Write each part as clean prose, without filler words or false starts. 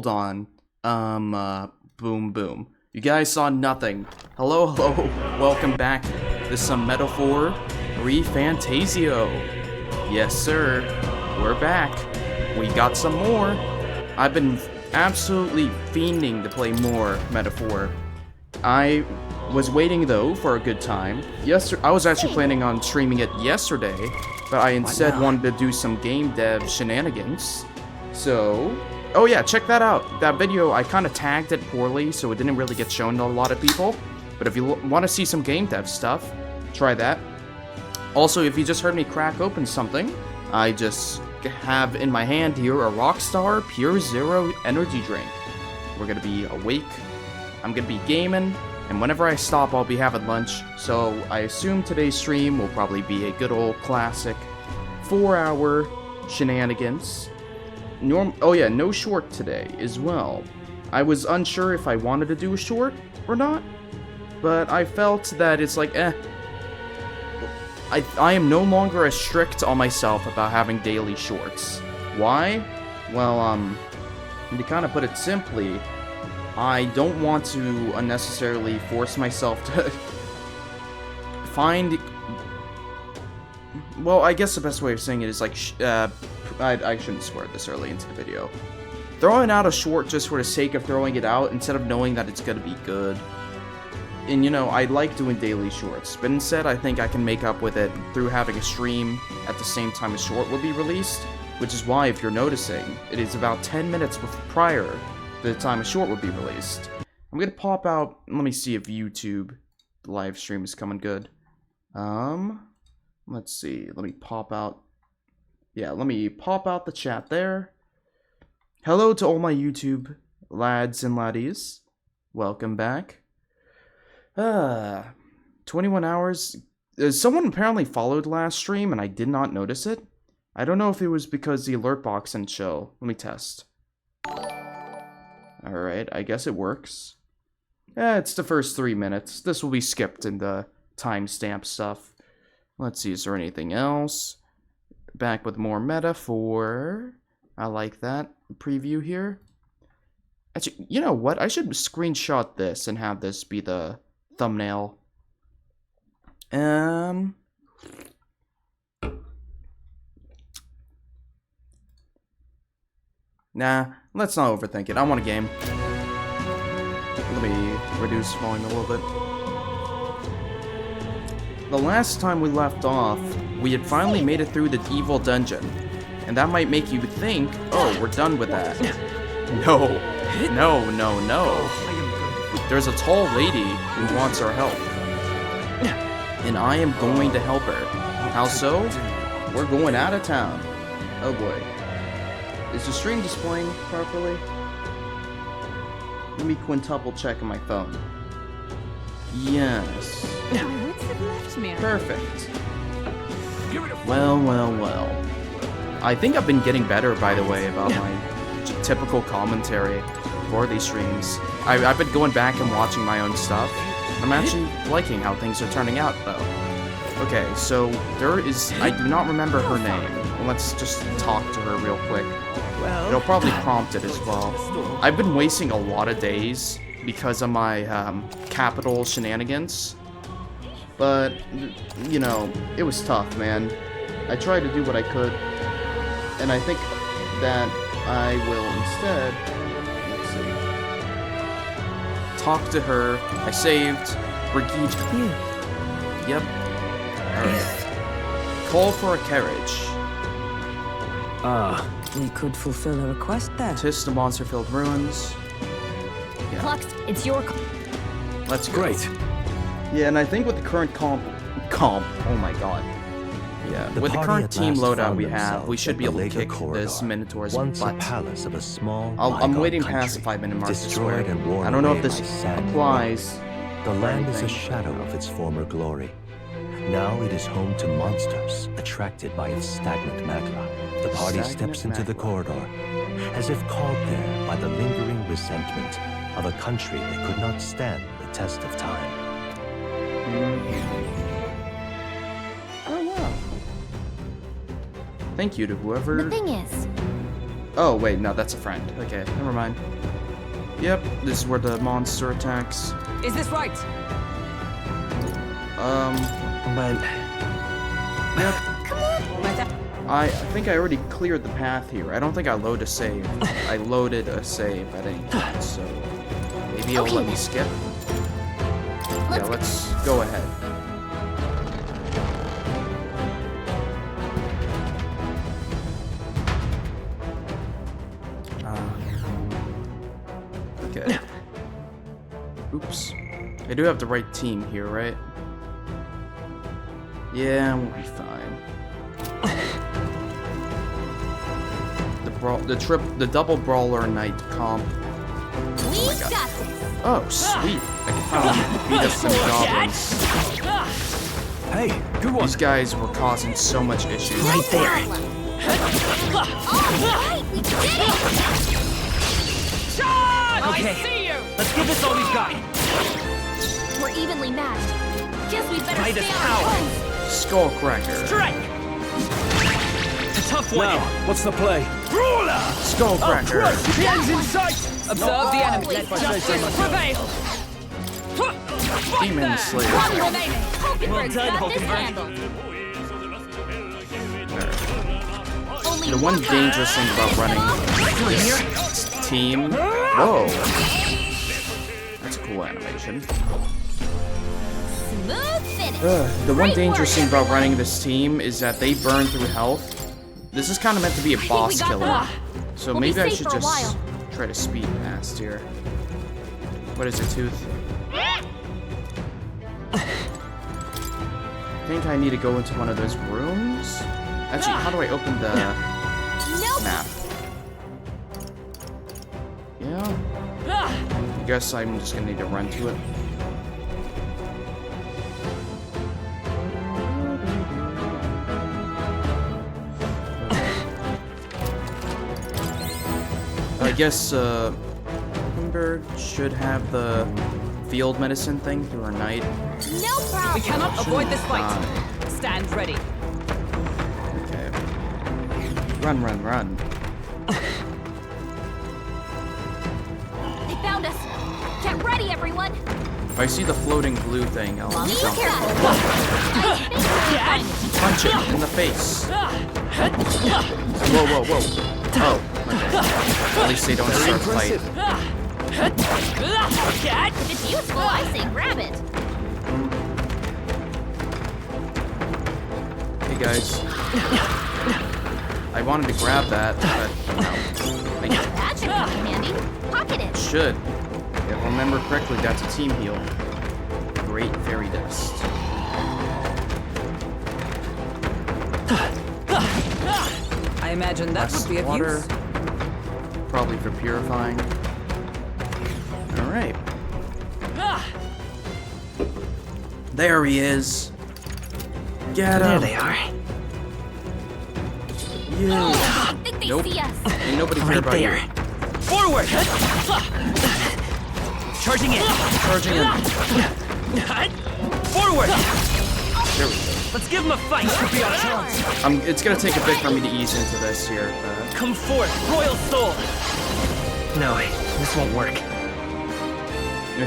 on. Boom, boom. You guys saw nothing. Hello, welcome back. This is some metaphor ReFantazio. Yes, sir. We're back. We got some more. I've been absolutely fiending to play more metaphor. I was waiting, though, for a good time. I was actually planning on streaming it yesterday, but I instead wanted to do some game dev shenanigans. So... oh yeah, check that out. That video, I kind of tagged it poorly, so it didn't really get shown to a lot of people. But if you want to see some game dev stuff, try that. Also, if you just heard me crack open something, I just have in my hand here a Rockstar Pure Zero energy drink. We're going to be awake, I'm going to be gaming, and whenever I stop, I'll be having lunch. So I assume today's stream will probably be a good old classic 4-hour shenanigans. Oh yeah, no short today as well. I was unsure if I wanted to do a short or not, but I felt that it's like, I am no longer as strict on myself about having daily shorts. Why? Well, to kind of put it simply, I don't want to unnecessarily force myself to find... well, I guess the best way of saying it is like, I shouldn't swear this early into the video. Throwing out a short just for the sake of throwing it out instead of knowing that it's gonna be good. And you know, I like doing daily shorts, but instead I think I can make up with it through having a stream at the same time a short will be released, which is why, if you're noticing, it is about 10 minutes prior to the time a short will be released. I'm gonna pop out, let me see if YouTube live stream is coming good. Let's see, let me pop out. Yeah, let me pop out the chat there. Hello to all my YouTube lads and laddies. Welcome back. 21 hours. Someone apparently followed last stream and I did not notice it. I don't know if it was because the alert box didn't show. Let me test. Alright, I guess it works. It's the first 3 minutes. This will be skipped in the timestamp stuff. Let's see, is there anything else? Back with more metaphor. I like that preview here. Actually, you know what? I should screenshot this and have this be the thumbnail. Nah, let's not overthink it. I want a game. Let me reduce volume a little bit. The last time we left off, we had finally made it through the evil dungeon. And that might make you think, oh, we're done with that. No. There's a tall lady who wants our help. And I am going to help her. How so? We're going out of town. Oh boy. Is the stream displaying properly? Let me quintuple check on my phone. Yes. Perfect. Well. I think I've been getting better, by the way, about my typical commentary for these streams. I've been going back and watching my own stuff. I'm actually liking how things are turning out, though. Okay, so there is... I do not remember her name. Let's just talk to her real quick. It'll probably prompt it as well. I've been wasting a lot of days because of my capital shenanigans. But, you know, it was tough, man. I tried to do what I could. And I think that I will instead, let's see, talk to her. I saved Brigitte. Yep. Alright. Call for a carriage. We could fulfill a request there. Tis the monster-filled ruins. Yeah. Flux, it's your That's great. Yeah, and I think with the current comp, oh my god. Yeah, with the current team loadout we have, we should be able to kick this Minotaur's butt. Palace of a small I'm waiting past the 5-minute mark to swear. I don't know if this applies. The land is a shadow of its former glory. Now it is home to monsters attracted by its stagnant magma. The party steps into the corridor, as if called there by the lingering resentment of a country that could not stand the test of time. Oh wow. Thank you to whoever... The thing is... Oh, wait, no, that's a friend. Okay, never mind. Yep, this is where the monster attacks. Is this right? But Yep. I think I already cleared the path here. I don't think I loaded a save. I loaded a save at any time, so maybe it'll let me skip. Yeah, let's go ahead. Okay. Oops. I do have the right team here, right? Yeah, we'll be fine. The double brawler knight comp. We got this. Oh, sweet! I can finally beat up some goblins. hey, good one. These guys were causing so much issues. Right there. Alright, we did it! Okay, let's give this all we've got. We're evenly matched. Guess we better Fight stay us on power. our toes. Skullcracker. Strike! It's a tough one. Now, what's the play? Ruler! Skullcracker. The end's in sight! Observe the enemy. Let Justice prevail! Demon Slayer. One remaining. Hulkenberg's done, got this Hulkenberg. handled. Only The one guy. dangerous thing about running this team. Whoa. That's a cool animation. Smooth finish. The one Great dangerous work, thing about everyone. running this team is that they burn through health. This is kind of meant to be a think boss we got killer. that. So We'll be maybe I safe should for a just while. try to speed past here. What is it, Tooth? I think I need to go into one of those rooms. Actually, how do I open the Nope. map? Yeah. I guess I'm just gonna need to run to it. I guess Hulkenberg should have the field medicine thing through her knight. No problem. We cannot avoid this fight. Die. Stand ready. Okay. Run, run, run. They found us. Get ready, everyone. If I see the floating blue thing, I'll Be jump. careful. Punch it in the face. Whoa, whoa, whoa. Oh, okay. At least they don't start fighting. If it's useful, I say grab it. Hey guys. I wanted to grab that, but no. That should come in handy. Pocket it. Should. If I remember correctly, that's a team heal. Great fairy dust. I imagine that Less would be of water. use. Probably for purifying. Alright. There he is. Get him. they are. You. I think they Nope. see us. Ain't nobody care about you. Forward! Charging in! Charging in. Forward! There we go. Let's give him a fight! Could be our chance. It's gonna take a bit for me to ease into this here. Come forth, royal soul! No, this won't work.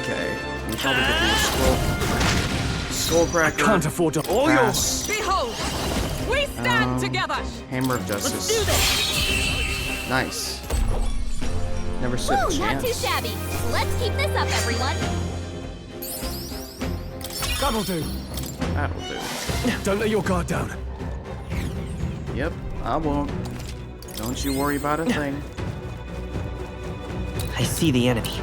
Okay. We probably get through Skullcracker. Can't afford to. All Pass. Behold, we stand together. Hammer of Justice. Do this! Nice. Never stood a Woo, not too chance. shabby. Let's keep this up, everyone. That'll do. That'll do. Don't let your guard down. Yep, I won't. Don't you worry about a thing. I see the enemy.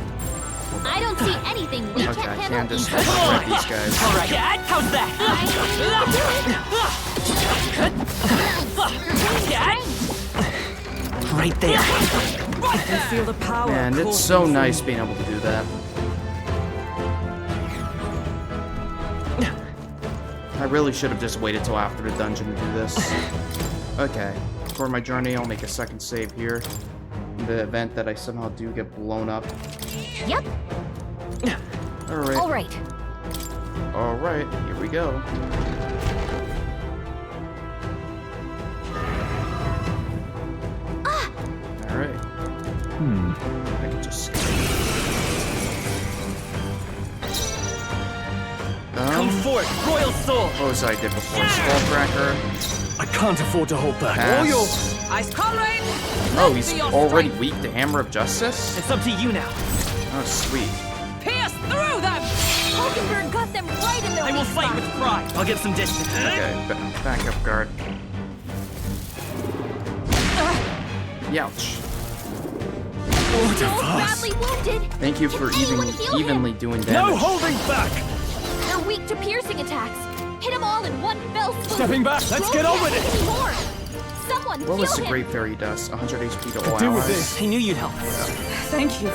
I don't see anything we Okay, can't I handle. can't just easily. grab these guys. Alright, how's that? Right there. I feel the power. Man, it's coursing so through nice me. being able to do that. I really should have just waited till after the dungeon to do this. Okay, for my journey, I'll make a second save here. In the event that I somehow do get blown up. Yep. Alright. All right. Alright, here we go. Alright. forward! Royal Soul! What was I did before? Skullcracker. I can't afford to hold back. Pass. All yours. Ice comrade! Oh, lend he's me your already strength. weak to Hammer of Justice? It's up to you now. Oh, sweet. Pierce through them! Hulkenberg got them right in their I will weak fight spot. with pride. I'll get some distance. Okay, back up guard. Youch. Joel's badly wounded. Thank you Can for anyone heal him? evenly doing No damage. holding back. They're weak to piercing attacks. Hit them all in one fell swoop. Stepping back. Let's Roll get on back with it. anymore. Someone What was heal the him. Great Fairy Dust? 100 HP to all Do with allies. this. I knew you'd help. Thank you.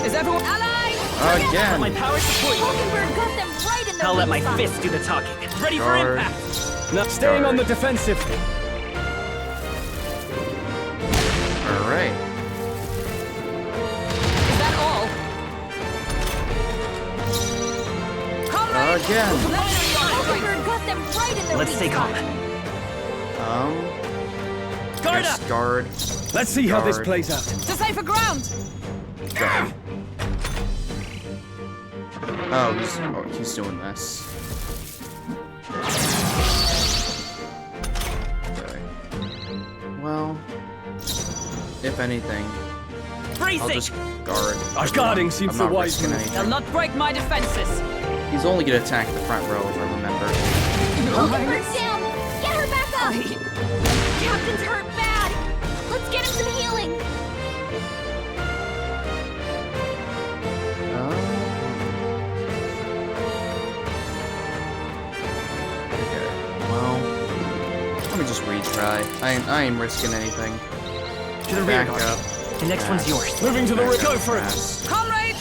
Is everyone allied? Let Again. my power support you. Hulkenberg got them right in their I'll let my weak spot. fist do the talking. Ready for Guard. impact. Now staying on the defensive. Alright. Is that all? Comrade! Again. Lend me your strength. Hulkenberg got them right in their Let's weak stay spot. calm. Guard Yes, up! guard. Let's see how this Guard. plays out. To safer ground! Go. Oh, he's doing this. Okay. Well, if anything, I'll Bracing! just guard. Our guarding seems I'm the not wise risking move. They'll anything. not break my defenses. He's only gonna attack the front row, if I remember. Hulkenberg's down. Get her back up. Captain's hurt bad. Let's get him some healing. Okay. Well, let me just retry. I ain't risking anything. To the rear Back guard. up. The next one's Pass. yours. Moving to the Back rear. up, Go for it. pass. Comrade!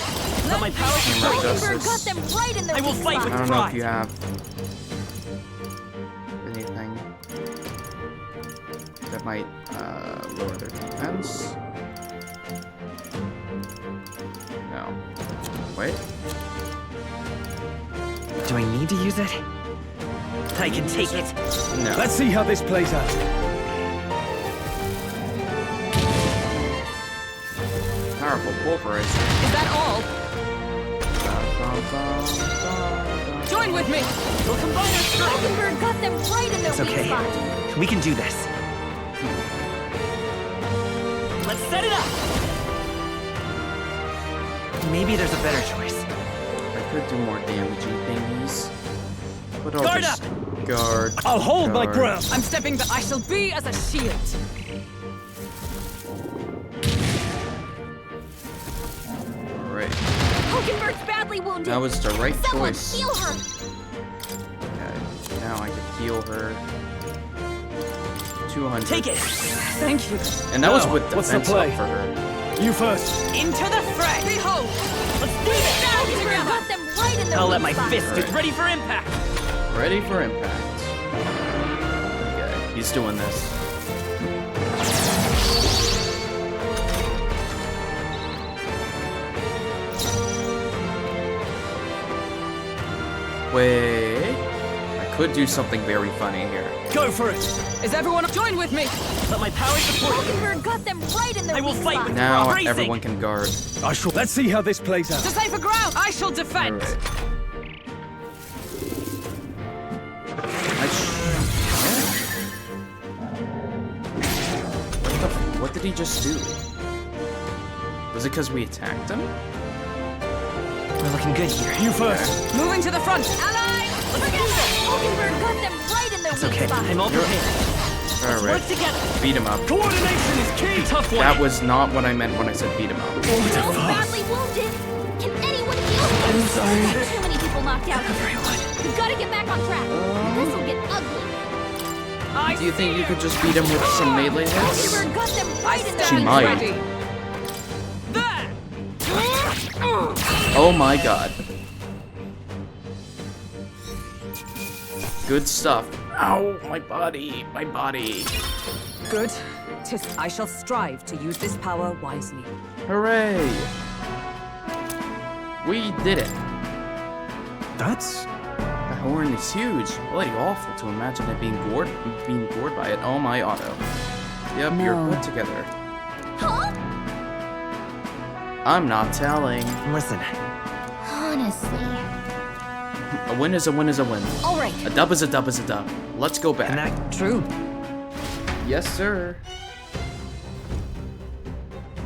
Let my power Hammer support of you. Hulkenberg got Justice. them right in their I will weak fight spot. with I don't know if you pride. have anything that might lower their defense. No. Wait. Do I need to use it? I can take it. No. Let's see how this plays out. Powerful pulverizer. Is that all? Join with me! We'll combine our strength. Hulkenberg got them right in their It's weak okay. spot. We can do this. Let's set it up! Maybe there's a better choice. I could do more damagey thingies. But I'll Guard just up! guard. I'll hold my guard. ground. I'm stepping back. I shall be as a shield. Alright. Hulkenberg's badly wounded. That was the right Someone choice. heal her. Okay. Now I can heal her. 200. Take it! Thank you. And that was Now, with what's the defense play? up for her. You first. Into the fray! Behold! Let's do this! Hulkenberg together. got them right in their I'll weak let my spot. fist get ready for impact! Ready for impact. Okay, he's doing this. Wait. I could do something very funny here. Go for it. Is everyone join with me? Let my power support you! Hulkenberg got them right in their I will weak fight spot. with Now Bracing. everyone can guard. I shall. Let's see how this plays To out. safer ground! I shall defend! Alright. What did he just do? Was it because we attacked him? We're looking good here. You first. Moving to the front! Allied! Forget it. Hulkenberg got them right in their It's weak okay. spot. I'm all prepared. Work Alright. together. Beat him up. Coordination is key. Tough one. That was not what I meant when I said beat him up. Joel's badly wounded. Can anyone heal him? I'm sorry. Too many people knocked out. Everyone. We've got to get back on track. This will get ugly. I Do you think see you could just beat him with some melee hits? Hulkenberg got them I right in their stand weak might. spot. ready. There! Oh my god. Good stuff. Ow, my body, my body. Good. I shall strive to use this power wisely. Hooray! We did it. That's. The horn is huge. Bloody awful to imagine it being gored by it. Oh my auto. Yep, you're No. put together. Huh? I'm not telling. Listen, Honestly, A win is a win is a win. All right. A dub is a dub is a dub. Let's go back. Connect. True. Yes, sir.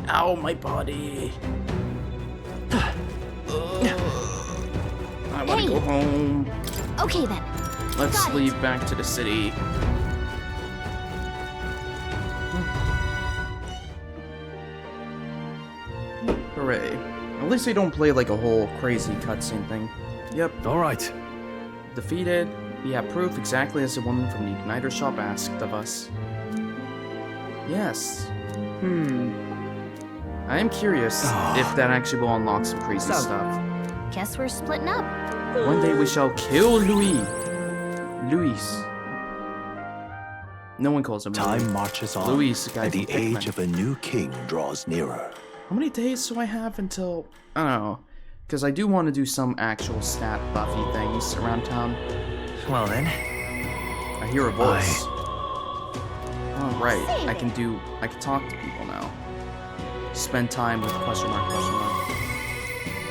Ow, my body. I want to go home. Okay then. Let's Got it. leave back to the city. Hooray. At least they don't play like a whole crazy cutscene thing. Yep. All right. Defeated. We have proof exactly as the woman from the Igniter shop asked of us. Yes. I am curious if that actually will unlock some crazy stuff. Guess we're splitting up. One day we shall kill Louis. Luis. No one calls him Time Louis. marches on, Luis, the guy and the from Pikmin. age of a new king draws nearer. How many days do I have until... I don't know. Because I do want to do some actual stat buffy things around town. Well then. I hear a voice. Oh, right. I can talk to people now. Spend time with question mark, question mark.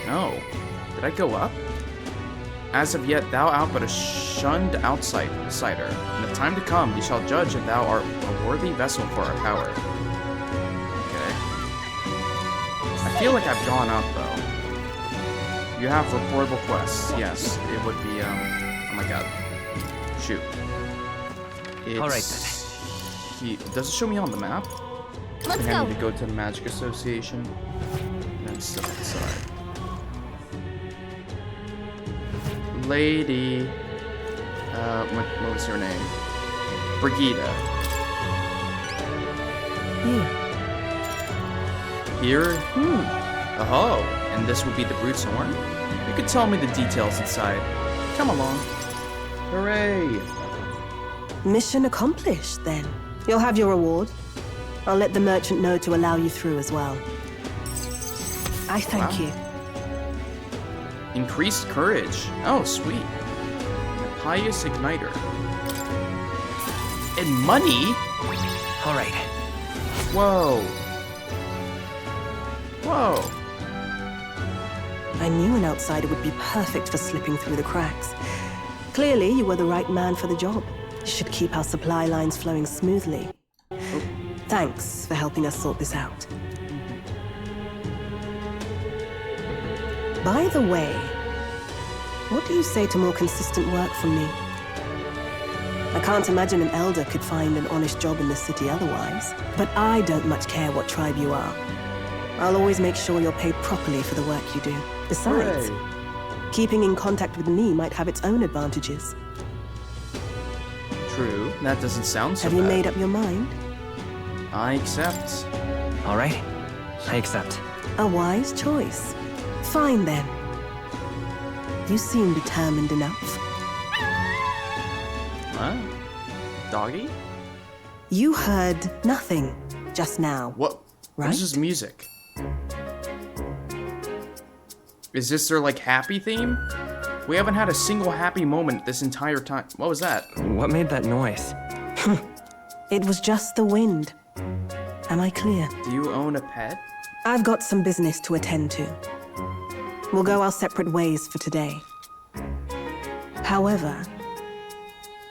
No. Did I go up? As of yet, thou art but a shunned outsider. In the time to come, we shall judge if thou art a worthy vessel for our power. Okay. I feel like I've gone up, though. You have reportable quests. Yes, it would be, oh my god. Shoot. It's... Alright Does it show me on the map? I Let's think I go. need to go to the Magic Association. And then step inside. Lady... what was her name? Brigida. Here? Oh, and this would be the Brute's Horn? You could tell me the details inside. Come along. Hooray! Mission accomplished, then. You'll have your reward. I'll let the merchant know to allow you through as well. I thank you. Increased courage. Oh, sweet. A pious igniter. And money? Alright. Whoa. Whoa. I knew an outsider would be perfect for slipping through the cracks. Clearly, you were the right man for the job. You should keep our supply lines flowing smoothly. Thanks for helping us sort this out. By the way, what do you say to more consistent work from me? I can't imagine an elder could find an honest job in the city otherwise, but I don't much care what tribe you are. I'll always make sure you're paid properly for the work you do. Besides, keeping in contact with me might have its own advantages. True. That doesn't sound so Have bad. you made up your mind? I accept. Alright. I accept. A wise choice. Fine then. You seem determined enough. What? Doggy? You heard nothing just now. What? What Right? is this music? Is this their, like, happy theme? We haven't had a single happy moment this entire time. What was that? What made that noise? It was just the wind. Am I clear? Do you own a pet? I've got some business to attend to. We'll go our separate ways for today. However,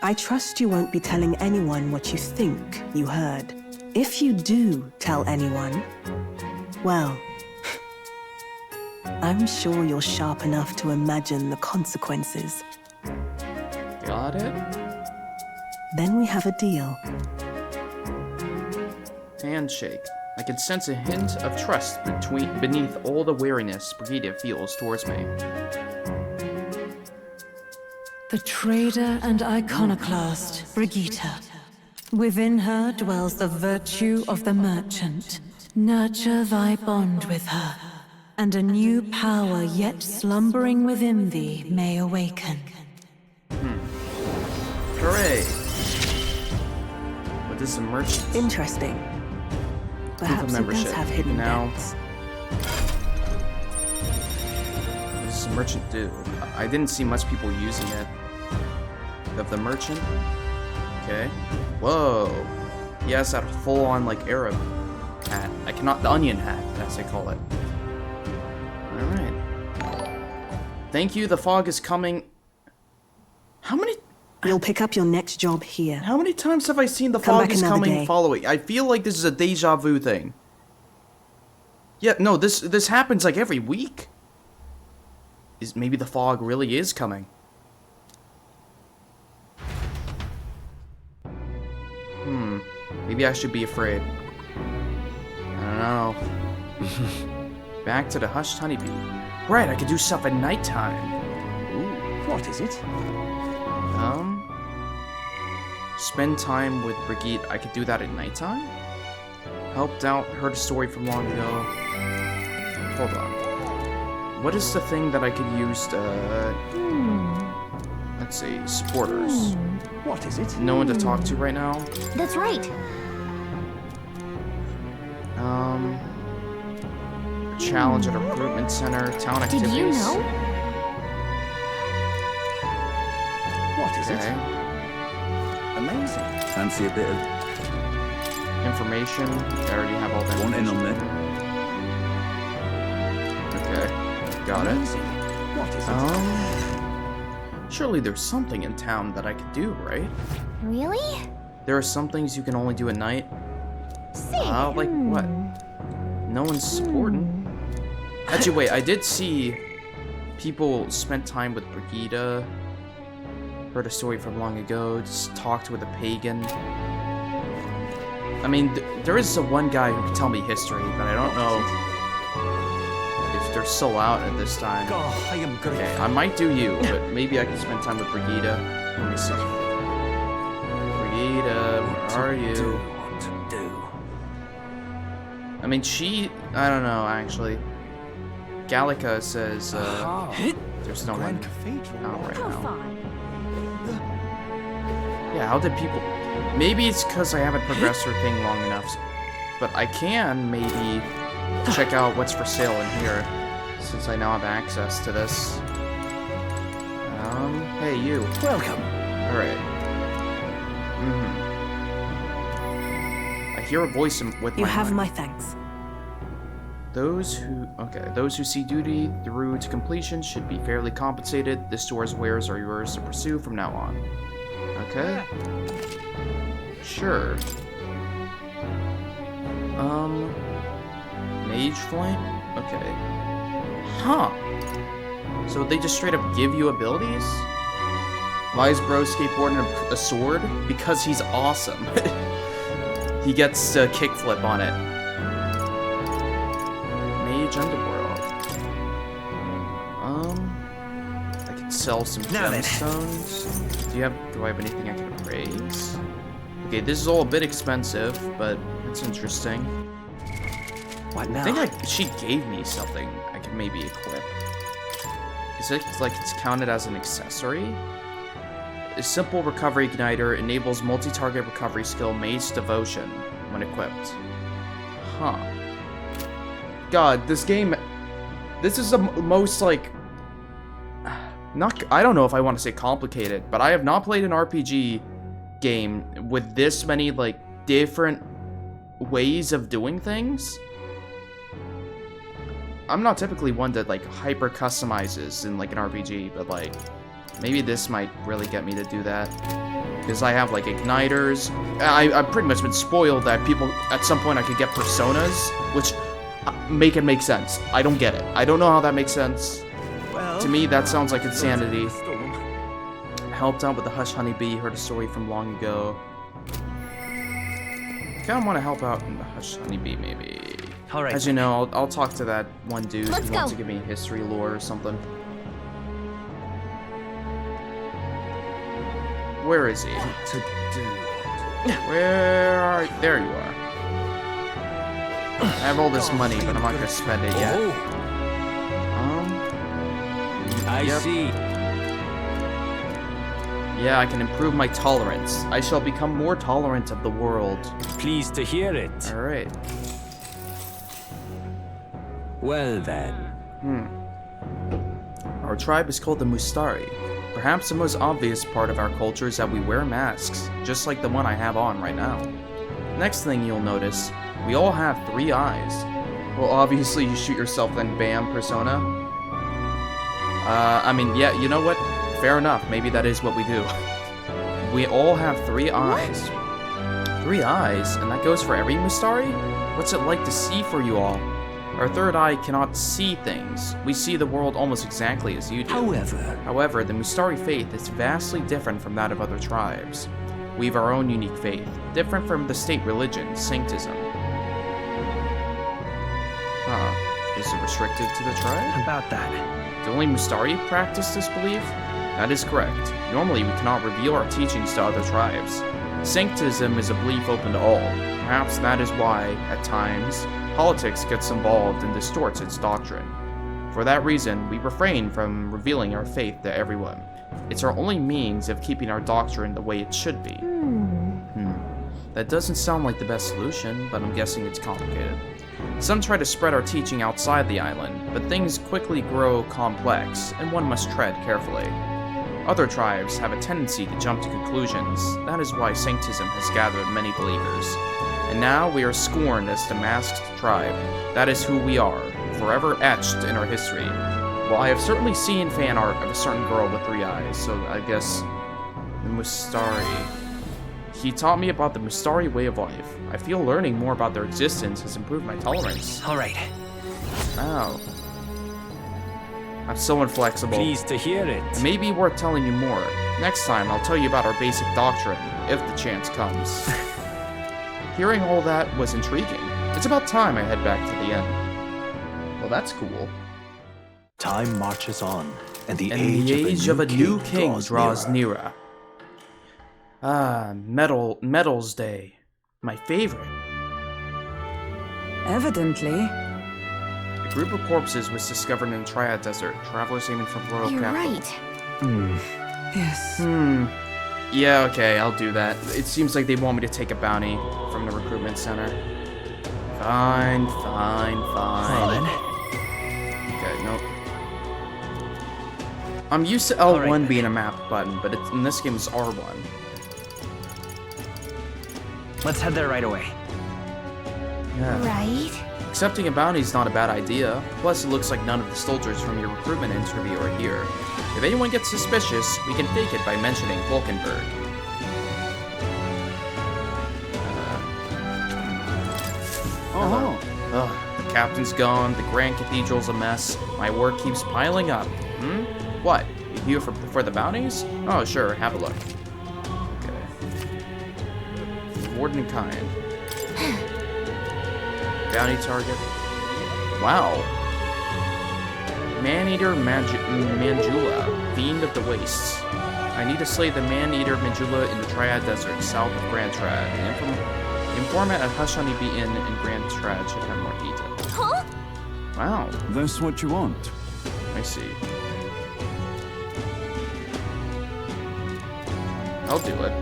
I trust you won't be telling anyone what you think you heard. If you do tell anyone, well, I'm sure you're sharp enough to imagine the consequences. Got it? Then we have a deal. Handshake. I can sense a hint of trust beneath all the wariness Brigida feels towards me. The trader and iconoclast, Brigitte. Within her dwells the virtue of the merchant. Nurture thy bond with her, and a new power yet slumbering within thee may awaken. Hooray! What is a merchant? Interesting. Perhaps it does membership. have hidden Now- depths. What does a merchant do? I didn't see much people using it. Of the merchant? Okay. Whoa. He has that full-on, like, Arab hat. I cannot... The onion hat, as they call it. Alright. Thank you, the fog is coming How many You'll pick up your next job here. How many times have I seen the Come fog back is another coming day. following? I feel like this is a deja vu thing. Yeah, no, this happens like every week. Maybe the fog really is coming. Maybe I should be afraid. I don't know. Back to the hushed honeybee. Right, I could do stuff at nighttime. Ooh. What is it? Spend time with Brigitte. I could do that at nighttime? Helped out, heard a story from long ago. Hold on. What is the thing that I could use to... Let's see, supporters. What is it? No one to talk to right now. That's right. Challenge at a recruitment center, town activities. Did you know? What is Okay. it? Amazing. Fancy a bit of Information. I already have all that want in on information. Okay. Got it. amazing. What is it? Surely there's something in town that I could do, right? Really? There are some things you can only do at night. See. Like what? No one's supporting. Actually, wait, I did see people spent time with Brigitte. Heard a story from long ago. Just talked with a pagan. I mean, there is one guy who can tell me history, but I don't know if they're still out at this time. Oh, I am Okay, grateful. I might do you, but maybe I can spend time with Brigitte. Let me see. Brigitte, where are you? What to do? I mean, I don't know, actually. Gallica says, there's no one out right How now. fun. Yeah, how did people... Maybe it's because I haven't progressed her thing long enough. But I can maybe check out what's for sale in here, since I now have access to this. Hey, you. Welcome. Alright. I hear a voice with You my have mind. my thanks. Those who see duty through to completion should be fairly compensated. This store's wares are yours to pursue from now on. Okay. Sure. Mage Flame? Okay. Huh. So they just straight up give you abilities? Why is bro skateboarding a sword? Because he's awesome. He gets a kickflip on it. Mage Underworld. I can sell some Now then. gemstones. Do I have anything I can appraise? Okay, this is all a bit expensive, but it's interesting. What I now? think she gave me something I could maybe equip. Is it like it's counted as an accessory? A simple recovery igniter enables multi-target recovery skill Mage Devotion when equipped. Huh. God, this game... This is the most, like... I don't know if I want to say complicated, but I have not played an RPG game with this many, like, different ways of doing things. I'm not typically one that, like, hyper customizes in, like, an RPG, but, like, maybe this might really get me to do that. Because I have, like, igniters. I've pretty much been spoiled that people, at some point, I could get personas, which make it make sense. I don't get it. I don't know how that makes sense. Well, To me, that sounds like insanity. storm. Helped out with the Hush Honeybee, heard a story from long ago. Kinda wanna help out in the Hush Honeybee, maybe. All right. As you know, I'll talk to that one dude Let's who wants go. to give me history lore or something. Where is he? To do. Where are... There you are. I have all this money, but I'm not gonna spend it yet. Oh, I Yep. see. Yeah, I can improve my tolerance. I shall become more tolerant of the world. Pleased to hear it. Alright. Well then. Our tribe is called the Mustari. Perhaps the most obvious part of our culture is that we wear masks, just like the one I have on right now. Next thing you'll notice, we all have 3 eyes. Well, obviously you shoot yourself, then bam, persona. I mean, yeah, you know what? fair enough. Maybe that is what we do. We all have 3 eyes. 3 eyes? And that goes for every Mustari? What's it like to see for you all? Our third eye cannot see things. We see the world almost exactly as you do. However, the Mustari faith is vastly different from that of other tribes. We have our own unique faith, different from the state religion, Sanctism. Is it restricted to the tribe? About that. Do only Mustari practice this belief? That is correct. Normally, we cannot reveal our teachings to other tribes. Sanctism is a belief open to all. Perhaps that is why, at times, politics gets involved and distorts its doctrine. For that reason, we refrain from revealing our faith to everyone. It's our only means of keeping our doctrine the way it should be. That doesn't sound like the best solution, but I'm guessing it's complicated. Some try to spread our teaching outside the island, but things quickly grow complex, and one must tread carefully. Other tribes have a tendency to jump to conclusions. That is why Sanctism has gathered many believers. And now we are scorned as the masked tribe. That is who we are, forever etched in our history. Well, I have certainly seen fan art of a certain girl with 3 eyes, so I guess the Mustari. He taught me about the Mustari way of life. I feel learning more about their existence has improved my tolerance. Alright. Wow. I'm so inflexible. Pleased to hear it. It may be worth telling you more. Next time, I'll tell you about our basic doctrine, if the chance comes. Hearing all that was intriguing. It's about time I head back to the inn. Well, that's cool. Time marches on, and the And age, the age of a new king draws nearer. nearer. Ah, Medals Day. My favorite. Evidently. A group of corpses was discovered in the Triad Desert. Travelers aiming for royal You're capital. right. Yes. Yeah, okay, I'll do that. It seems like they want me to take a bounty from the recruitment center. Fine. Well then. Okay, nope. I'm used to L1 being a map button, but in this game it's R1. Let's head there right away. Yeah. Right? Accepting a bounty is not a bad idea. Plus, it looks like none of the soldiers from your recruitment interview are here. If anyone gets suspicious, we can fake it by mentioning Vulcanberg. Ugh, the captain's gone, the Grand Cathedral's a mess, my work keeps piling up. What? You here for the bounties? Oh, sure, have a look. Okay. Reward in kind. Bounty target. Wow. Man-Eater Manjula, Fiend of the Wastes. I need to slay the Man-Eater Manjula in the Triad Desert, south of Grand Trad. Informant at Hushani Be Inn in Grand Trad should have more detail. Huh? Wow, That's what you want. I see. I'll do it.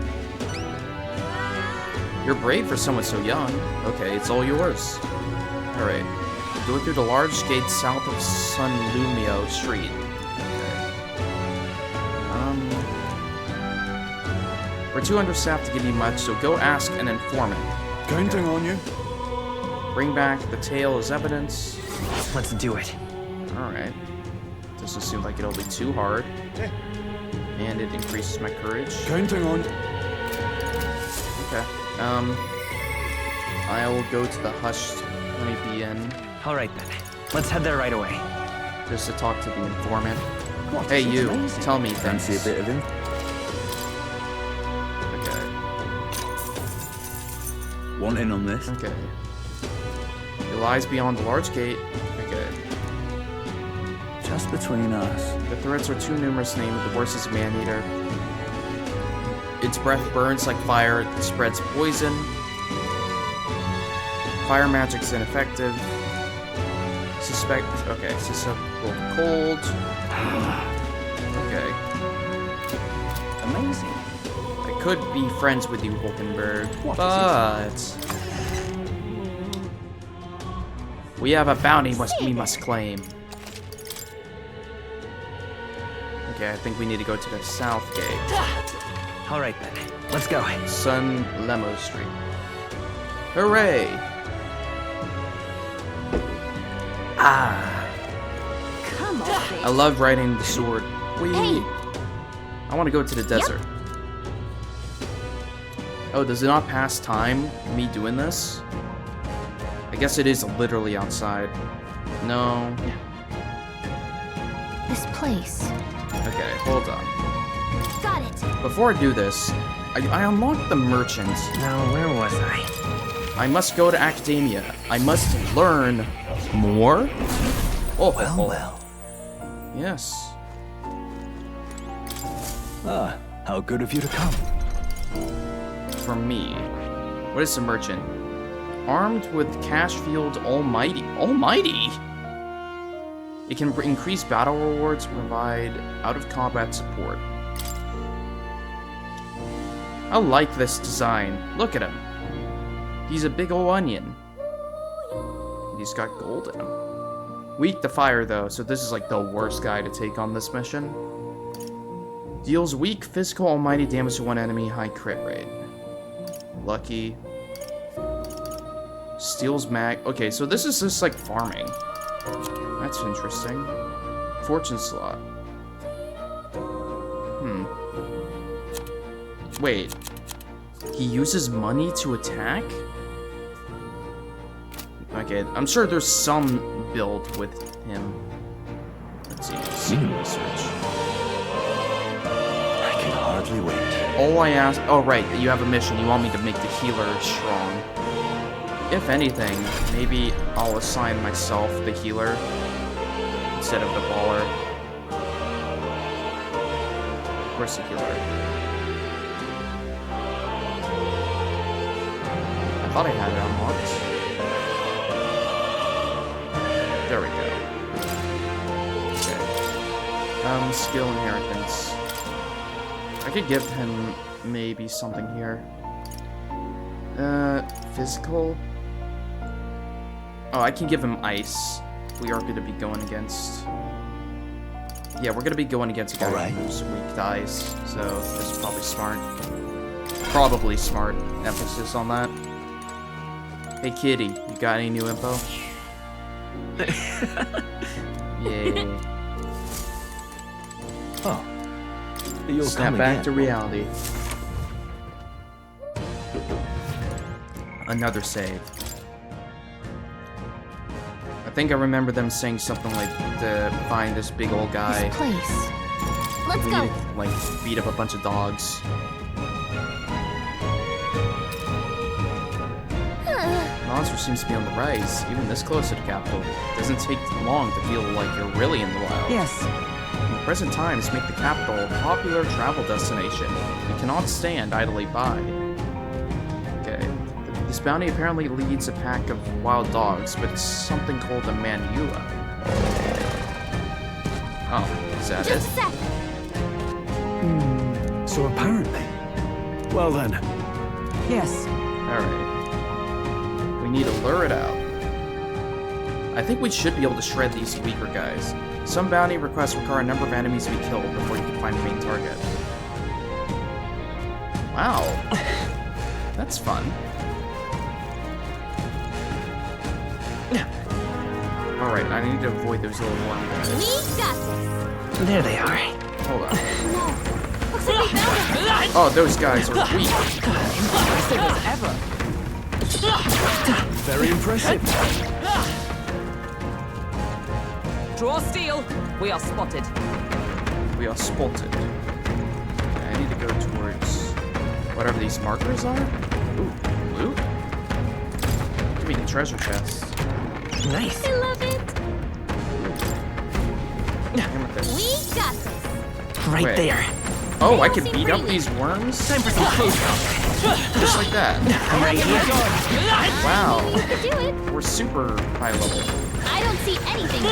You're brave for someone so young. Okay, it's all yours. Alright. Go through the large gate south of Sun Lumio Street. Okay. We're too understaffed to give you much, so go ask an informant. Counting on you. Bring back the tale as evidence. Let's do it. Alright. Doesn't seem like it'll be too hard. And it increases my courage. Counting on. Okay. I will go to the Hushed Honeybee Inn Alright then. Let's head there right away. just to talk to the informant. Hey, you. Tell me things. Fancy a bit of him? Okay. Want in on this? Okay. It lies beyond the large gate. Okay. Just between us. The threats are too numerous to name. The worst is Man-Eater. Its breath burns like fire. It spreads poison. Fire magic's ineffective. Okay, susceptible to cold. Okay. Amazing. I could be friends with you, Vulcanberg, but we have a bounty we must claim. Okay, I think we need to go to the south gate. Alright then. Let's go. Sun Lemo Street. Hooray! Come on, I love riding the sword. Whee! Hey! I want to go to the desert. Oh, does it not pass time, me doing this? I guess it is literally outside. No. This place. Okay, hold on. Got it. Before I do this, I unlocked the merchant. Now, where was I? I must go to academia. I must learn more? Oh, Well. Yes. Ah, how good of you to come. For me. What is the merchant? Armed with cash field almighty. Almighty? It can increase battle rewards, provide out-of-combat support. I like this design. Look at him. He's a big ol' onion. He's got gold in him. Weak to fire, though, so this is like the worst guy to take on this mission. Deals weak physical almighty damage to one enemy, high crit rate. Lucky. Steals mag. Okay, so this is just like farming. That's interesting. Fortune slot. Wait. He uses money to attack? Okay, I'm sure there's some build with him. Let's see. Secret research. I can hardly wait. All I ask. Oh, right. You have a mission. You want me to make the healer strong. If anything, maybe I'll assign myself the healer instead of the baller. Where's the healer? I thought I had it unlocked. There we go. Okay. Skill inheritance. I could give him maybe something here. Physical? Oh, I can give him ice. We are going to be going against... Yeah, we're going to be going against a guy who's weak to ice, so this is probably smart. Probably smart. Emphasis on that. Hey, kitty, you got any new info? Yay. Oh. You'll Snap come back again. to reality. Another save. I think I remember them saying something like to find this big old guy. This place. Let's We go. need to, like, beat up a bunch of dogs. Monster seems to be on the rise, even this close to the capital. It doesn't take long to feel like you're really in the wild. Yes. In present times, make the capital a popular travel destination. You cannot stand idly by. Okay. This bounty apparently leads a pack of wild dogs, but it's something called a manula. Oh, is that Just a it? sec. So apparently. Well then. Yes. Alright. We need to lure it out. I think we should be able to shred these weaker guys. Some bounty requests require a number of enemies to be killed before you can find the main target. Wow. That's fun. Alright, I need to avoid those little one guys. We got this. There they are. Hold on. No. Looks like we found it. Oh, those guys are weak. Impressive as ever. Very impressive. Draw steel. We are spotted. We are spotted. Okay, I need to go towards whatever these markers are. Ooh, loot? Give me the treasure chest. Nice. I love it. Damn it, this. We got this. Right Wait. there. Oh, I can beat up these worms? Time for some close Just like that. I'm right here. Wow. You could do it. We're super high level. I don't see anything.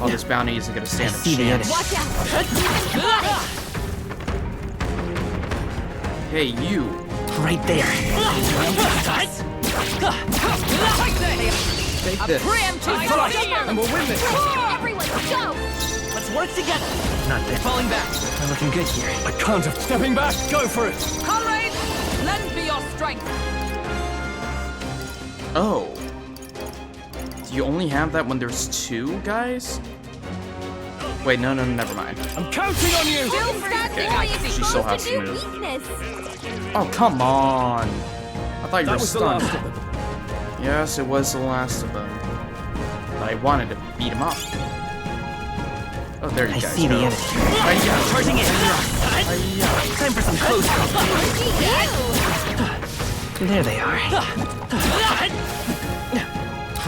Oh, this bounty isn't gonna stand a see the chance. Watch out. Hey, you. Right there. Take this. And we'll win this. Everyone, go. Let's work together. Not there. Falling back. We're looking good here. I can't have stepping back. Go for it. Comrades, lend me your strength. Oh. Do you only have that when there's two guys? Wait, no, never mind. I'm counting on you! Okay, she still has to move. Weakness. Oh, come on! I thought you That were was the stunned. last of them. Yes, it was the last of them. But I wanted to beat him up. Oh, there you I guys see go. the enemy. Charging in. Time for some close combat. There they are.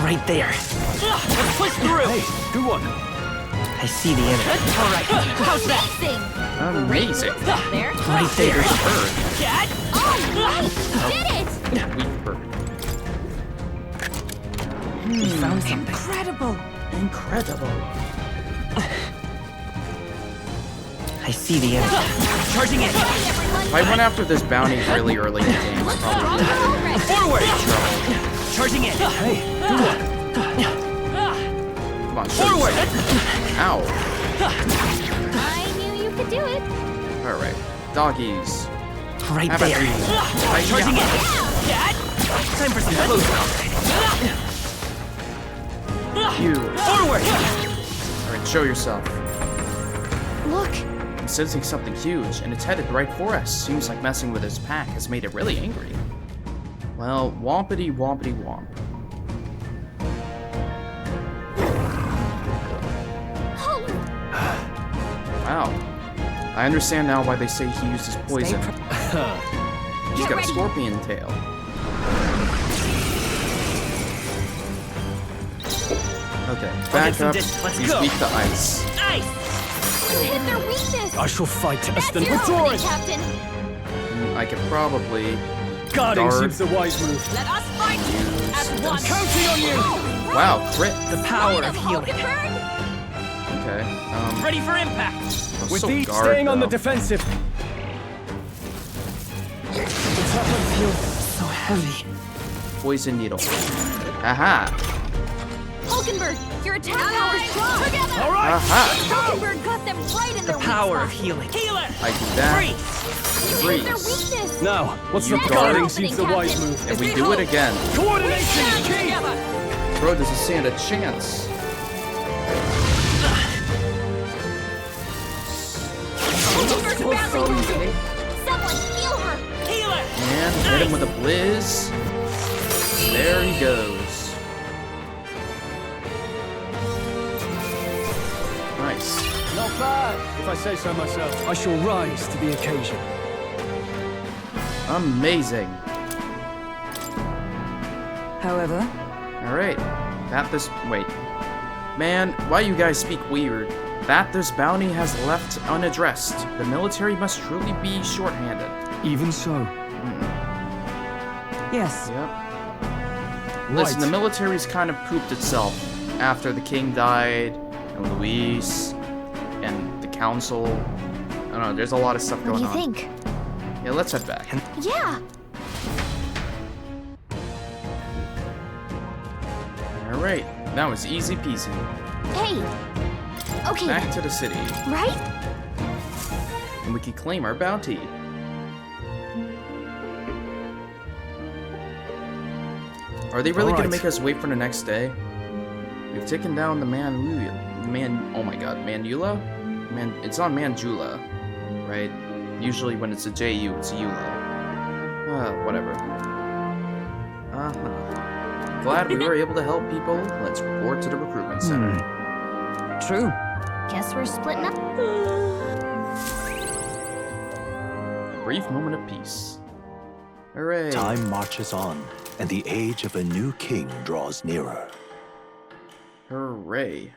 Right there. Let's push through. Hey, good one. I see the enemy. All right. How's that? Amazing. There. Right there. All right. Did it. Weak bird. We found something. Incredible! Incredible. I see the enemy. Charging in. If I went after this bounty really early in the game, I probably would have Forward. Charging in. Hey, good one. Come on, show Forward. yourself. Ow. I knew you could do it. Alright. Doggies. Right How about there. you? Charging in. Time for some close combat. You. Forward. Alright, show yourself. Look. I'm sensing something huge, and it's headed right for us. Seems like messing with his pack has made it really angry. Well, wompity wompity womp. Wow. I understand now why they say he used his poison. He's got a scorpion tail. Okay, back up. He's weak to ice. You hit their weakness. I shall fight test That's and your withdraw opening, it. Captain. I could probably Guarding guard. seems the wise move. Let us fight at once. Counting on you! Wow, crit. The power of healing. Okay. Ready for impact. With so these guard, staying on the though. defensive. The top one feels So heavy. Poison needle. Aha. Hulkenberg, your attack power is strong. Together. all right. Aha. Hulkenberg got them right in The their power of weak healing. Healer. I do that. spot. You hit their Freeze. weakness. Now, what's You the guard. guarding seems the wise Captain. move. And we do it again. Coordination is key. Bro doesn't stand a chance. Hulkenberg's badly wounded. Someone heal her. Healer. And hit him with a blizz. There he goes. Nice. Not bad, if I say so myself. I shall rise to the occasion. Amazing. However, Alright. Wait. Man, why you guys speak weird? That this bounty has left unaddressed. The military must truly be shorthanded. Even so. yes. Yep. Listen, the military's kind of pooped itself after the king died, and Luis, and the council. I don't know, there's a lot of stuff What going do you on. think? Yeah, let's head back. Yeah. Alright, that was easy peasy. Hey. Okay. Back then. to the city, Right? and we can claim our bounty. Are they really gonna Alright. make us wait for the next day? We've taken down the oh my god, Manula? It's on Manjula, right? Usually when it's a JU, it's a Eula. Whatever. Glad we were able to help people. Let's report to the recruitment center. True. Guess we're splitting up. A brief moment of peace. Hooray. Time marches on, and the age of a new king draws nearer. Hooray.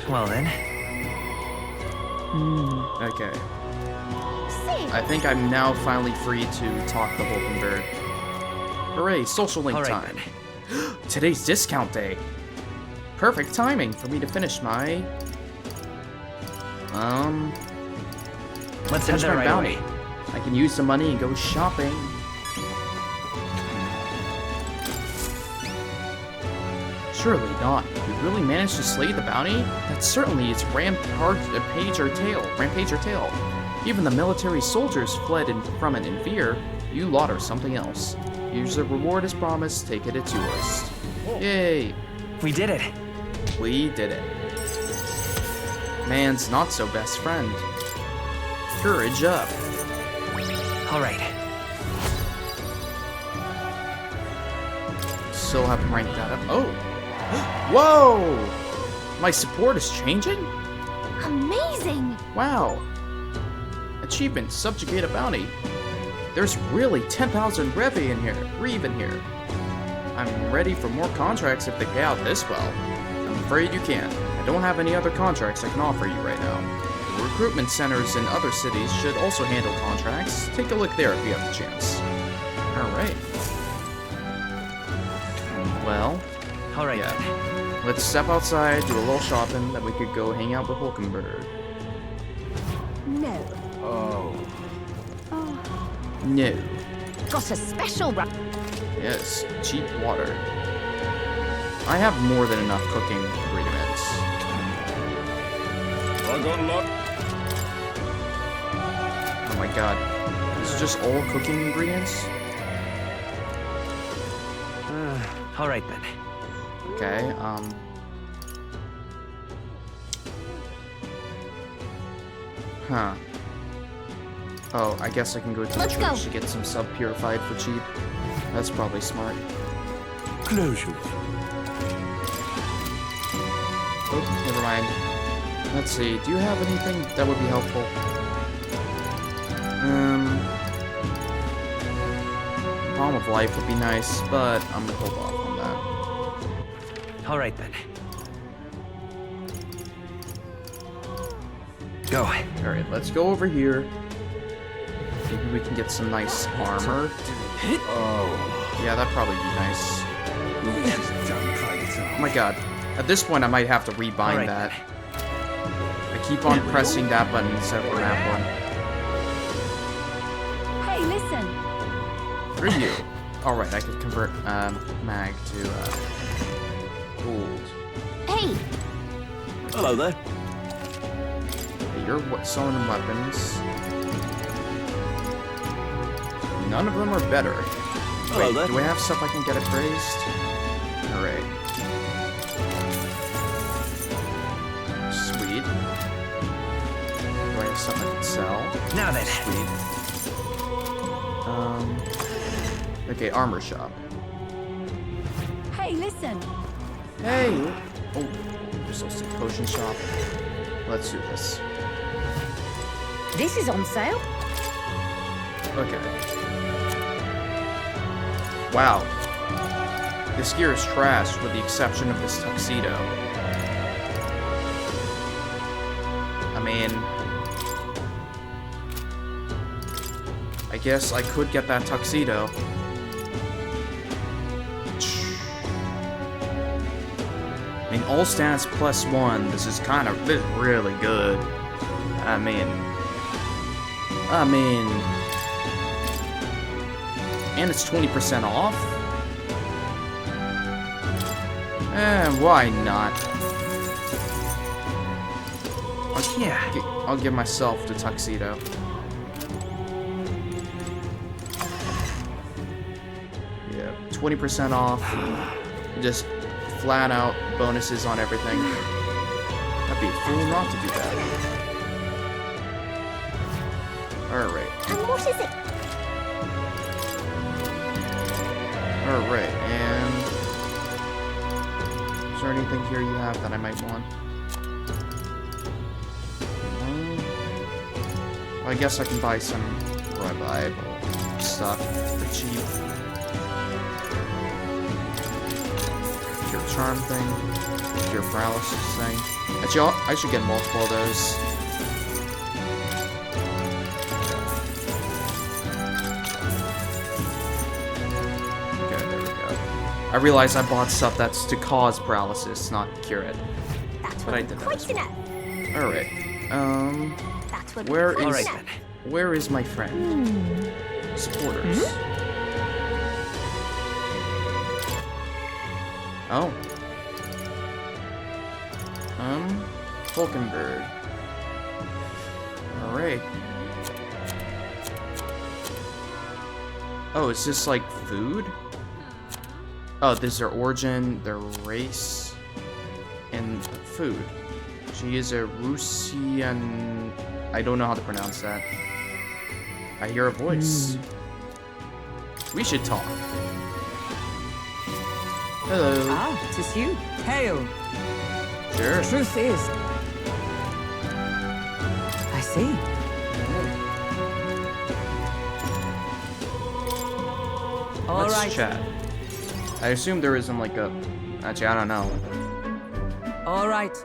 Well then. Okay. See. I think I'm now finally free to talk to Hulkenberg. Hooray, social link All right, time. Today's discount day. Perfect timing for me to finish my... Let's head finish there my right bounty. away. I can use the money and go shopping. Surely not. We really managed to slay the bounty? That certainly is Rampage or Tail. Even the military soldiers fled from it in fear. You lot are something else. Here's the reward as promised. Take it, it's yours. Yay! We did it. We did it. Man's not so best friend. Courage up. All right. Still haven't ranked that up. Oh! Whoa! My support is changing? Amazing! Wow. Achievement, subjugate a bounty. There's really 10,000 Rev in here. I'm ready for more contracts if they pay out this well. I'm afraid you can't. I don't have any other contracts I can offer you right now. The recruitment centers in other cities should also handle contracts. Take a look there if you have the chance. Alright. Well, All right. yeah. Let's step outside, do a little shopping, then we could go hang out with Hulkenberg. No. No. Got a special Yes, cheap water. I have more than enough cooking ingredients. I got a lot. Oh my god. This is just all cooking ingredients? All right then. Okay, Huh. Oh, I guess I can go to the Let's church go. to get some sub purified for cheap. That's probably smart. Closure. Oh, never mind. Let's see, do you have anything that would be helpful? Palm of Life would be nice, but I'm gonna hold off on that. All right then. Go. Alright, let's go over here. Maybe we can get some nice armor. Oh. Yeah, that'd probably be nice. Oh my god. At this point, I might have to rebind Alright. that. I keep on pressing that button instead of that one. Hey, listen! Review. Alright, I could convert mag to gold. Hey! Hello there. You're what summoning weapons. None of them are better. Hello Wait, there. do I have stuff I can get appraised? Alright. Sweet. Do I have stuff I can sell? Now then. Sweet. Okay, armor shop. Hey, listen! Hey! Oh, there's also a potion shop. Let's do this. This is on sale. Okay. Wow. This gear is trash with the exception of this tuxedo. I mean, I guess I could get that tuxedo. I mean, all stats +1. This is really good. I mean, and it's 20% off? Why not? I'll give myself the tuxedo. Yeah, 20% off. Just flat out bonuses on everything. I'd be a fool not to do that. Alright. And what is it? Alright, and is there anything here you have that I might want? Well, I guess I can buy some revival stuff for cheap. Cure charm thing, cure paralysis thing. Actually, I should get multiple of those. I realize I bought stuff that's to cause paralysis, not cure it. That's But what I did that quite as well. enough. Alright. That's what Where quite is enough. where is my friend? Supporters. Oh. Hulkenberg. Alright. Oh, is this like food? Oh, this is their origin, their race. Food. She is a Russian... I don't know how to pronounce that. I hear a voice. We should talk. Hello. Ah, 'tis you. Hail. Sure. Truth is... I see. All Let's right. chat. I assume there isn't like a... Actually, I don't know. All right.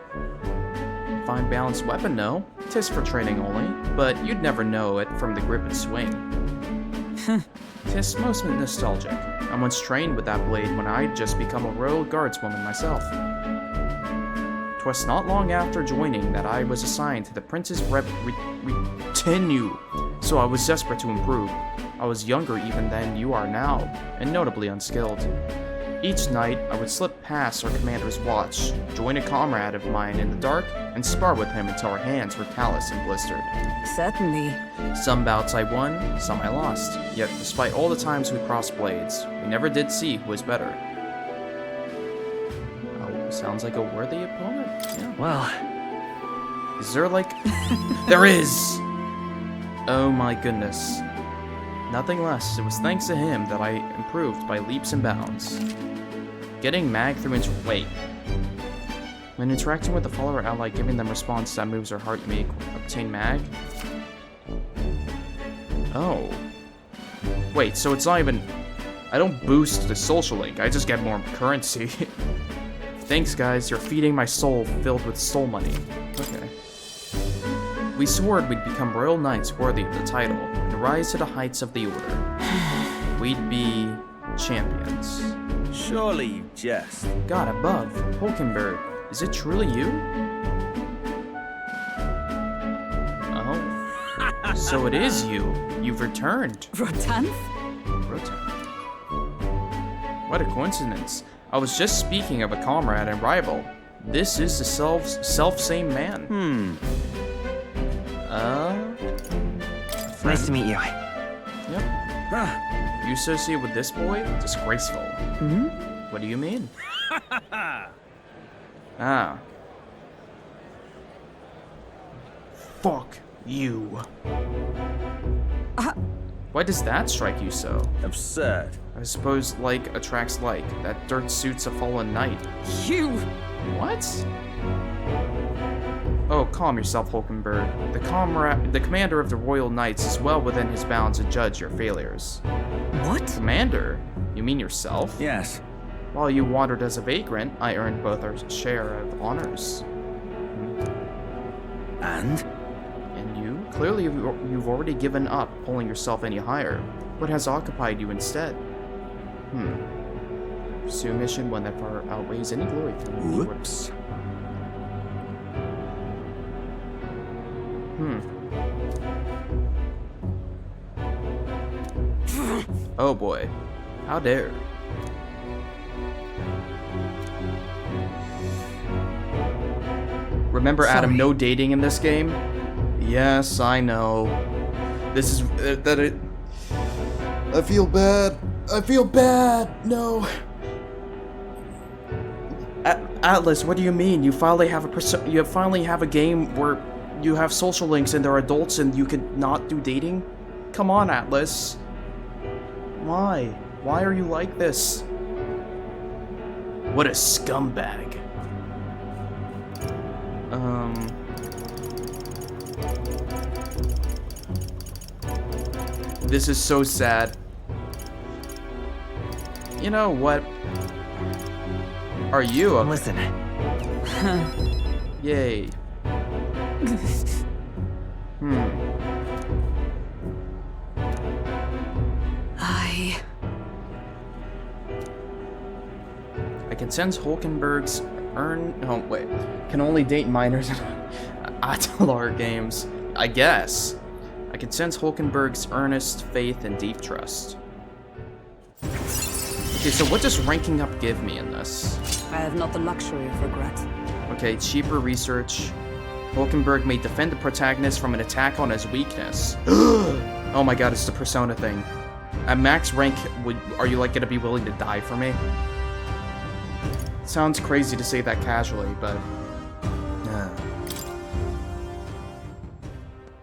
Fine balanced weapon, no. Tis for training only, but you'd never know it from the grip and swing. Tis most nostalgic. I once trained with that blade when I'd just become a royal guardswoman myself. 'Twas not long after joining that I was assigned to the prince's retinue, so I was desperate to improve. I was younger even than you are now, and notably unskilled. Each night, I would slip past our commander's watch, join a comrade of mine in the dark, and spar with him until our hands were calloused and blistered. Certainly. Some bouts I won, some I lost, yet despite all the times we crossed blades, we never did see who was better. Oh, sounds like a worthy opponent. Yeah. Well, Is there like... There is! Oh my goodness. Nothing less. It was thanks to him that I improved by leaps and bounds. Getting mag through wait. When interacting with a follower ally, giving them response that moves or heart, you may obtain mag? Oh. Wait, so it's not even... I don't boost the social link, I just get more currency. Thanks guys, you're feeding my soul filled with soul money. Okay. We swore we'd become royal knights worthy of the title, and rise to the heights of the order. We'd be... champions. Surely you jest. God above, Hulkenberg, is it truly you? Oh. So it is you. You've returned. Rotanth? What a coincidence. I was just speaking of a comrade and rival. This is the self-same man. nice to meet you. Yep. You associate with this boy? Disgraceful. What do you mean? Ah. Fuck you. Why does that strike you so? Absurd. I suppose like attracts like. That dirt suits a fallen knight. You! What? Oh, calm yourself, Hulkenberg. The commander of the Royal Knights is well within his bounds to judge your failures. What? Commander? You mean yourself? Yes. While you wandered as a vagrant, I earned both our share of honors. And? And you? Clearly you've already given up pulling yourself any higher. What has occupied you instead? Pursue a mission one that far outweighs any glory from you. Whoops. Oh boy. How dare. Remember, Adam, Sorry. no dating in this game? Yes, I know. This is... I feel bad. I feel bad. No. Atlus, what do you mean? You finally have a game where you have social links and they're adults and you can not do dating? Come on, Atlus. Why? Why are you like this? What a scumbag. This is so sad. You know what? Are you a... Listen, Yay. I can sense Hulkenberg's can only date minors in Atlar games. I guess. I can sense Hulkenberg's earnest faith and deep trust. Okay, so what does ranking up give me in this? I have not the luxury of regret. Okay, cheaper research. Hulkenberg may defend the protagonist from an attack on his weakness. Oh my god, it's the persona thing. At max rank, are you like gonna be willing to die for me? Sounds crazy to say that casually, but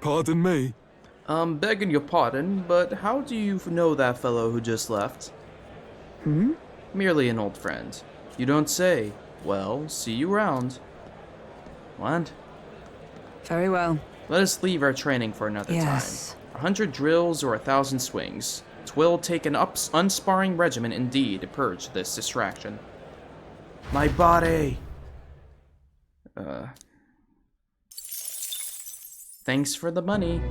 Pardon me? Begging your pardon, but how do you know that fellow who just left? Merely an old friend. You don't say. Well, see you round. What? Very well. Let us leave our training for another Yes. time. 100 drills or 1,000 swings. 'Twill take an unsparring regiment indeed to purge this distraction. My body! Thanks for the money.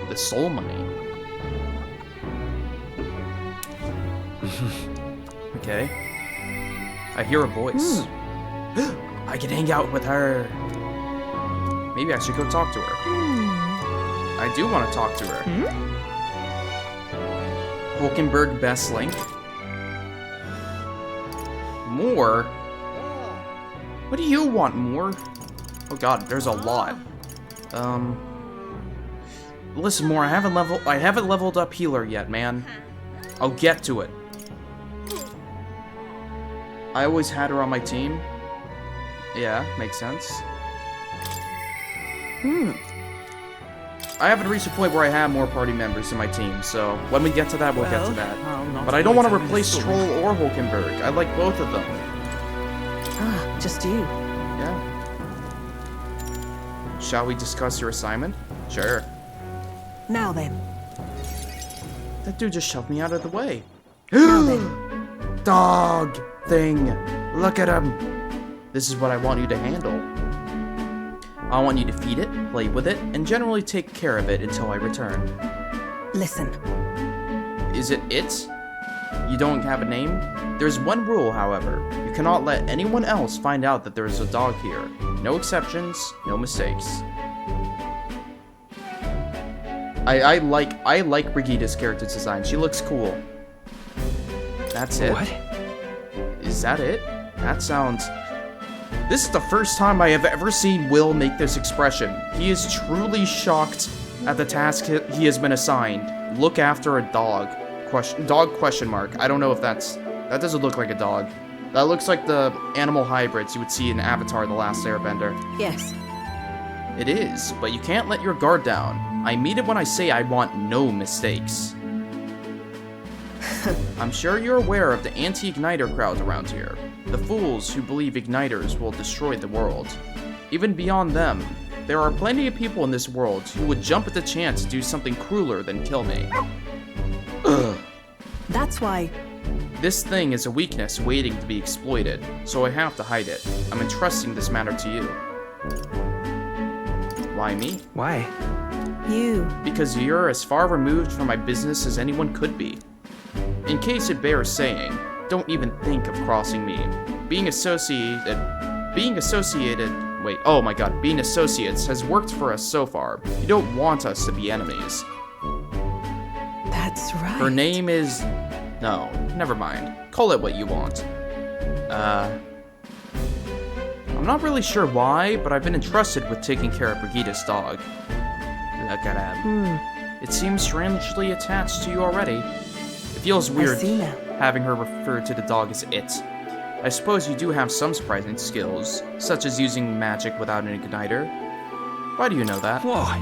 The soul money. Okay. I hear a voice. I can hang out with her. Maybe I should go talk to her. I do want to talk to her. Hulkenberg Best Link. More? What do you want, more? Oh god, there's a lot. Listen, more, I haven't leveled up healer yet, man. I'll get to it. I always had her on my team. Yeah, makes sense. I haven't reached a point where I have more party members in my team, so when we get to that, we'll get to that. But I don't want to replace Stroll or Hulkenberg. I like both of them. Ah, just you. Yeah. Shall we discuss your assignment? Sure. Now then. That dude just shoved me out of the way. Now then. Dog thing. Look at him. This is what I want you to handle. I want you to feed it, play with it, and generally take care of it until I return. Listen. Is it it? You don't have a name? There's one rule, however. You cannot let anyone else find out that there is a dog here. No exceptions, no mistakes. I like Brigida's character design. She looks cool. That's it. What? Is that it? That sounds... This is the first time I have ever seen Will make this expression. He is truly shocked at the task he has been assigned. Look after a dog. Dog question mark. I don't know if that's... That doesn't look like a dog. That looks like the animal hybrids you would see in Avatar: The Last Airbender. Yes. It is, but you can't let your guard down. I mean it when I say I want no mistakes. I'm sure you're aware of the anti-igniter crowd around here. The fools who believe igniters will destroy the world. Even beyond them, there are plenty of people in this world who would jump at the chance to do something crueler than kill me. Ugh. That's why... This thing is a weakness waiting to be exploited, so I have to hide it. I'm entrusting this matter to you. Why me? Why? You. Because you're as far removed from my business as anyone could be. In case it bears saying, don't even think of crossing me. Being associates has worked for us so far. You don't want us to be enemies. That's right. Her name is... No, never mind. Call it what you want. I'm not really sure why, but I've been entrusted with taking care of Brigida's dog. Look at him. It seems strangely attached to you already. It feels weird I see now. having her refer to the dog as it. I suppose you do have some surprising skills, such as using magic without an igniter. Why do you know that? Why?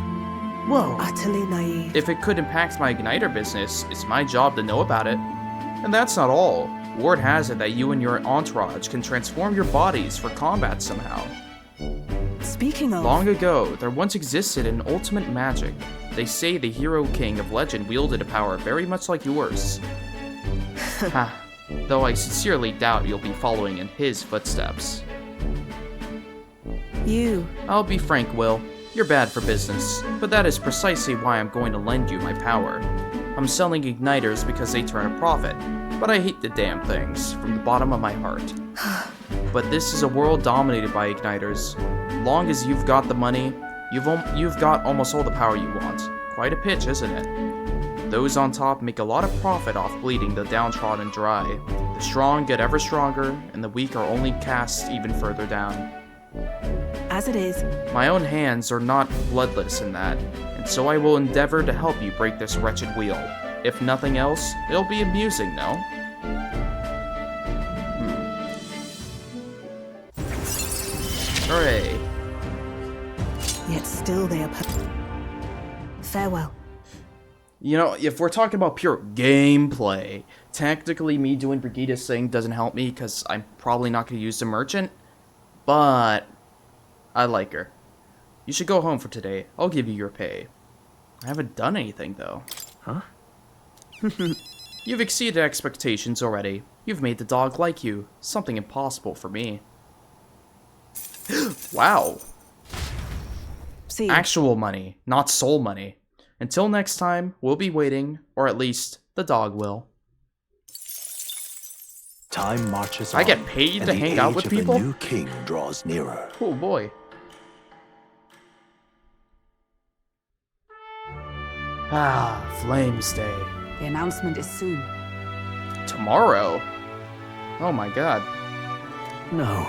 Whoa. Utterly naive. If it could impact my igniter business, it's my job to know about it. And that's not all. Word has it that you and your entourage can transform your bodies for combat somehow. Speaking of... Long ago, there once existed an ultimate magic. They say the hero king of legend wielded a power very much like yours. Ha. Though I sincerely doubt you'll be following in his footsteps. You. I'll be frank, Will. You're bad for business, but that is precisely why I'm going to lend you my power. I'm selling igniters because they turn a profit, but I hate the damn things from the bottom of my heart. But this is a world dominated by igniters. Long as you've got the money, you've got almost all the power you want. Quite a pitch, isn't it? Those on top make a lot of profit off bleeding the downtrodden dry. The strong get ever stronger, and the weak are only cast even further down. As it is. My own hands are not bloodless in that, and so I will endeavor to help you break this wretched wheel. If nothing else, it'll be amusing, no? Hooray. Still they are... Farewell. You know, if we're talking about pure gameplay, technically me doing Brigitta's thing doesn't help me because I'm probably not going to use the merchant, but I like her. You should go home for today. I'll give you your pay. I haven't done anything, though. Huh? You've exceeded expectations already. You've made the dog like you. Something impossible for me. Wow. See you. Actual money, not soul money. Until next time, we'll be waiting, or at least the dog will. Time marches on. I get paid and to the hang out age with of people? A new king draws nearer. Oh boy. Ah, Flames Day. The announcement is soon. Tomorrow? Oh my god. No.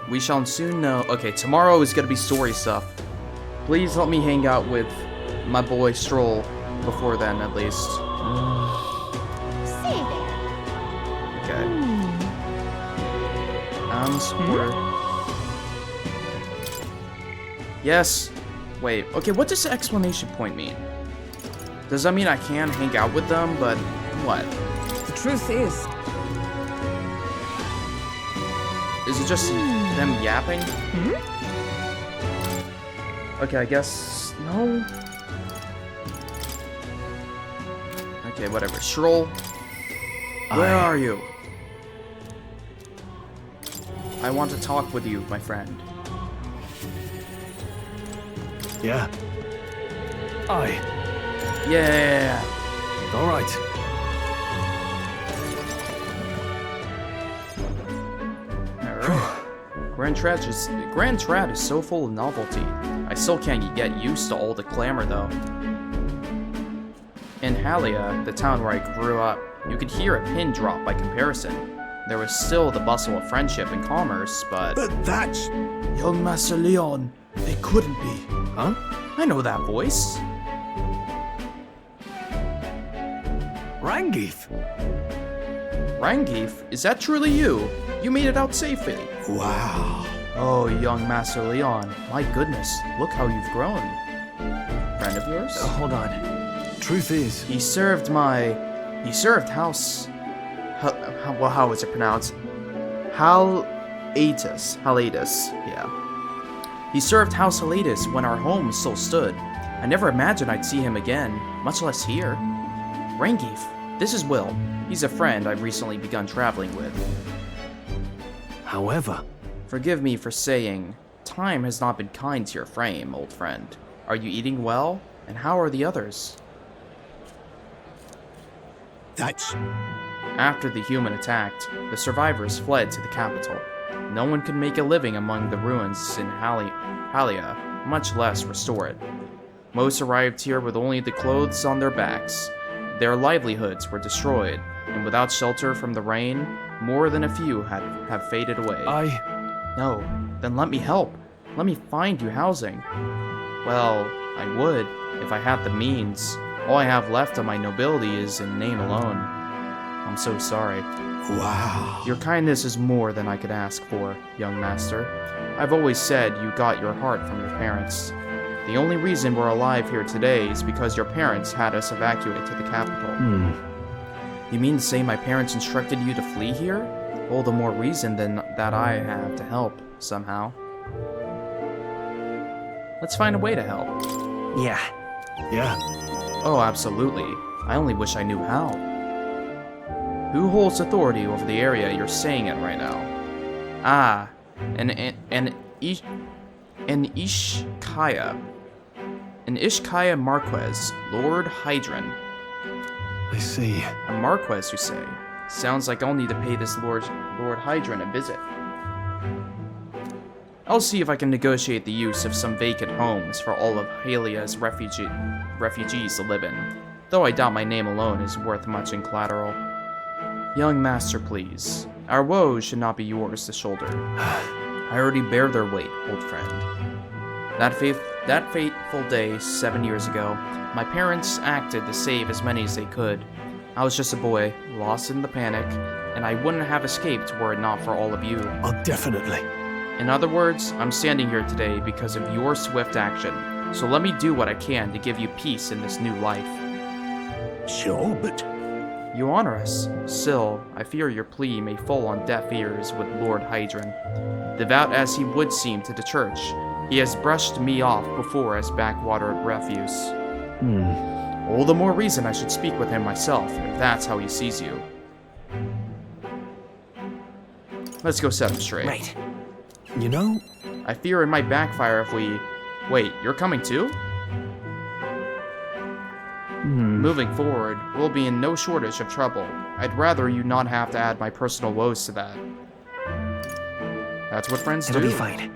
We shall soon know. Okay, tomorrow is gonna be story stuff. Please let me hang out with my boy Stroll before then, at least. Say there. Okay. Supporter. Yes. Wait. Okay, what does the exclamation point mean? Does that mean I can hang out with them, but what? The truth is, Is it just them yapping? Okay, I guess... No? Okay, whatever. Stroll. Where are you? I want to talk with you, my friend. Yeah. Aye. Yeah. All right. Grand Trad is so full of novelty. I still can't get used to all the clamor, though. In Halia, the town where I grew up, you could hear a pin drop by comparison. There was still the bustle of friendship and commerce, but that's... Young Master Leon, it couldn't be. Huh? I know that voice. Rangeef. Rangeef, is that truly you? You made it out safely. Wow. Oh, young Master Leon, my goodness, look how you've grown. Friend of yours? Hold on. Truth is... He served House... well, how is it pronounced? Halatus, yeah. He served House Halatus when our home still stood. I never imagined I'd see him again, much less here. Rangeef, this is Will. He's a friend I've recently begun traveling with. However... Forgive me for saying, time has not been kind to your frame, old friend. Are you eating well? And how are the others? That's... After the human attacked, the survivors fled to the capital. No one could make a living among the ruins in Halia, much less restore it. Most arrived here with only the clothes on their backs. Their livelihoods were destroyed, and without shelter from the rain, more than a few have faded away. No, then let me help. Let me find you housing. Well, I would, if I had the means. All I have left of my nobility is in name alone. I'm so sorry. Wow. Your kindness is more than I could ask for, young master. I've always said you got your heart from your parents. The only reason we're alive here today is because your parents had us evacuate to the capital. You mean to say my parents instructed you to flee here? All the more reason than that I have to help, somehow. Let's find a way to help. Yeah. Yeah. Oh, absolutely. I only wish I knew how. Who holds authority over the area you're staying in right now? Ah, an Ishkaya. An Ishkaya Marquez, Lord Hydron. I see. A Marquez, you say? Sounds like I'll need to pay this Lord Hydron a visit. I'll see if I can negotiate the use of some vacant homes for all of Halia's refugees to live in, though I doubt my name alone is worth much in collateral. Young master, please. Our woes should not be yours to shoulder. I already bear their weight, old friend. That fateful day 7 years ago, my parents acted to save as many as they could. I was just a boy, lost in the panic, and I wouldn't have escaped were it not for all of you. Oh, definitely. In other words, I'm standing here today because of your swift action. So let me do what I can to give you peace in this new life. Sure, but You honor us. Still, I fear your plea may fall on deaf ears with Lord Hydron. Devout as he would seem to the church, he has brushed me off before as backwater refuse. All the more reason I should speak with him myself, if that's how he sees you. Let's go set him straight. Right. you know, I fear it might backfire if we... Wait, you're coming too? Moving forward, we'll be in no shortage of trouble. I'd rather you not have to add my personal woes to that. That's what friends do. It'll be fine.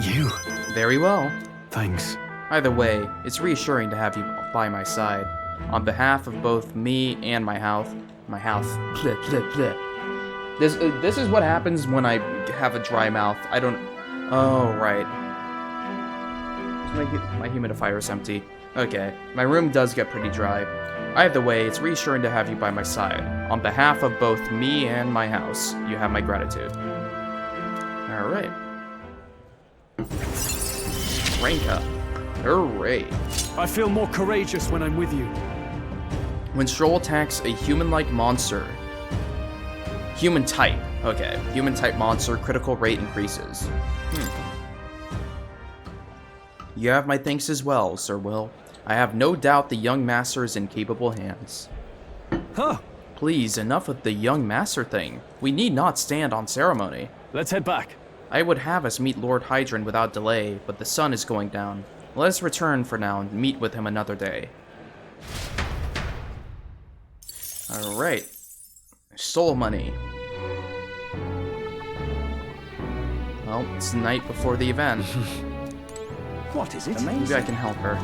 you. Very well. Thanks. Either way, it's reassuring to have you by my side. On behalf of both me and my house. Bleh, bleh, bleh. This is what happens when I have a dry mouth. I don't... Oh, right. My humidifier's empty. Okay, my room does get pretty dry. Either way, it's reassuring to have you by my side. On behalf of both me and my house, you have my gratitude. Alright. Rank up. Hooray. I feel more courageous when I'm with you. When Stroll attacks a human-like monster... Human type. Okay, human type monster, critical rate increases. You have my thanks as well, Sir Will. I have no doubt the young master is in capable hands. Huh. Please, enough with the young master thing. We need not stand on ceremony. Let's head back. I would have us meet Lord Hydron without delay, but the sun is going down. Let us return for now and meet with him another day. Alright. Soul money. Well, it's the night before the event. What is it? Maybe I can help her.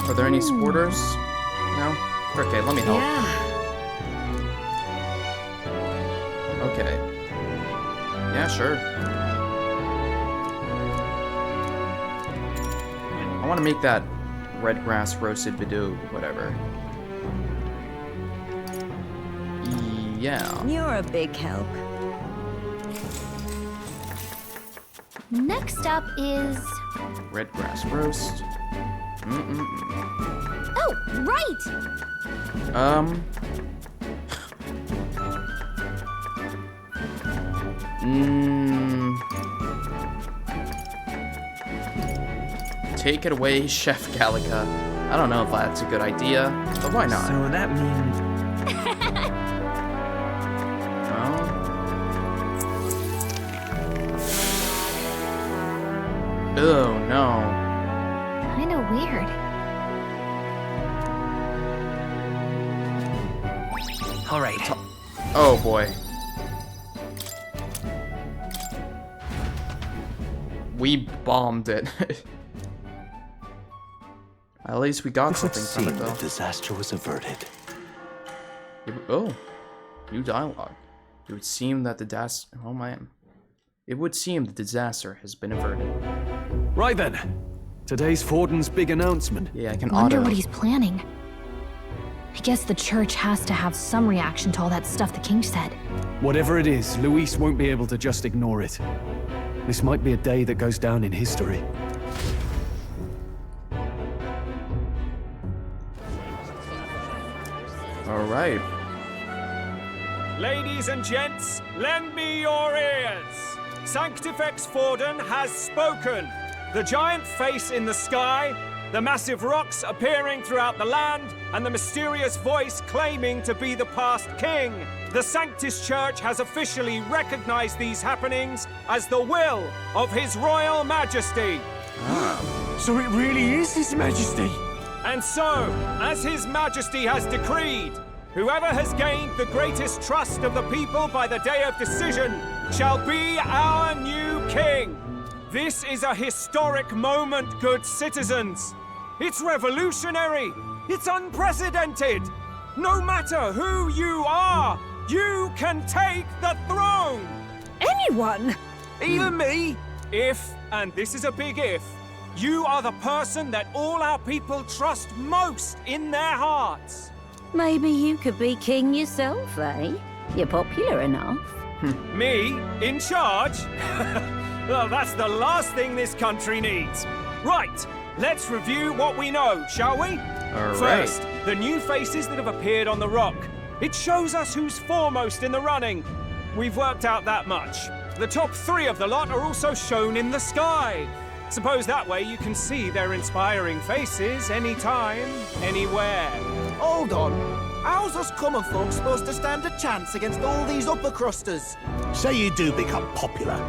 Are there any supporters? No? Okay, let me help. Okay. Yeah, sure. I want to make that red grass roasted bidou, whatever. Yeah. You're a big help. Next up is... Red grass roast. Oh, right! Take it away, Chef Gallica. I don't know if that's a good idea, but why not? So that means... Oh no. Kinda weird. All right. Oh boy. We bombed it. At least we got It would something seem from it the though. disaster was averted. Oh. New dialogue. It would seem that the oh man. It would seem the disaster has been averted. Right then. Today's Forden's big announcement. Yeah, I can Wonder auto. what he's planning. I guess the church has to have some reaction to all that stuff the king said. Whatever it is, Luis won't be able to just ignore it. This might be a day that goes down in history. Alright. Ladies and gents, lend me your ears. Sanctifex Forden has spoken. The giant face in the sky, the massive rocks appearing throughout the land, and the mysterious voice claiming to be the past king. The Sanctus Church has officially recognized these happenings as the will of His Royal Majesty. So it really is His Majesty. And so, as His Majesty has decreed, whoever has gained the greatest trust of the people by the day of decision shall be our new king. This is a historic moment, good citizens. It's revolutionary. It's unprecedented. No matter who you are, you can take the throne. Anyone? Even me. If, and this is a big if, you are the person that all our people trust most in their hearts. Maybe you could be king yourself, eh? You're popular enough. Me? In charge? Well, that's the last thing this country needs. Right, let's review what we know, shall we? All right. First, the new faces that have appeared on the rock. It shows us who's foremost in the running. We've worked out that much. The top 3 of the lot are also shown in the sky. Suppose that way you can see their inspiring faces anytime, anywhere. Hold on. How's us common folk supposed to stand a chance against all these upper crusters? Say you do become popular.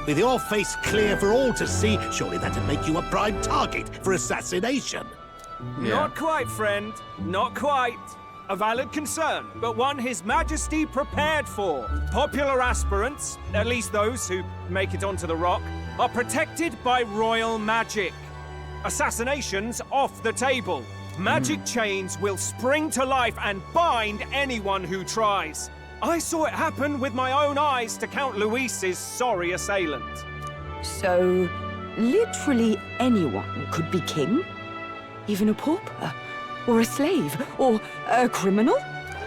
With your face clear for all to see, surely that'd make you a prime target for assassination. Yeah. Not quite, friend. Not quite. A valid concern, but one His Majesty prepared for. Popular aspirants, at least those who make it onto the rock, are protected by royal magic. Assassinations off the table. Magic chains will spring to life and bind anyone who tries. I saw it happen with my own eyes to Count Luis's sorry assailant. So, literally anyone could be king? Even a pauper? Or a slave? Or a criminal?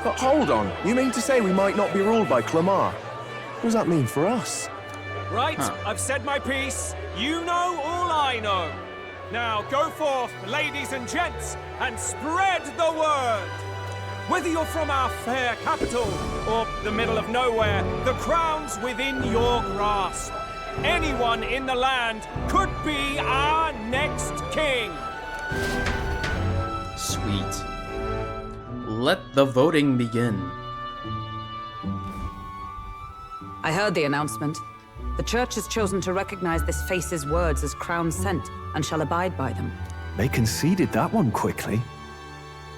But hold on. You mean to say we might not be ruled by Clamar? What does that mean for us? Right, I've said my piece. You know all I know. Now go forth, ladies and gents, and spread the word. Whether you're from our fair capital or the middle of nowhere, the crown's within your grasp. Anyone in the land could be our next king. Sweet. Let the voting begin. I heard the announcement. The church has chosen to recognize this face's words as crown sent and shall abide by them. They conceded that one quickly.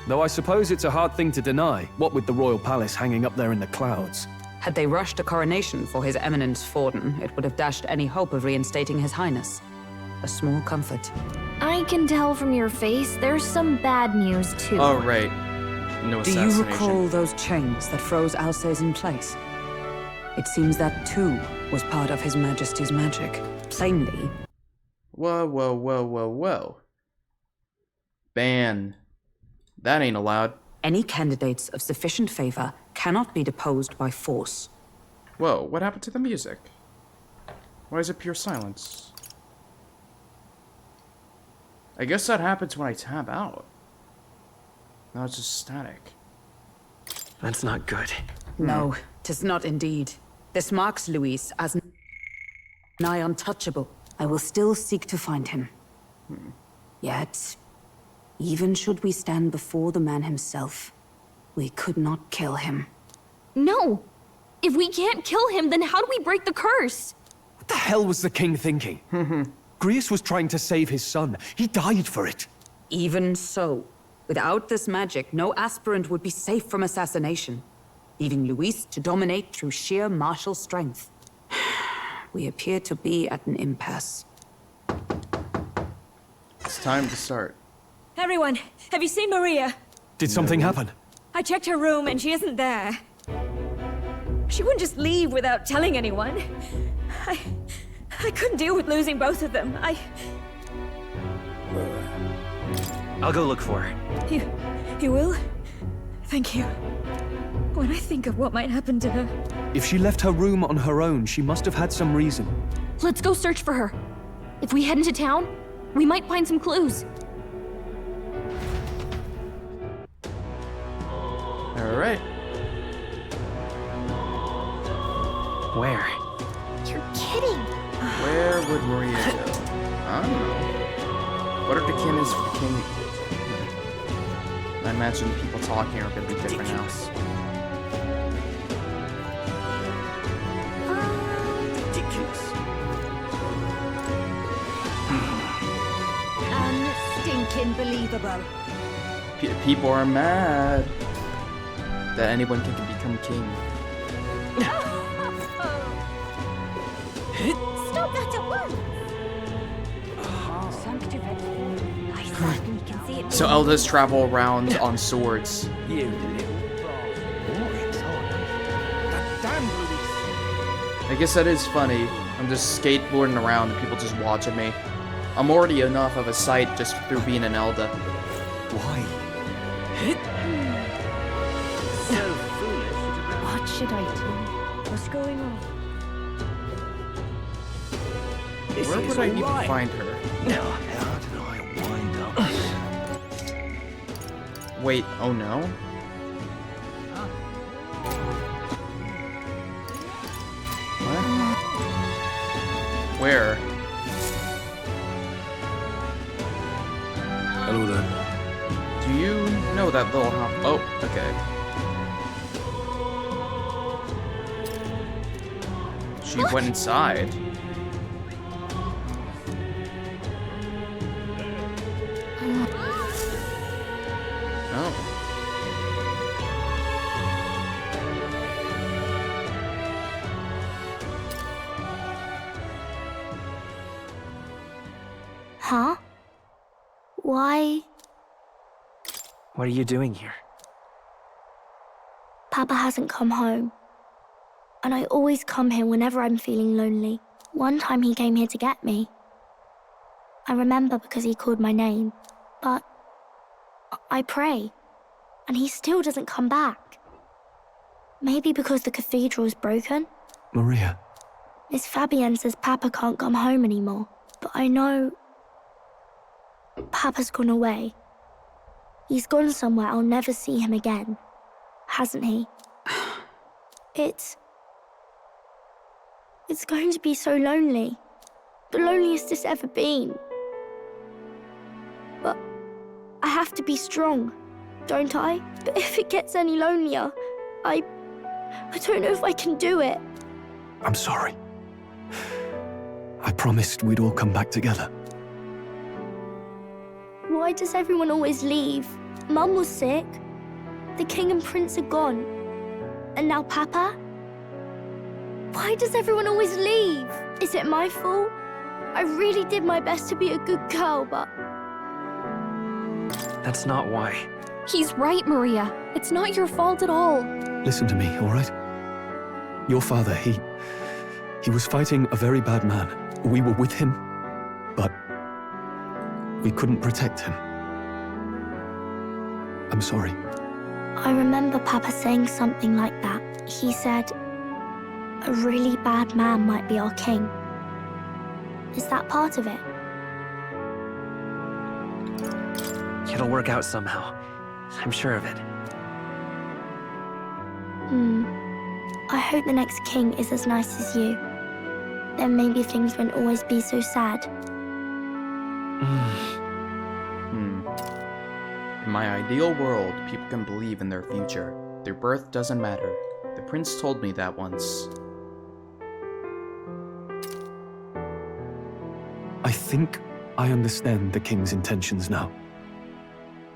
Though I suppose it's a hard thing to deny, what with the royal palace hanging up there in the clouds. Had they rushed a coronation for His Eminence Forden, it would have dashed any hope of reinstating His Highness. A small comfort. I can tell from your face there's some bad news, too. Oh, right. No Do assassination. you recall those chains that froze Alcés in place? It seems that, too, was part of His Majesty's magic. Plainly. Whoa, whoa, whoa, whoa, whoa. Ban. That ain't allowed. Any candidates of sufficient favor cannot be deposed by force. Whoa, what happened to the music? Why is it pure silence? I guess that happens when I tab out. Now it's just static. That's not good. No, 'tis not indeed. This marks Luis as nigh untouchable. I will still seek to find him. Yet, even should we stand before the man himself, we could not kill him. No! If we can't kill him, then how do we break the curse? What the hell was the king thinking? Grius was trying to save his son. He died for it. Even so, without this magic, no aspirant would be safe from assassination, leaving Luis to dominate through sheer martial strength. We appear to be at an impasse. It's time to start. Everyone, have you seen Maria? Did something happen? I checked her room and she isn't there. She wouldn't just leave without telling anyone. I couldn't deal with losing both of them. I'll go look for her. You will? Thank you. When I think of what might happen to her... If she left her room on her own, she must have had some reason. Let's go search for her. If we head into town, we might find some clues. Alright. Where? You're kidding. Where would Maria go? I don't know. What are the canons for the king? I imagine people talking are going to be different now. Unstinking believable. People are mad that anyone can become king. Stop that at once. I certainly can see it. So elders travel around on swords. You little What's on? That damn Luis. I guess that is funny. I'm just skateboarding around and people just watching me. I'm already enough of a sight just through being an elder. Why? What? What should I do? What's going on? Where would I even find her? Now, how did I wind up? Wait, oh no? What? Where? Hello there. Do you know that little house? Oh, okay. She went inside. Oh. Huh? Why? What are you doing here? Papa hasn't come home. And I always come here whenever I'm feeling lonely. One time he came here to get me. I remember because he called my name. But I pray, and he still doesn't come back. Maybe because the cathedral's broken? Maria. Miss Fabienne says Papa can't come home anymore. But I know Papa's gone away. He's gone somewhere I'll never see him again. Hasn't he? It's going to be so lonely. The loneliest it's ever been. But I have to be strong, don't I? But if it gets any lonelier, I don't know if I can do it. I'm sorry. I promised we'd all come back together. Why does everyone always leave? Mum was sick. The king and prince are gone. And now Papa? Why does everyone always leave? Is it my fault? I really did my best to be a good girl, but... That's not why. He's right, Maria. It's not your fault at all. Listen to me, all right? Your father, he was fighting a very bad man. We were with him, but we couldn't protect him. I'm sorry. I remember Papa saying something like that. He said, a really bad man might be our king. Is that part of it? It'll work out somehow. I'm sure of it. I hope the next king is as nice as you. Then maybe things won't always be so sad. In my ideal world, people can believe in their future. Their birth doesn't matter. The prince told me that once. I think I understand the king's intentions now.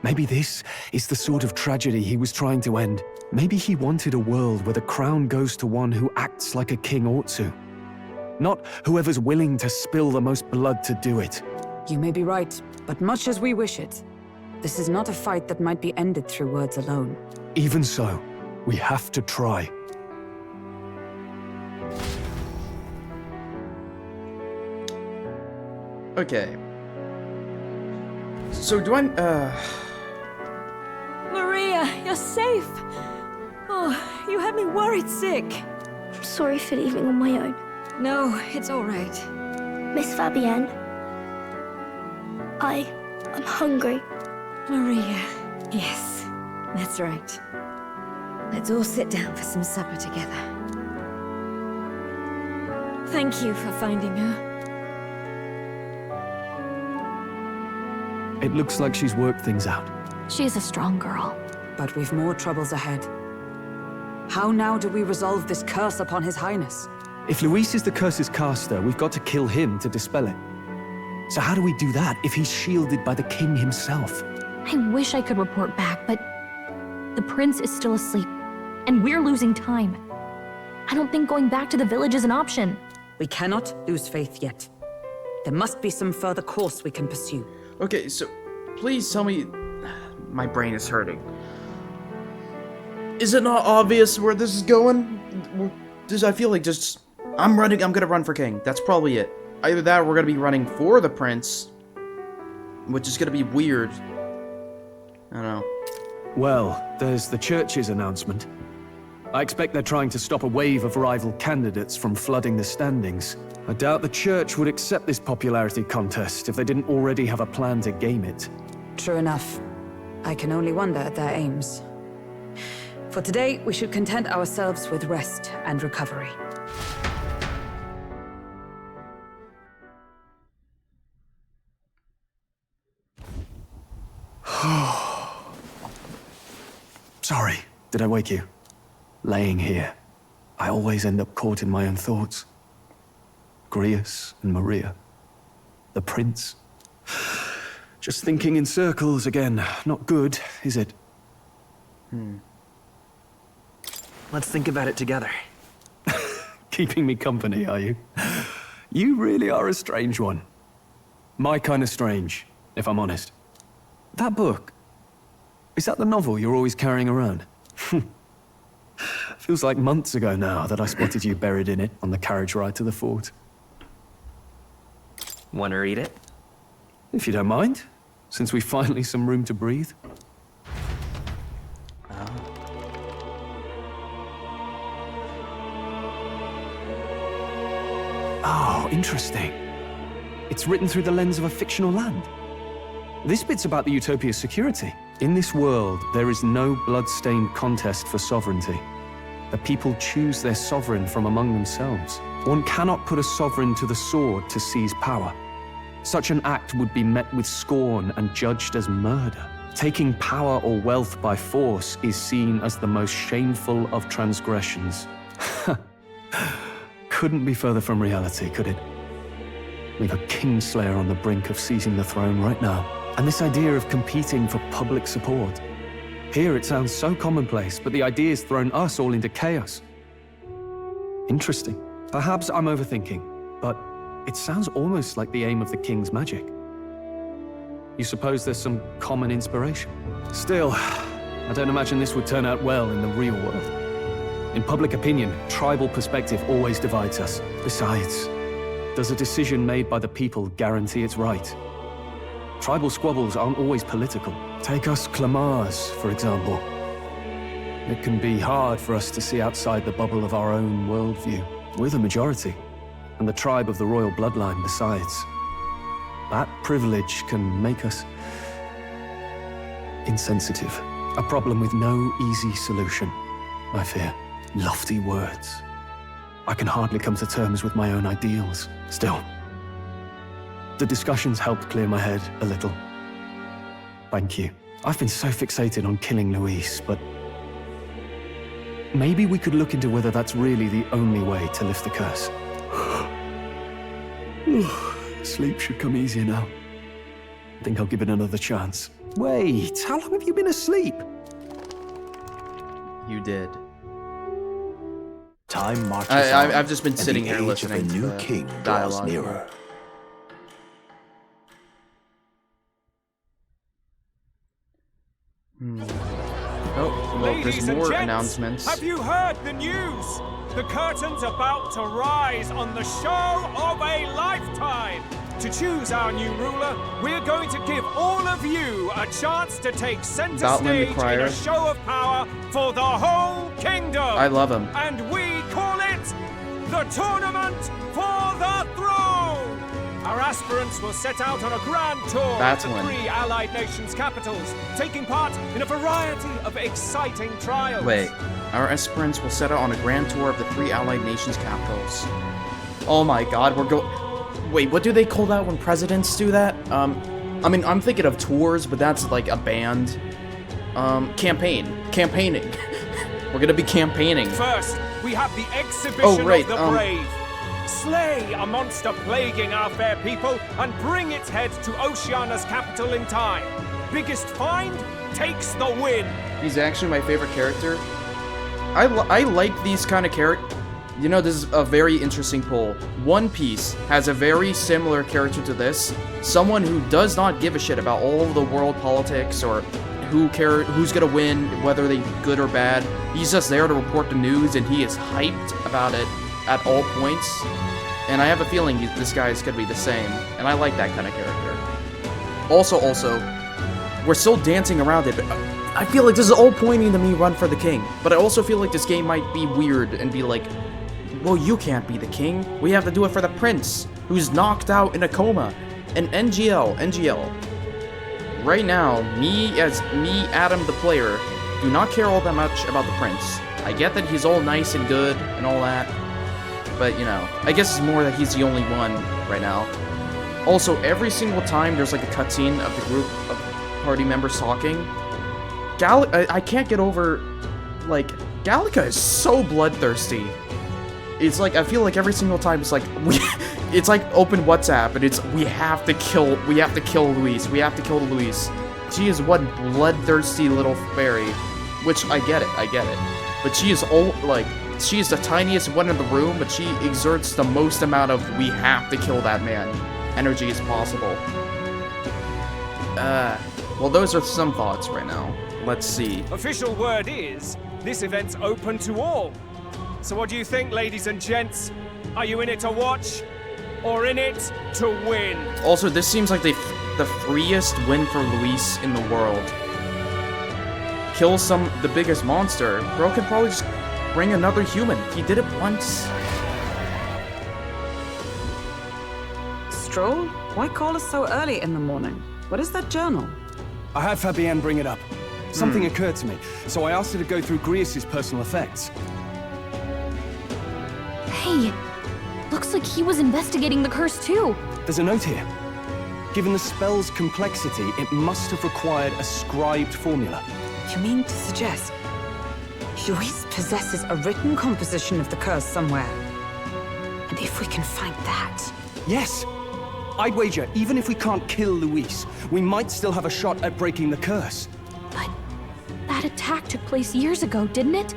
Maybe this is the sort of tragedy he was trying to end. Maybe he wanted a world where the crown goes to one who acts like a king ought to. Not whoever's willing to spill the most blood to do it. You may be right, but much as we wish it, this is not a fight that might be ended through words alone. Even so, we have to try. Okay. So do I, Maria, you're safe. Oh, you had me worried sick. I'm sorry for leaving on my own. No, it's all right. Miss Fabienne, I'm hungry. Maria, yes, that's right. Let's all sit down for some supper together. Thank you for finding her. It looks like she's worked things out. She's a strong girl. But we've more troubles ahead. How now do we resolve this curse upon His Highness? If Luis is the curse's caster, we've got to kill him to dispel it. So how do we do that if he's shielded by the king himself? I wish I could report back, but the prince is still asleep, and we're losing time. I don't think going back to the village is an option. We cannot lose faith yet. There must be some further course we can pursue. okay, so please tell me, my brain is hurting. Is it not obvious where this is going? I feel like just, I'm gonna run for king. That's probably it. Either that or we're gonna be running for the prince, which is gonna be weird. I don't know. Well, there's the church's announcement. I expect they're trying to stop a wave of rival candidates from flooding the standings. I doubt the church would accept this popularity contest if they didn't already have a plan to game it. True enough. I can only wonder at their aims. For today, we should content ourselves with rest and recovery. Sorry, did I wake you? Laying here, I always end up caught in my own thoughts. Grius and Maria. The prince. Just thinking in circles again. Not good, is it? Let's think about it together. Keeping me company, are you? You really are a strange one. My kind of strange, if I'm honest. That book, is that the novel you're always carrying around? Feels like months ago now that I spotted you buried in it on the carriage ride to the fort. Want to read it? If you don't mind, since we finally some room to breathe. Oh, interesting. It's written through the lens of a fictional land. This bit's about the Utopia's security. In this world, there is no blood-stained contest for sovereignty. The people choose their sovereign from among themselves. One cannot put a sovereign to the sword to seize power. Such an act would be met with scorn and judged as murder. Taking power or wealth by force is seen as the most shameful of transgressions. Couldn't be further from reality, could it? We've a kingslayer on the brink of seizing the throne right now. And this idea of competing for public support. Here it sounds so commonplace, but the idea's thrown us all into chaos. Interesting. Perhaps I'm overthinking, but it sounds almost like the aim of the king's magic. You suppose there's some common inspiration? Still, I don't imagine this would turn out well in the real world. In public opinion, tribal perspective always divides us. Besides, does a decision made by the people guarantee it's right? Tribal squabbles aren't always political. Take us Clamars, for example. It can be hard for us to see outside the bubble of our own worldview. We're the majority, and the tribe of the royal bloodline besides. That privilege can make us insensitive. A problem with no easy solution, I fear. Lofty words. I can hardly come to terms with my own ideals. Still, the discussions helped clear my head a little. Thank you. I've been so fixated on killing Luis, but maybe we could look into whether that's really the only way to lift the curse. Sleep should come easier now. I think I'll give it another chance. Wait, how long have you been asleep? You did. Time marches I've just been sitting here and the age listening of a to new the king draws dialogue. nearer. Oh, well, there's Ladies and more gents, announcements. have you heard the news? The curtain's about to rise on the show of a lifetime. To choose our new ruler, we're going to give all of you a chance to take center Outland the stage in Crier. a show of power for the whole kingdom. I love him. And we call it the Tournament for the Throne. Our aspirants will set out on a grand tour of the Battling. 3 allied nations' capitals, taking part in a variety of exciting trials. Wait, our aspirants will set out on a grand tour of the 3 allied nations' capitals. Oh my god, we're going... Wait, what do they call that when presidents do that? I mean, I'm thinking of tours, but that's like a band. Campaigning. We're gonna be campaigning. First, we have the exhibition Oh, right, of the brave. Slay a monster plaguing our fair people and bring its head to Oceania's capital in time. Biggest find takes the win. He's actually my favorite character. I like these kind of characters. You know, this is a very interesting poll. One Piece has a very similar character to this. Someone who does not give a shit about all of the world politics or who's gonna win, whether they good or bad. He's just there to report the news, and he is hyped about it at all points. And I have a feeling this guy is gonna be the same, and I like that kind of character. Also, we're still dancing around it, but I feel like this is all pointing to me run for the king. But I also feel like this game might be weird and be like, well, you can't be the king. We have to do it for the prince, who's knocked out in a coma. And NGL. Right now, me, Adam the player, do not care all that much about the prince. I get that he's all nice and good and all that. But, you know, I guess it's more that he's the only one right now. Also, every single time there's like a cutscene of the group of party members talking, I can't get over, like, Gallica is so bloodthirsty. It's like, I feel like every single time it's like, it's like open WhatsApp and it's, we have to kill Luis. She is one bloodthirsty little fairy, which I get it. But she is she is the tiniest one in the room, but she exerts the most amount of we have to kill that man energy as possible. Well, those are some thoughts right now. Let's see. Official word is, this event's open to all. So what do you think, ladies and gents? Are you in it to watch, or in it to win? Also, this seems like the freest win for Luis in the world. Kill the biggest monster. Bro could probably just bring another human. He did it once. Stroll? Why call us so early in the morning? What is that journal? I had Fabienne bring it up. Something occurred to me, so I asked her to go through Grius' personal effects. Hey, looks like he was investigating the curse too. There's a note here. Given the spell's complexity, it must have required a scribed formula. You mean to suggest Luis possesses a written composition of the curse somewhere? And if we can find that... Yes! I'd wager, even if we can't kill Luis, we might still have a shot at breaking the curse. But that attack took place years ago, didn't it?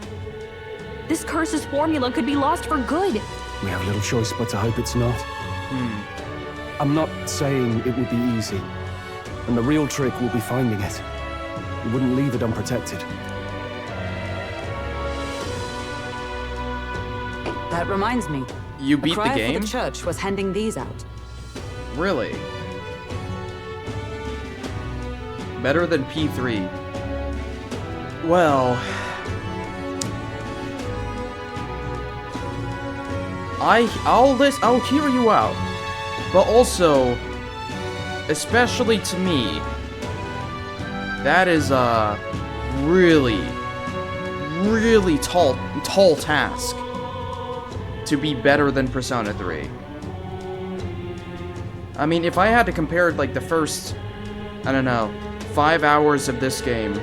This curse's formula could be lost for good. We have little choice but to hope it's not. I'm not saying it would be easy. And the real trick will be finding it. We wouldn't leave it unprotected. That reminds me. You beat the game? For the church was handing these out. Really? Better than P3. Well... I'll hear you out. But also, especially to me, that is a really tall task to be better than Persona 3. I mean, if I had to compare like the first, I don't know, 5 hours of this game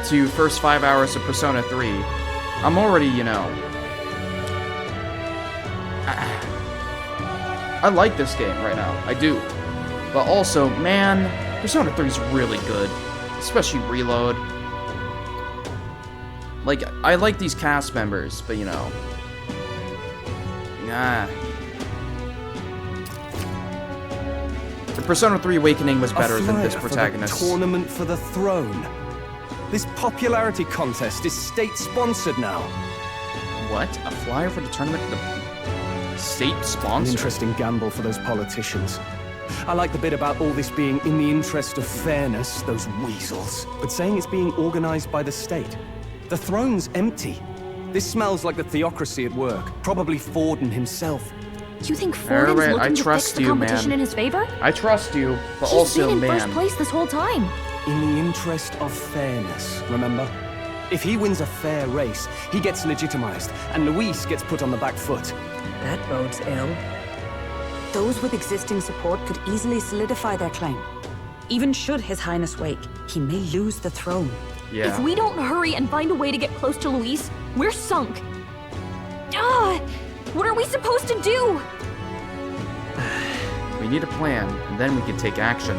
to first 5 hours of Persona 3, I'm already, you know, I like this game right now, I do. But also, man, Persona 3 is really good, especially Reload. Like, I like these cast members, but you know, the Persona 3 Awakening was better than this protagonist. For the tournament for the throne. This popularity contest is state-sponsored now. What? A flyer for the tournament? State-sponsored? An interesting gamble for those politicians. I like the bit about all this being in the interest of fairness, those weasels. But saying it's being organized by the state. The throne's empty. This smells like the theocracy at work. Probably Forden himself. You think Forden's looking to fix the competition in his favor? I trust you, but He's also, been in man. first place this whole time. In the interest of fairness, remember? If he wins a fair race, he gets legitimized, and Luis gets put on the back foot. That bodes ill. Those with existing support could easily solidify their claim. Even should His Highness wake, he may lose the throne. Yeah. If we don't hurry and find a way to get close to Luis, we're sunk. What are we supposed to do? We need a plan, and then we can take action.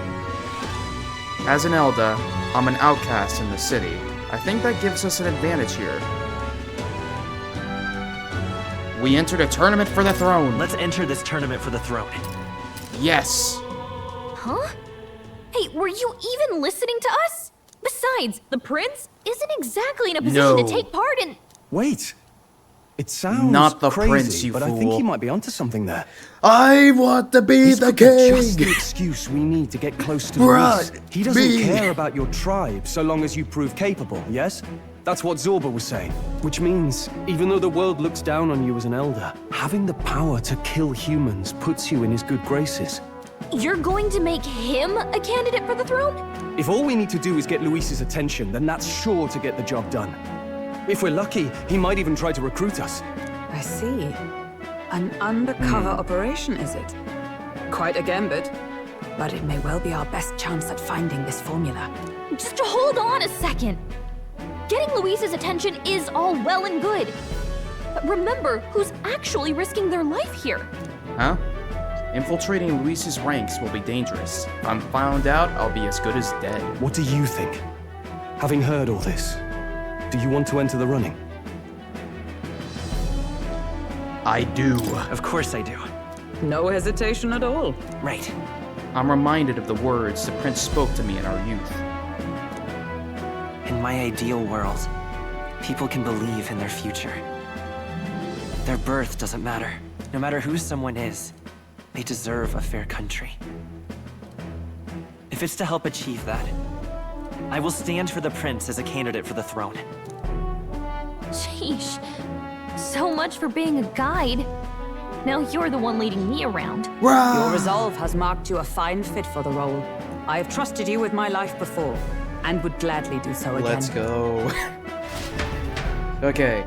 As an Elda, I'm an outcast in the city. I think that gives us an advantage here. We entered a tournament for the throne. Let's enter this tournament for the throne. Yes. Huh? Hey, were you even listening to us? Besides, the prince isn't exactly in a position to take part in... Wait. It sounds Not the crazy, prince, you but fool. I think he might be onto something there. I want to be He's the got just the king! excuse we need to get close to Right, Luis. He doesn't me. care about your tribe so long as you prove capable, yes? That's what Zorba was saying. Which means, even though the world looks down on you as an elder, having the power to kill humans puts you in his good graces. You're going to make him a candidate for the throne? If all we need to do is get Luis's attention, then that's sure to get the job done. If we're lucky, he might even try to recruit us. I see. An undercover operation, is it? Quite a gambit. But it may well be our best chance at finding this formula. Just hold on a second. Getting Luis's attention is all well and good. But remember who's actually risking their life here. Huh? Infiltrating Luis's ranks will be dangerous. If I'm found out, I'll be as good as dead. What do you think? Having heard all this, do you want to enter the running? I do. Of course I do. No hesitation at all. Right. I'm reminded of the words the prince spoke to me in our youth. In my ideal world, people can believe in their future. Their birth doesn't matter. No matter who someone is, they deserve a fair country. If it's to help achieve that, I will stand for the prince as a candidate for the throne. Sheesh. So much for being a guide. Now you're the one leading me around. Your resolve has marked you a fine fit for the role. I have trusted you with my life before, and would gladly do so again. Let's go. Okay.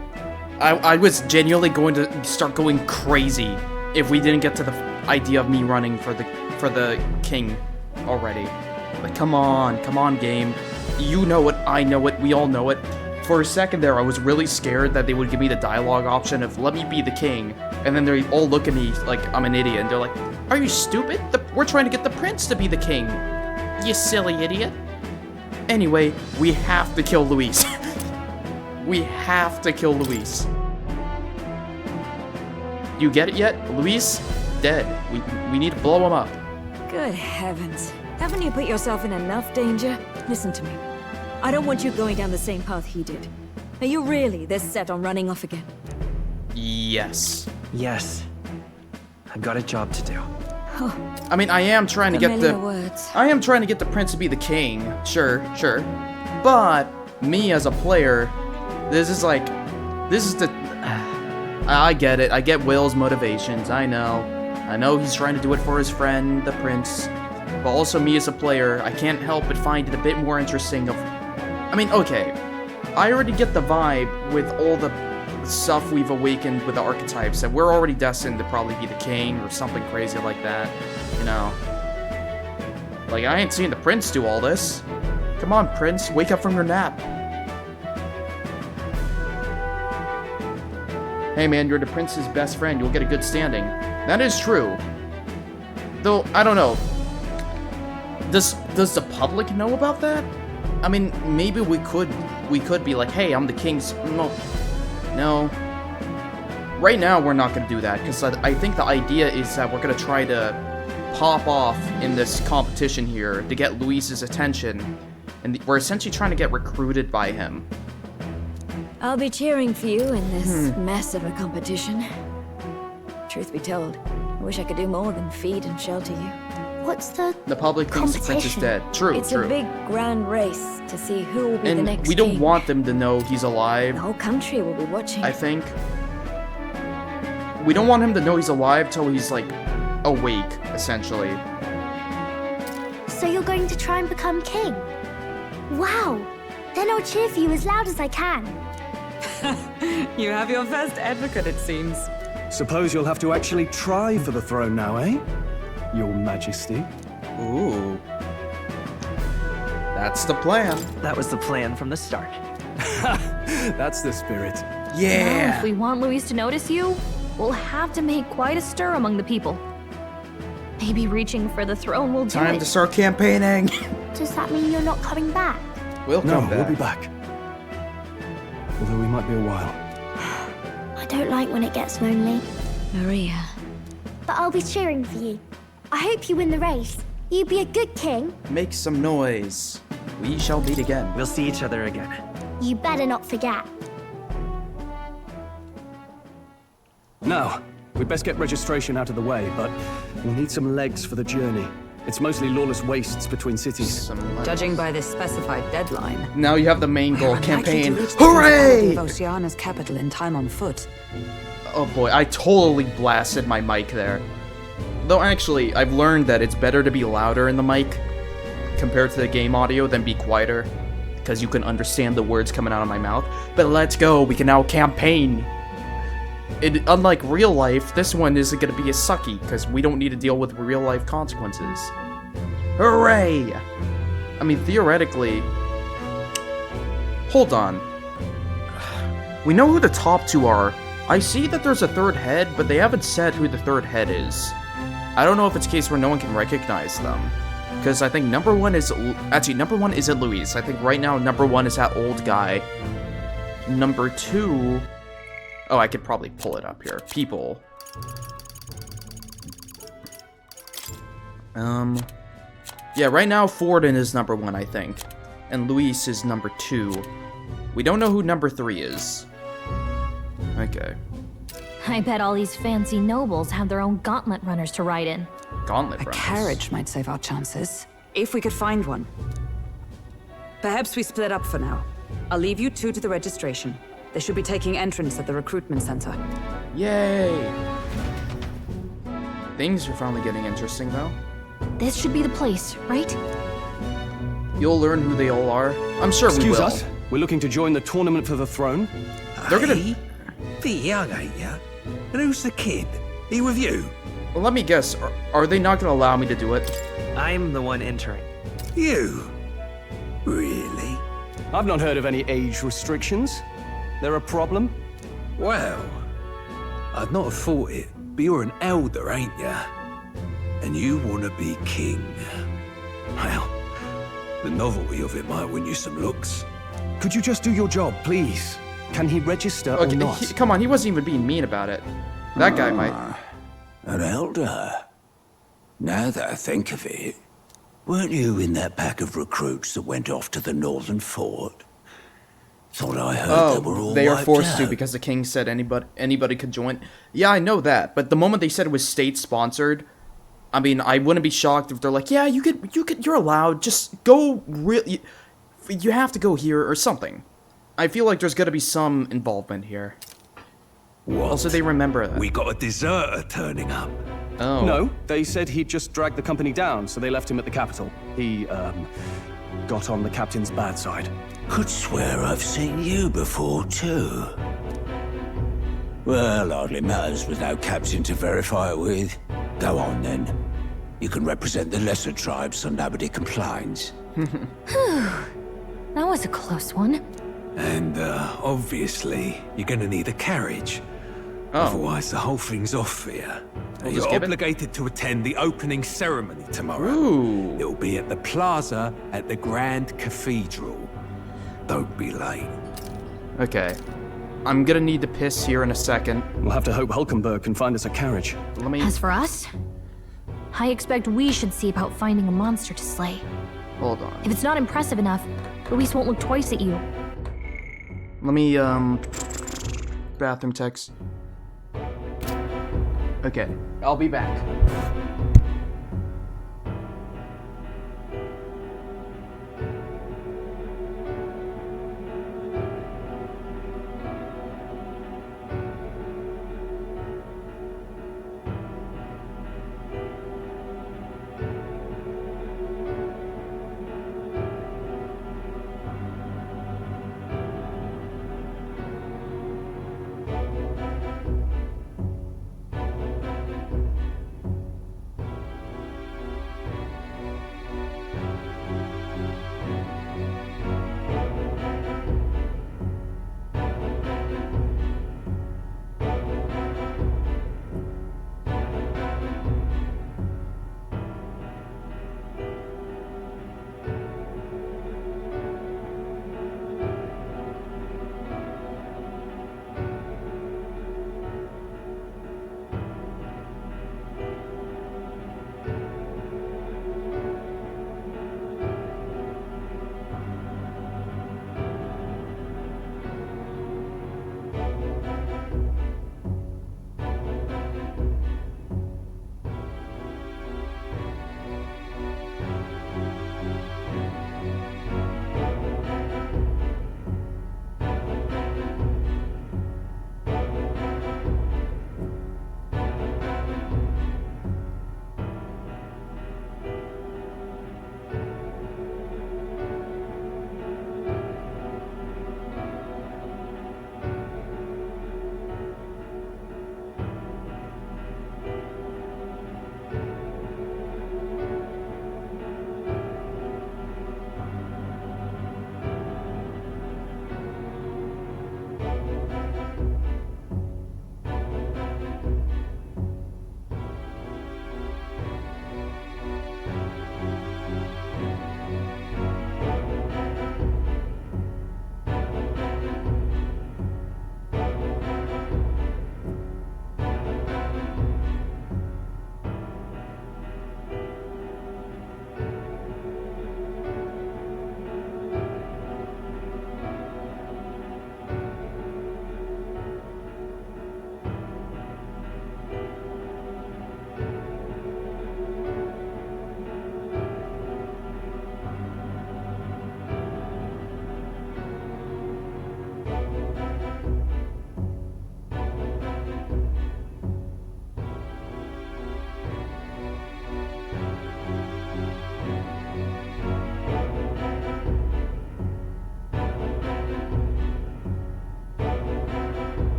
I was genuinely going to start going crazy if we didn't get to the idea of me running for the king already. Like, come on, game. You know it, I know it, we all know it. For a second there, I was really scared that they would give me the dialogue option of, let me be the king. And then they all look at me like I'm an idiot, and they're like, are you stupid? We're trying to get the prince to be the king. You silly idiot. Anyway, we have to kill Luis. We have to kill Luis. You get it yet? Luis? Dead. We need to blow him up. Good heavens. Haven't you put yourself in enough danger? Listen to me. I don't want you going down the same path he did. Are you really this set on running off again? Yes. Yes. I've got a job to do. I mean, I am trying to get the... words. I am trying to get the prince to be the king. Sure. But, me as a player, this is the... I get it. I get Will's motivations. I know he's trying to do it for his friend, the prince. But also me as a player, I can't help but find it a bit more interesting of... I mean, okay. I already get the vibe with all the stuff we've awakened with the archetypes that we're already destined to probably be the king or something crazy like that. You know. Like, I ain't seen the prince do all this. Come on, prince. Wake up from your nap. Hey man, you're the prince's best friend. You'll get a good standing. That is true. Though, I don't know. Does the public know about that? I mean, maybe we could be like, hey, I'm the king's... No. Right now, we're not going to do that, because I think the idea is that we're going to try to pop off in this competition here to get Luis's attention, and we're essentially trying to get recruited by him. I'll be cheering for you in this mess of a competition. Truth be told, I wish I could do more than feed and shelter you. What's the public thinks the prince is dead. True. It's a big grand race to see who will be the next And we don't king. want them to know he's alive. The whole country will be watching. I think. We don't want him to know he's alive till he's, like, awake, essentially. So you're going to try and become king? Wow! Then I'll cheer for you as loud as I can. You have your first advocate, it seems. Suppose you'll have to actually try for the throne now, eh? Your Majesty. Ooh. That's the plan. That was the plan from the start. That's the spirit. Well, Yeah. if we want Luis to notice you, we'll have to make quite a stir among the people. Maybe reaching for the throne will do Time it. to start campaigning. Does that mean you're not coming back? We'll No, come back. we'll be back. Although we might be a while. I don't like when it gets lonely. Maria. But I'll be cheering for you. I hope you win the race. You be a good king. Make some noise. We shall meet again. We'll see each other again. You better not forget. Now, we'd best get registration out of the way, but we'll need some legs for the journey. It's mostly lawless wastes between cities. Judging by this specified deadline, Now you have the main goal we're unlikely campaign. to reach the Hooray! principality of Oceania's capital in time on foot. Oh boy, I totally blasted my mic there. Though actually, I've learned that it's better to be louder in the mic compared to the game audio than be quieter, because you can understand the words coming out of my mouth. But let's go, we can now campaign. Unlike real life, this one isn't going to be as sucky, because we don't need to deal with real life consequences. Hooray! I mean, theoretically... Hold on. We know who the top two are. I see that there's a third head, but they haven't said who the third head is. I don't know if it's a case where no one can recognize them. Because I think number one is... Actually, number one isn't Luis. I think right now number one is that old guy. Number two... Oh, I could probably pull it up here. People. Yeah, right now Forden is number one, I think. And Luis is number two. We don't know who number three is. Okay. I bet all these fancy nobles have their own gauntlet runners to ride in. Gauntlet A runners. carriage might save our chances, if we could find one. Perhaps we split up for now. I'll leave you two to the registration. They should be taking entrance at the recruitment center. Yay! Things are finally getting interesting, though. This should be the place, right? You'll learn who they all are. I'm sure we will. Excuse us. We're looking to join the tournament for the throne. They're gonna... Hey, bit young, ain't ya? And who's the kid? He with you? Well, let me guess. Are they not gonna allow me to do it? I'm the one entering. You? Really? I've not heard of any age restrictions. There a problem? Well, I'd not have thought it, but you're an elder, ain't ya? And you want to be king. Well, the novelty of it might win you some looks. Could you just do your job, please? Can he register Okay, or not? come on, he wasn't even being mean about it. That guy might. An elder? Now that I think of it, weren't you in that pack of recruits that went off to the northern fort? Thought I heard they were all they are wiped forced to out. because the king said anybody could join. Yeah, I know that, but the moment they said it was state sponsored, I mean, I wouldn't be shocked if they're like, yeah, you're allowed. Just go. You have to go here or something. I feel like there's gonna be some involvement here. What? Also, they remember that. We got a deserter turning up. Oh. No, they said he'd just dragged the company down, so they left him at the capital. He, got on the captain's bad side. Could swear I've seen you before, too. Well, hardly matters with no captain to verify it with. Go on, then. You can represent the lesser tribes so nobody complains. That was a close one. And, obviously, you're gonna need a carriage. Oh. Otherwise, the whole thing's off for you. We'll You're just give it. obligated to attend the opening ceremony tomorrow. Ooh. It'll be at the plaza at the Grand Cathedral. Don't be late. Okay. I'm gonna need to piss here in a second. We'll have to hope Hulkenberg can find us a carriage. Let me... As for us, I expect we should see about finding a monster to slay. Hold on. If it's not impressive enough, Luis won't look twice at you. Let me, bathroom text. Okay, I'll be back.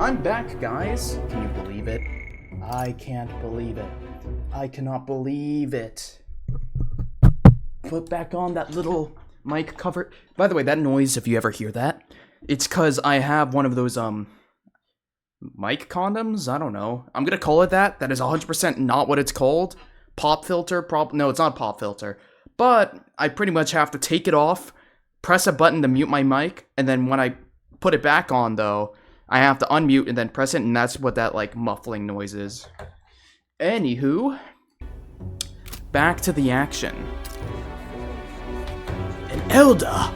I'm back, guys. Can you believe it? I can't believe it. I cannot believe it. Put back on that little mic cover. By the way, that noise, if you ever hear that, it's because I have one of those, mic condoms? I don't know. I'm gonna call it that. That is 100% not what it's called. Pop filter? No, it's not pop filter. But I pretty much have to take it off, press a button to mute my mic, and then when I put it back on, though, I have to unmute and then press it, and that's what that, like, muffling noise is. Anywho, back to the action. An elder!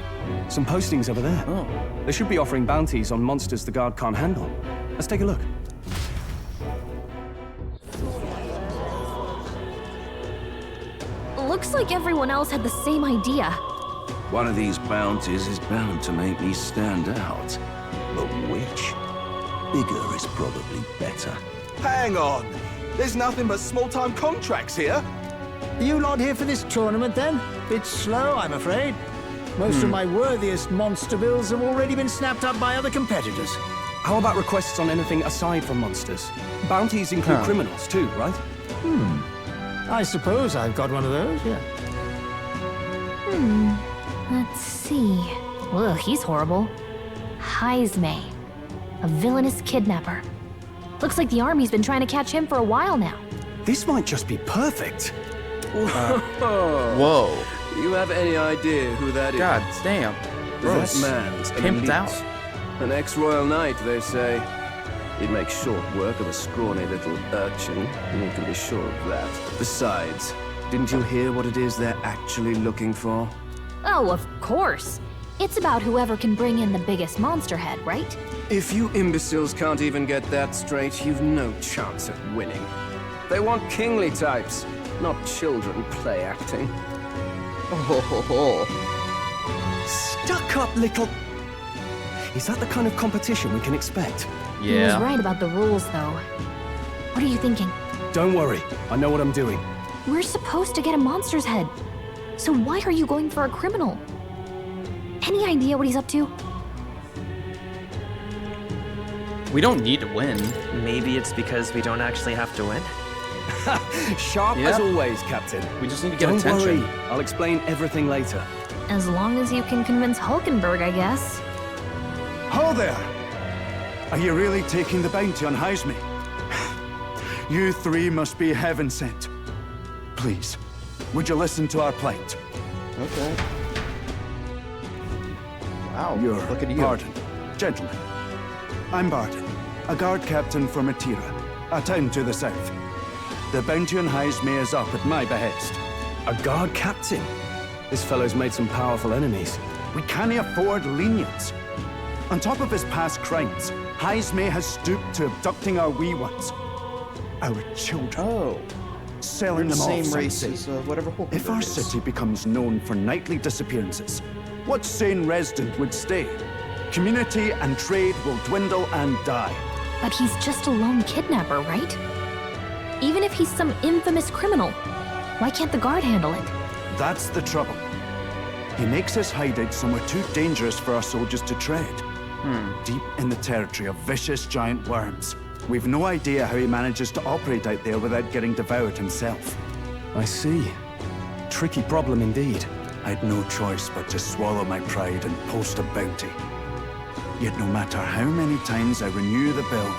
Some postings over there. Oh. They should be offering bounties on monsters the guard can't handle. Let's take a look. Looks like everyone else had the same idea. One of these bounties is bound to make me stand out. But which? Bigger is probably better. Hang on! There's nothing but small-time contracts here. You lot here for this tournament, then? Bit slow, I'm afraid. Most of my worthiest monster bills have already been snapped up by other competitors. How about requests on anything aside from monsters? Bounties include criminals too, right? I suppose I've got one of those, yeah. Let's see. Ugh, he's horrible. Heisme, a villainous kidnapper. Looks like the army's been trying to catch him for a while now. This might just be perfect. Whoa. You have any idea who that is? God damn. That man's an pimped elite. out. An ex-royal knight, they say. He'd make short work of a scrawny little urchin, and you can be sure of that. Besides, didn't you hear what it is they're actually looking for? Oh, of course. It's about whoever can bring in the biggest monster head, right? If you imbeciles can't even get that straight, you've no chance at winning. They want kingly types, not children play acting. Stuck-up little... Is that the kind of competition we can expect? He was right about the rules, though. What are you thinking? Don't worry, I know what I'm doing. We're supposed to get a monster's head. So why are you going for a criminal? Any idea what he's up to? We don't need to win. Maybe it's because we don't actually have to win? Sharp as always, Captain. We just need to get Don't attention. worry, I'll explain everything later. As long as you can convince Hulkenberg, I guess. Ho there! Are you really taking the bounty on Heisme? You three must be heaven sent. Please, would you listen to our plight? Okay. Wow, look at you. Barton. Gentlemen, I'm Barton, a guard captain for Matira, a town to the south. The bounty on Heisme is up at my behest. A guard captain? This fellow's made some powerful enemies. We can't afford lenience. On top of his past crimes, Heisme has stooped to abducting our wee ones. Our children. Oh. Selling them off. Same race as whatever Hulkenberg If our is. city becomes known for nightly disappearances, what sane resident would stay? Community and trade will dwindle and die. But he's just a lone kidnapper, right? Even if he's some infamous criminal, why can't the guard handle it? That's the trouble. He makes his hideout somewhere too dangerous for our soldiers to tread. Deep in the territory of vicious giant worms. We've no idea how he manages to operate out there without getting devoured himself. I see. Tricky problem indeed. I'd no choice but to swallow my pride and post a bounty. Yet no matter how many times I renew the bill,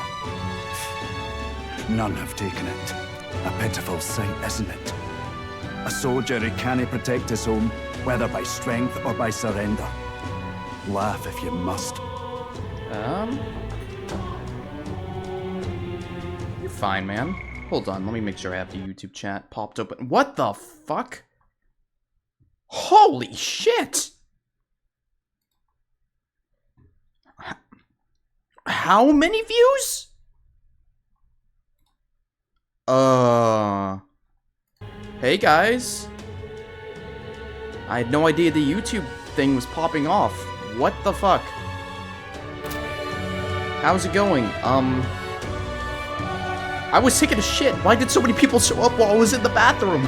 none have taken it. A pitiful sight, isn't it? A soldier who can't protect his home, whether by strength or by surrender. Laugh if you must. You're fine, man. Hold on, let me make sure I have the YouTube chat popped open. What the fuck? Holy shit! How many views? Hey guys. I had no idea the YouTube thing was popping off. What the fuck? How's it going? I was taking a shit. Why did so many people show up while I was in the bathroom?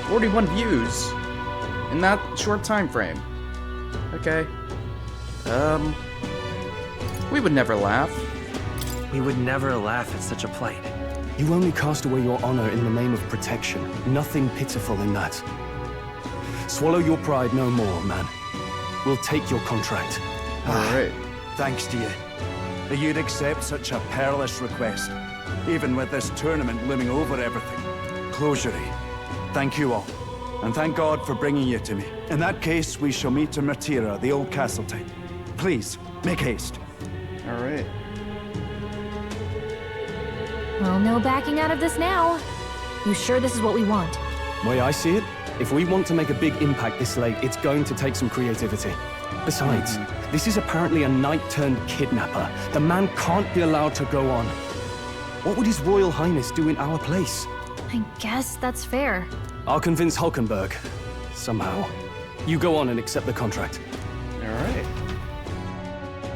41 views in that short time frame. Okay. We would never laugh. We would never laugh at such a plight. You only cast away your honor in the name of protection. Nothing pitiful in that. Swallow your pride no more, man. We'll take your contract. Alright. Thanks to you. That you'd accept such a perilous request, even with this tournament looming over everything. Closure. Thank you all. And thank God for bringing you to me. In that case, we shall meet in Martira, the old castle type. Please, make haste. Alright. Well, no backing out of this now. You sure this is what we want? Way I see it, if we want to make a big impact this late, it's going to take some creativity. Besides, this is apparently a knight-turned-kidnapper. The man can't be allowed to go on. What would His Royal Highness do in our place? I guess that's fair. I'll convince Hulkenberg. Somehow. You go on and accept the contract. Alright.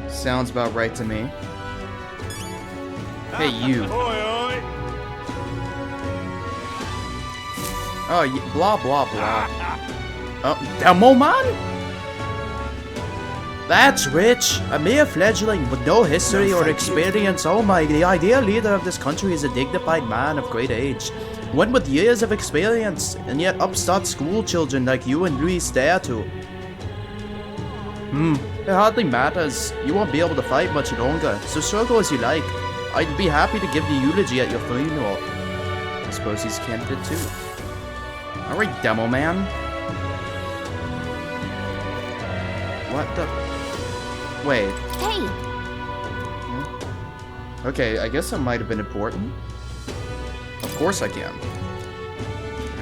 Sounds about right to me. Hey, you. Oh, blah, blah, blah. Oh, demo man? That's rich. A mere fledgling with no history or experience. Oh my, the ideal leader of this country is a dignified man of great age. One with years of experience, and yet upstart school children like you and Luis dare to. It hardly matters. You won't be able to fight much longer, so struggle as you like. I'd be happy to give the eulogy at your funeral. I suppose he's candidate too. Alright, demo man. What the? Wait. Hey! Okay, I guess that might have been important. Of course I can.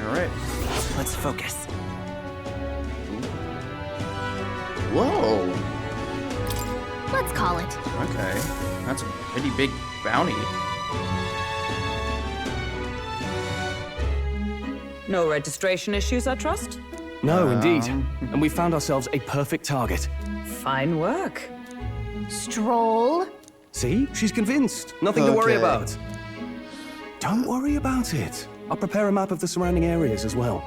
Alright. Let's focus. Whoa! Let's call it. Okay. That's a pretty big bounty. No registration issues, I trust? No, indeed. And we found ourselves a perfect target. Fine work. Stroll. See? She's convinced. Nothing to worry Okay. about. Don't worry about it. I'll prepare a map of the surrounding areas as well.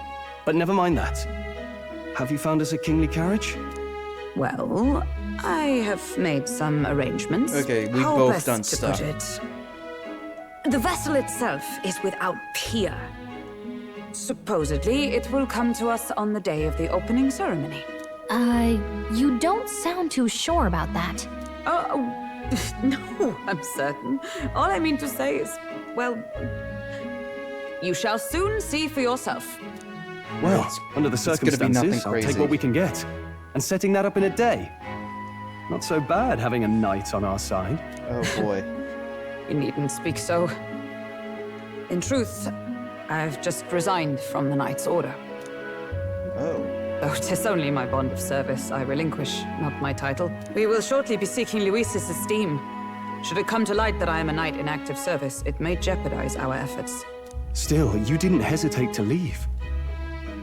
But never mind that. Have you found us a kingly carriage? Well, I have made some arrangements. Okay, we've How both best done to stuff. put it? The vessel itself is without peer. Supposedly, it will come to us on the day of the opening ceremony. You don't sound too sure about that. Oh, no, I'm certain. All I mean to say is, well, you shall soon see for yourself. Well, under the gonna be nothing circumstances, I'll take crazy. what we can get. And setting that up in a day. Not so bad having a knight on our side. Oh boy. You needn't speak so. In truth, I've just resigned from the Knight's Order. Oh. Though 'tis only my bond of service I relinquish, not my title. We will shortly be seeking Luis's esteem. Should it come to light that I am a knight in active service, it may jeopardize our efforts. Still, you didn't hesitate to leave.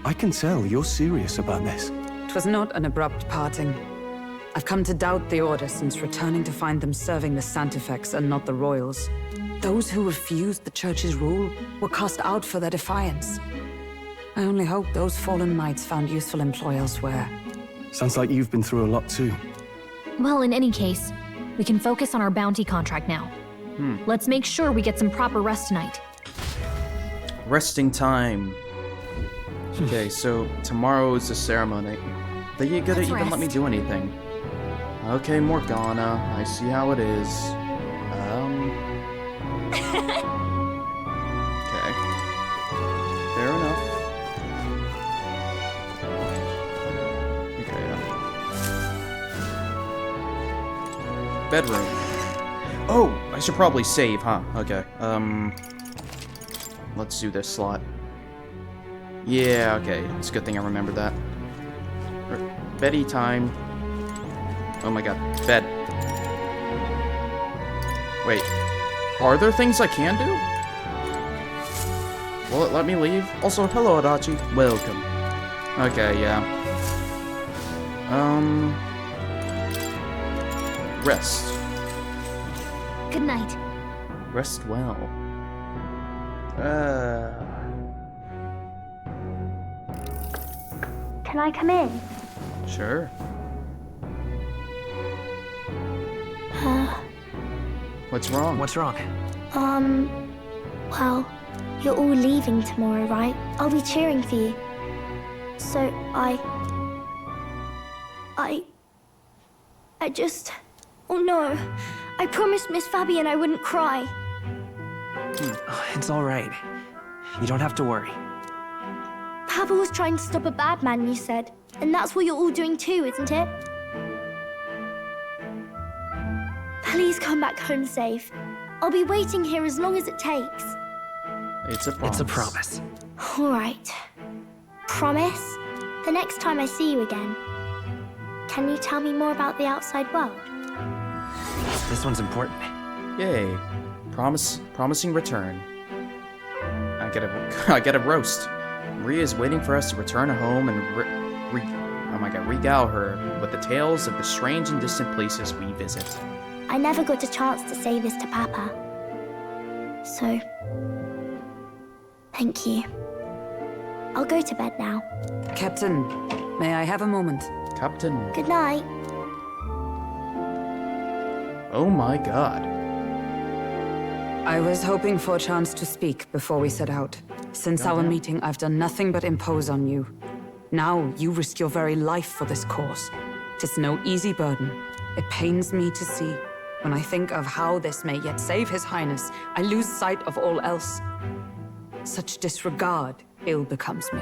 I can tell you're serious about this. It was not an abrupt parting. I've come to doubt the Order since returning to find them serving the Santifex and not the Royals. Those who refused the Church's rule were cast out for their defiance. I only hope those fallen knights found useful employ elsewhere. Sounds like you've been through a lot too. Well, in any case, we can focus on our bounty contract now. Let's make sure we get some proper rest tonight. Resting time. Okay, so tomorrow is the ceremony. But you gotta Let's even let me rest. do anything. Okay, Morgana, I see how it is. Okay. Fair enough. Okay. Bedroom. Oh, I should probably save, huh? Okay. Let's do this slot. Yeah, okay. It's a good thing I remembered that. Beddy time. Oh my god. Bed. Wait. Are there things I can do? Will it let me leave? Also, hello, Adachi. Welcome. Okay, yeah. Rest. Good night. Rest well. Can I come in? Sure. What's wrong? What's wrong? Well, you're all leaving tomorrow, right? I'll be cheering for you. So I just... Oh no. I promised Miss Fabian I wouldn't cry. It's all right. You don't have to worry. Papa was trying to stop a bad man, you said. And that's what you're all doing too, isn't it? Please come back home safe. I'll be waiting here as long as it takes. It's a promise. It's a promise. All right. Promise? The next time I see you again, can you tell me more about the outside world? This one's important. Yay. Promising return. I get a roast. Maria is waiting for us to return home and regale her with the tales of the strange and distant places we visit. I never got a chance to say this to Papa. So, thank you. I'll go to bed now. Captain, may I have a moment? Captain. Good night. Oh my god. I was hoping for a chance to speak before we set out. Since our meeting, I've done nothing but impose on you. Now, you risk your very life for this cause. 'Tis no easy burden. It pains me to see. When I think of how this may yet save His Highness, I lose sight of all else. Such disregard ill becomes me.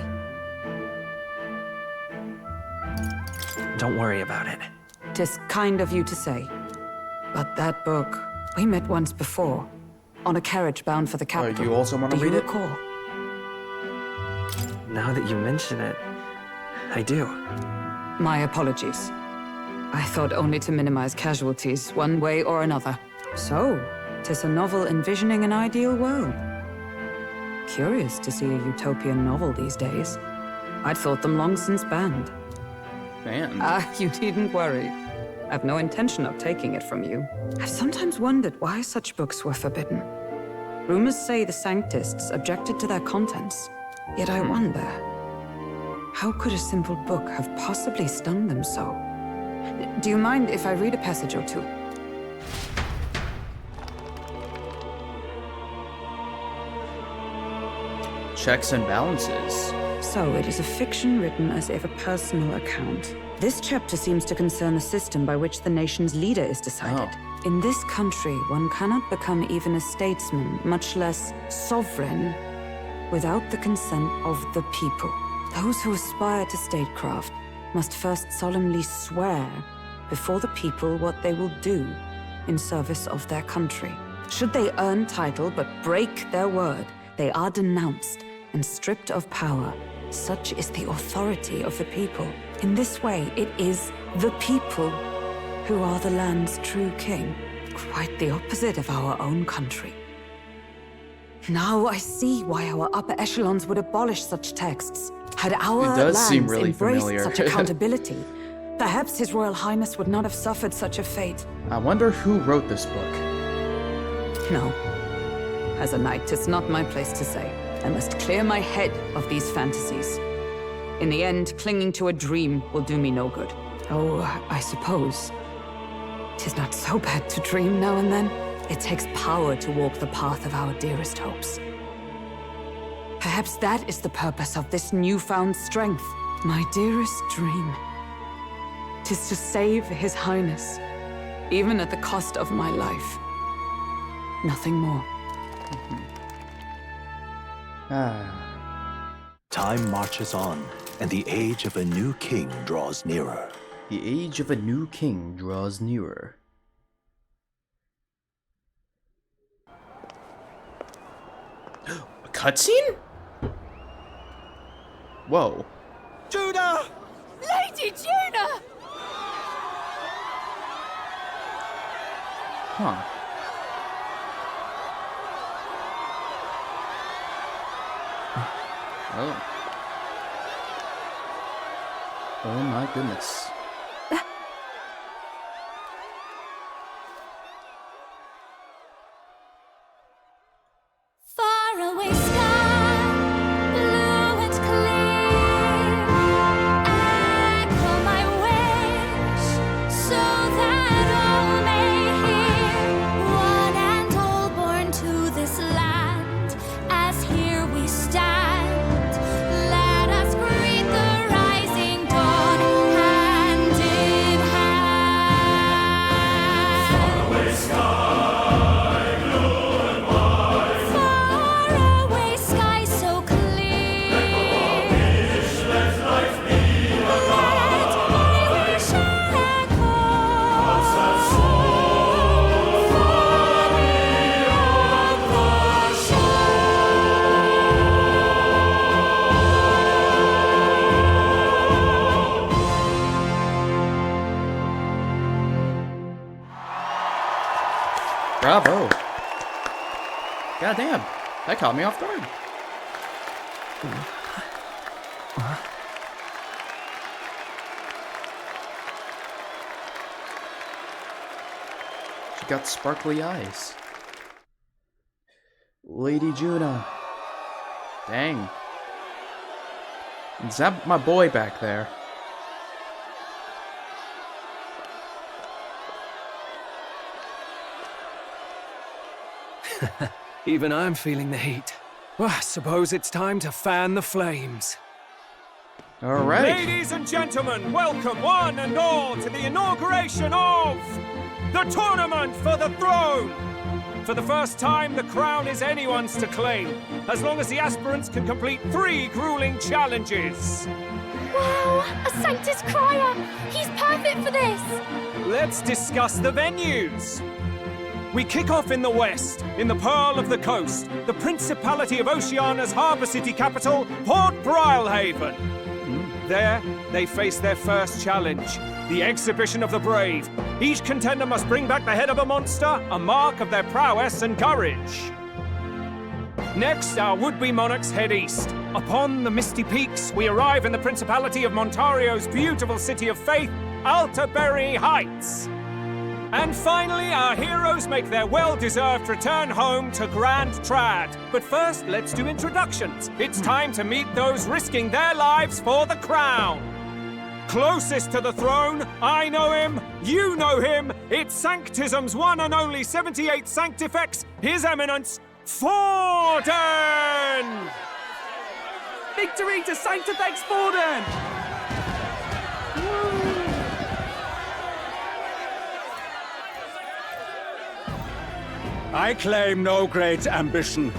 Don't worry about it. 'Tis kind of you to say. But that book, we met once before, on a carriage bound for the capital. You also want to read it? Do you recall? Now that you mention it, I do. My apologies. I thought only to minimize casualties, one way or another. So, 'tis a novel envisioning an ideal world. Curious to see a utopian novel these days. I'd thought them long since banned. Banned? You needn't worry. I've no intention of taking it from you. I've sometimes wondered why such books were forbidden. Rumors say the Sanctists objected to their contents. Yet I wonder, how could a simple book have possibly stung them so? Do you mind if I read a passage or two? Checks and balances. So it is a fiction written as if a personal account. This chapter seems to concern the system by which the nation's leader is decided. In this country, one cannot become even a statesman, much less sovereign, without the consent of the people. Those who aspire to statecraft must first solemnly swear before the people what they will do in service of their country. Should they earn title but break their word, they are denounced and stripped of power. Such is the authority of the people. In this way, it is the people who are the land's true king. Quite the opposite of our own country. Now I see why our upper echelons would abolish such texts. Had our lands really embraced familiar. such accountability, perhaps His Royal Highness would not have suffered such a fate. I wonder who wrote this book. No. As a knight, 'tis not my place to say. I must clear my head of these fantasies. In the end, clinging to a dream will do me no good. Oh, I suppose 'tis not so bad to dream now and then. It takes power to walk the path of our dearest hopes. Perhaps that is the purpose of this newfound strength. My dearest dream. 'Tis to save His Highness, even at the cost of my life. Nothing more. Time marches on, and the age of a new king draws nearer. The age of a new king draws nearer. A cutscene? Whoa. Judah! Lady Judah! Huh. Oh. Oh my goodness. Faraway sky, blue and clear. Echo my wish, so that all may hear what I God damn. That caught me off guard. She got sparkly eyes. Lady Juna. Dang. Is that my boy back there? Even I'm feeling the heat. Well, I suppose it's time to fan the flames. All right. Ladies and gentlemen, welcome one and all to the inauguration of the Tournament for the Throne. For the first time, the crown is anyone's to claim, as long as the aspirants can complete 3 grueling challenges. Wow, a Sanctus Crier! He's perfect for this! Let's discuss the venues. We kick off in the west, in the Pearl of the Coast, the Principality of Oceania's harbour city capital, Port Brilehaven. There, they face their first challenge, the Exhibition of the Brave. Each contender must bring back the head of a monster, a mark of their prowess and courage. Next, our would-be monarchs head east. Upon the misty peaks, we arrive in the Principality of Montario's beautiful city of faith, Altaberry Heights. And finally, our heroes make their well-deserved return home to Grand Trad. But first, let's do introductions. It's time to meet those risking their lives for the crown. Closest to the throne, I know him, you know him. It's Sanctism's one and only 78 Sanctifex, His Eminence, Forden! Victory to Sanctifex Forden! I claim no great ambition,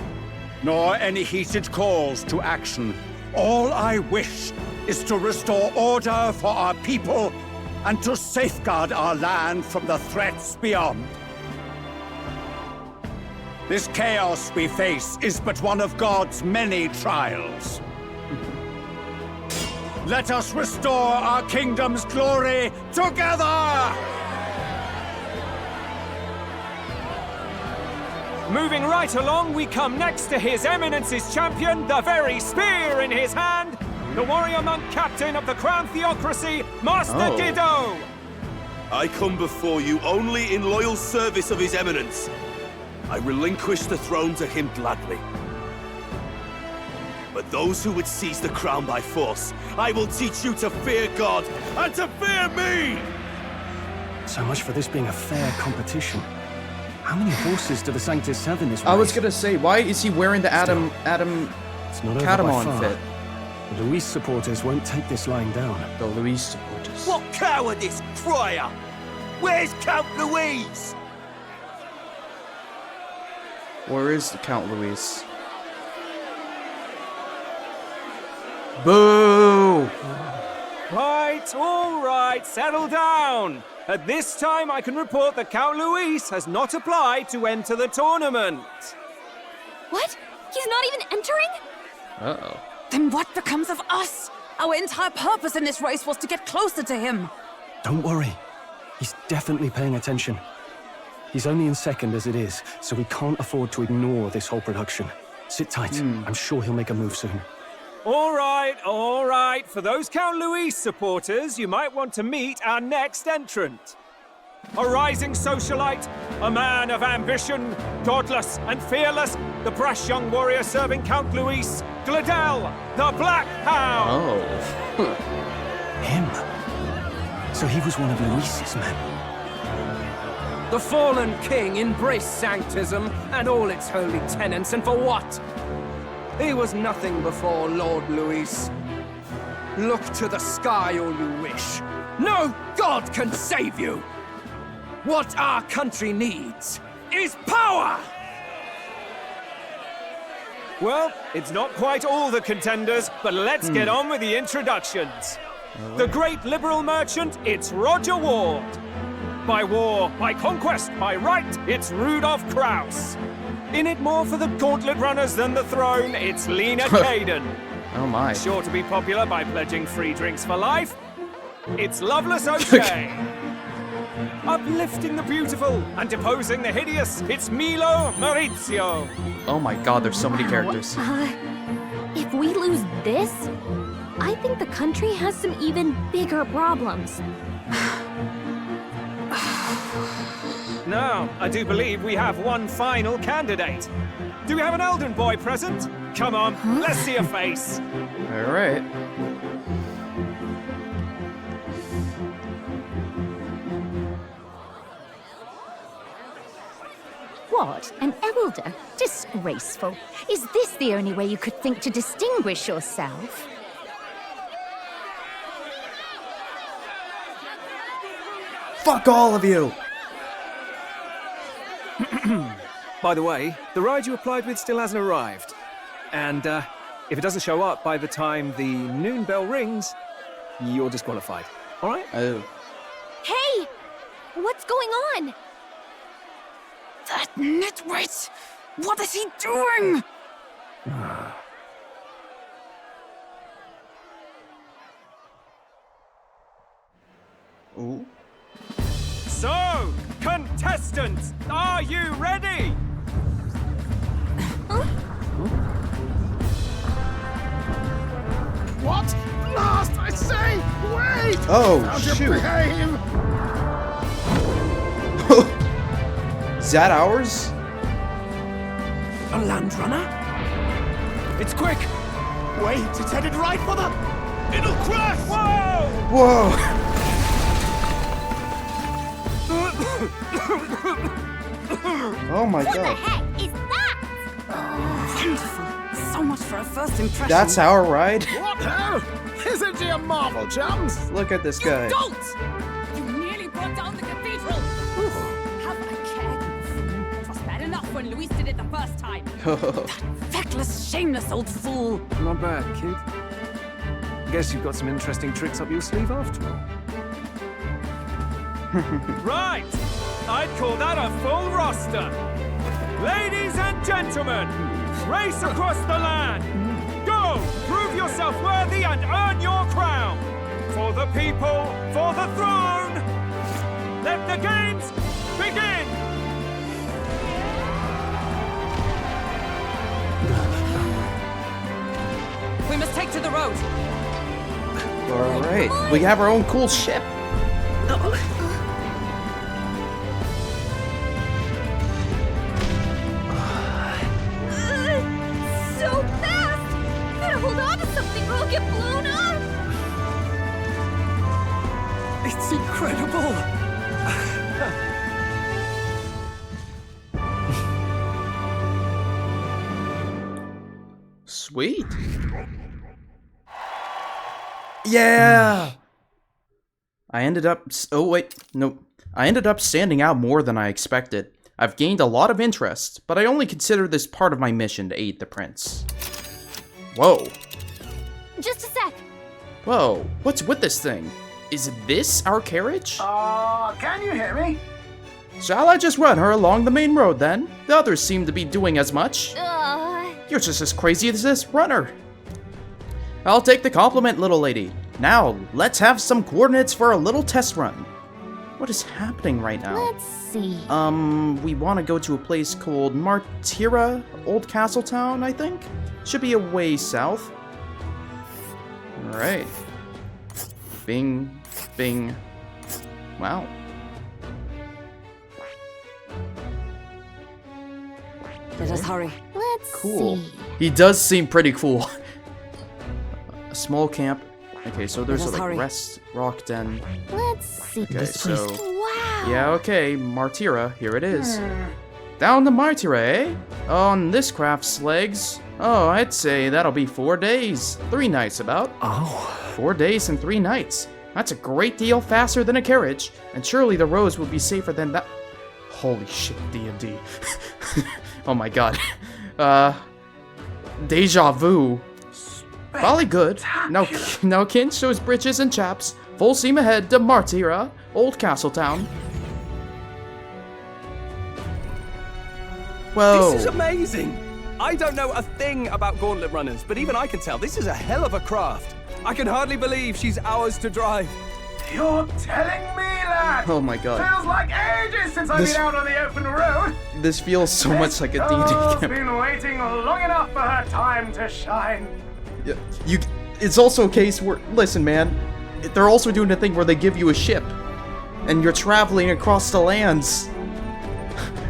nor any heated calls to action. All I wish is to restore order for our people and to safeguard our land from the threats beyond. This chaos we face is but one of God's many trials. Let us restore our kingdom's glory together! Moving right along, we come next to His Eminence's champion, the very spear in his hand, the warrior monk captain of the Crown Theocracy, Master Dido! I come before you only in loyal service of His Eminence. I relinquish the throne to him gladly. But those who would seize the crown by force, I will teach you to fear God and to fear me! So much for this being a fair competition. How many horses do the Sanctus have in this race? I was gonna say, why is he wearing the Adam it's not Catamon fit? The Luis supporters won't take this lying down. The Luis supporters. What cowardice, Crier! Where's Count Louise? Where is the Count Luis? Boo! All right, settle down. At this time, I can report that Count Luis has not applied to enter the tournament. What? He's not even entering? Uh-oh. Then what becomes of us? Our entire purpose in this race was to get closer to him. Don't worry. He's definitely paying attention. He's only in second as it is, so we can't afford to ignore this whole production. Sit tight. I'm sure he'll make a move soon. All right. For those Count Luis supporters, you might want to meet our next entrant. A rising socialite, a man of ambition, godless and fearless, the brash young warrior serving Count Luis, Gladel, the Black Hound. Oh. Him? So he was one of Luis's men. The fallen king embraced Sanctism and all its holy tenets, and for what? He was nothing before Lord Luis. Look to the sky all you wish. No god can save you! What our country needs is power! Well, it's not quite all the contenders, but let's get on with the introductions. The great liberal merchant, it's Roger Ward. By war, by conquest, by right, it's Rudolph Kraus. In it more for the gauntlet runners than the throne, it's Lena Caden. Oh my. Sure to be popular by pledging free drinks for life, it's Loveless O'Shea. Uplifting the beautiful and deposing the hideous, it's Milo Maurizio. Oh my god, there's so many characters. If we lose this, I think the country has some even bigger problems. Now, I do believe we have one final candidate. Do we have an Elden boy present? Come on, let's see a face. All right. What? An elder? Disgraceful. Is this the only way you could think to distinguish yourself? Fuck all of you! By the way, the ride you applied with still hasn't arrived. And if it doesn't show up by the time the noon bell rings, you're disqualified. All right? Oh. Hey! What's going on? That nitwit! What is he doing? Ooh. So, contestants, are you ready? What? Last, I say! Wait! Oh, How'd you shoot. behave? Is that ours? A Landrunner? It's quick! Wait, it's headed right for them! It'll crash! Whoa! Whoa! Oh my What god. the heck is that? Wonderful. So much for a first impression. That's our ride? What hell? Isn't he a marvel, chums? Look at this guy. Don't! You nearly brought down the cathedral! Have a care. It was bad enough when Luis did it the first time. That feckless, shameless old fool. Not bad, kid. Guess you've got some interesting tricks up your sleeve after all. Right! I'd call that a full roster. Ladies and gentlemen, race across the land. Go! Prove yourself worthy and earn your crown. For the people, for the throne. Let the games begin! We must take to the road. All right. We have our own cool ship. So fast! Better hold on to something or I'll get blown up! It's incredible! Sweet. Yeah! I ended up... Oh, wait. Nope. I ended up standing out more than I expected. I've gained a lot of interest, but I only consider this part of my mission to aid the prince. Whoa. Just a sec. Whoa. What's with this thing? Is this our carriage? Can you hear me? Shall I just run her along the main road then? The others seem to be doing as much. You're just as crazy as this runner. I'll take the compliment, little lady. Now, let's have some coordinates for a little test run. What is happening right now? Let's see. We want to go to a place called Martira, Old Castle Town, I think? Should be a way south. Alright. Bing, bing. Wow. Let us hurry. Let's Cool. see. He does seem pretty cool. A small camp. Okay, so there's a Let us hurry. rest rock den. Let's see. Okay, so Wow. yeah, okay, Martira, here it is. Down to Martira, eh? On this craft's legs. Oh, I'd say that'll be 4 days, 3 nights about. Oh. 4 days and 3 nights. That's a great deal faster than a carriage, and surely the roads would be safer than that. Holy shit, D&D. Oh my god. Deja vu. Volley good. Now Kin shows britches and chaps. Full steam ahead to Martira, Old Castle Town. Whoa. This is amazing! I don't know a thing about gauntlet runners, but even I can tell this is a hell of a craft. I can hardly believe she's ours to drive. You're telling me, that? Oh my god. Feels like ages since I've This- been out on the open road. This feels so much like a D&D Girl's campaign. been waiting long enough for her time to shine. Yeah, it's also a case where, listen, man, they're also doing the thing where they give you a ship, and you're traveling across the lands.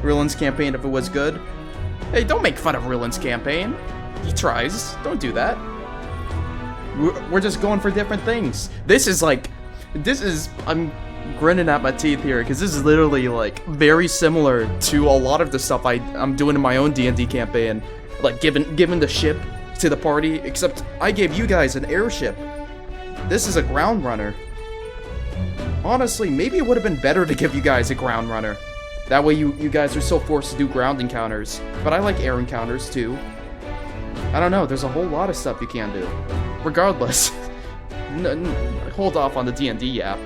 Rillen's campaign, if it was good. Hey, don't make fun of Rillen's campaign. He tries. Don't do that. We're just going for different things. I'm grinning at my teeth here, because this is literally, like, very similar to a lot of the stuff I'm doing in my own D&D campaign. Like, giving the ship to the party, except I gave you guys an airship. This is a ground runner. Honestly, maybe it would have been better to give you guys a ground runner. That way you guys are so forced to do ground encounters. But I like air encounters too. I don't know, there's a whole lot of stuff you can do. Regardless. Hold off on the D&D app.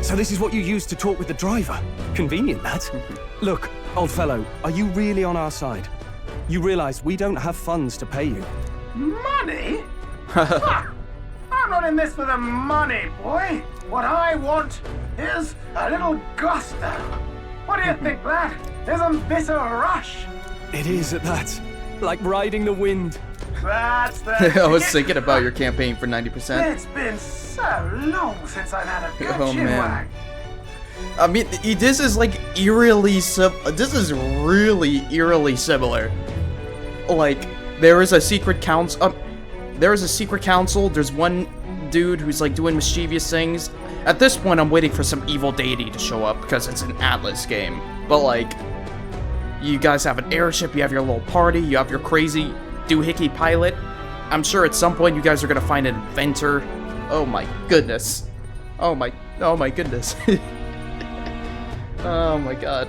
So this is what you use to talk with the driver? Convenient, that. Look, old fellow, are you really on our side? You realize we don't have funds to pay you. Money? Ha! I'm not in this for the money, boy. What I want is a little gusto. What do you think, lad? Isn't this a rush? It is at that. Like riding the wind. That's the I was thinking about your campaign for 90%. It's been so long since I've had a good Oh, man. chinwag. I mean, this is like this is really eerily similar. Like, there is a secret council. There's one dude who's like doing mischievous things. At this point, I'm waiting for some evil deity to show up because it's an Atlus game. But like, you guys have an airship, you have your little party, you have your crazy doohickey pilot. I'm sure at some point you guys are gonna find an inventor. Oh my goodness. Oh my goodness. Oh my god.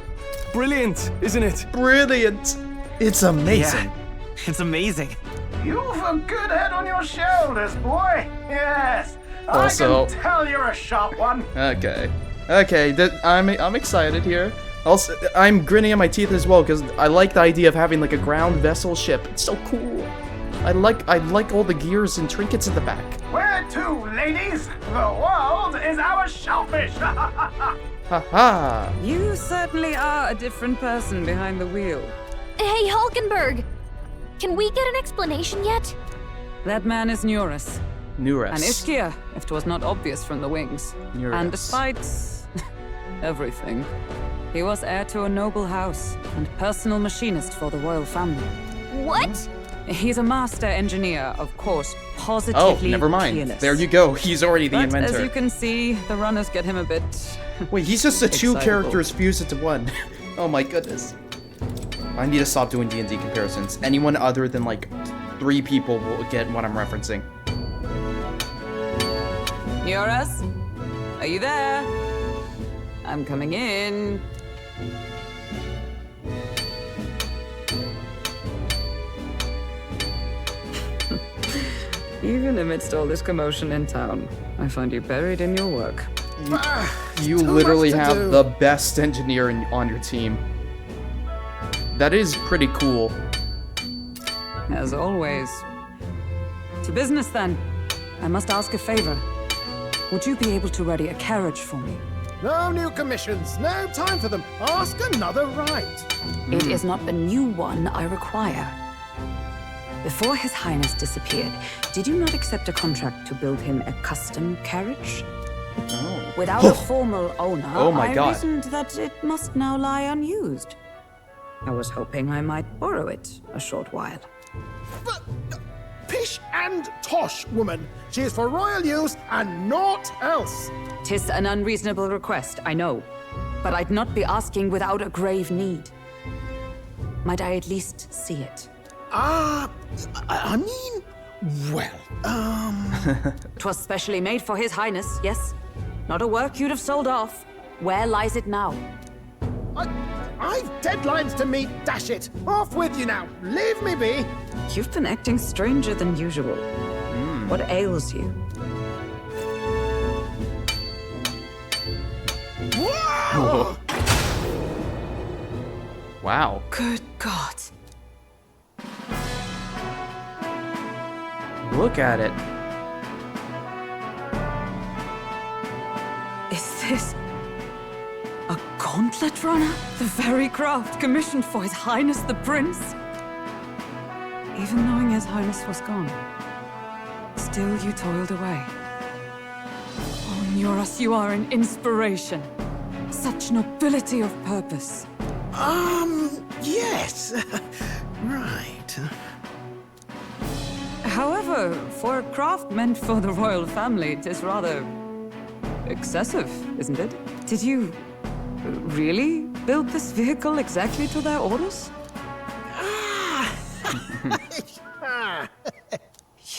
Brilliant, isn't it? Brilliant. It's amazing. Yeah, it's amazing. You've a good head on your shoulders, boy. Yes. Also- I can tell you're a sharp one. Okay. I'm excited here. Also, I'm grinning at my teeth as well because I like the idea of having like a ground vessel ship. It's so cool. I like all the gears and trinkets in the back. Where to, ladies? The world is our shellfish. Haha. You certainly are a different person behind the wheel. Hey, Hulkenberg! Can we get an explanation yet? That man is Neurus. Neurus. An Ishkia, if 'twas not obvious from the wings. Neurus. And despite everything, he was heir to a noble house and personal machinist for the royal family. What? He's a master engineer, of course, positively Oh, never mind. peerless. There you go. He's already the But inventor. as you can see, the runners get him a bit. Wait, he's just the two excitable. characters fused into one. Oh my goodness. I need to stop doing D&D comparisons. Anyone other than like 3 people will get what I'm referencing. Neurus? Are you there? I'm coming in. Even amidst all this commotion in town, I find you buried in your work. You literally have the best engineer on your team. That is pretty cool. As always. To business then. I must ask a favor. Would you be able to ready a carriage for me? No new commissions. No time for them. Ask another right. It is not the new one I require. Before His Highness disappeared, did you not accept a contract to build him a custom carriage? Oh. Without a formal owner, Oh my I God. reasoned that it must now lie unused. I was hoping I might borrow it a short while. Pish and tosh, woman. She is for royal use and naught else. 'Tis an unreasonable request, I know, but I'd not be asking without a grave need. Might I at least see it? I mean, well, 'Twas specially made for His Highness, yes? Not a work you'd have sold off. Where lies it now? I've deadlines to meet, dash it. Off with you now. Leave me be. You've been acting stranger than usual. What ails you? Whoa! Wow. Good God. Look at it. Is this... Gauntlet Runner? The very craft commissioned for His Highness the Prince? Even knowing His Highness was gone, still you toiled away. Oh, Nuras, you are an inspiration. Such nobility of purpose. Yes. Right. However, for a craft meant for the royal family, it is rather excessive, isn't it? Did you really build this vehicle exactly to their orders?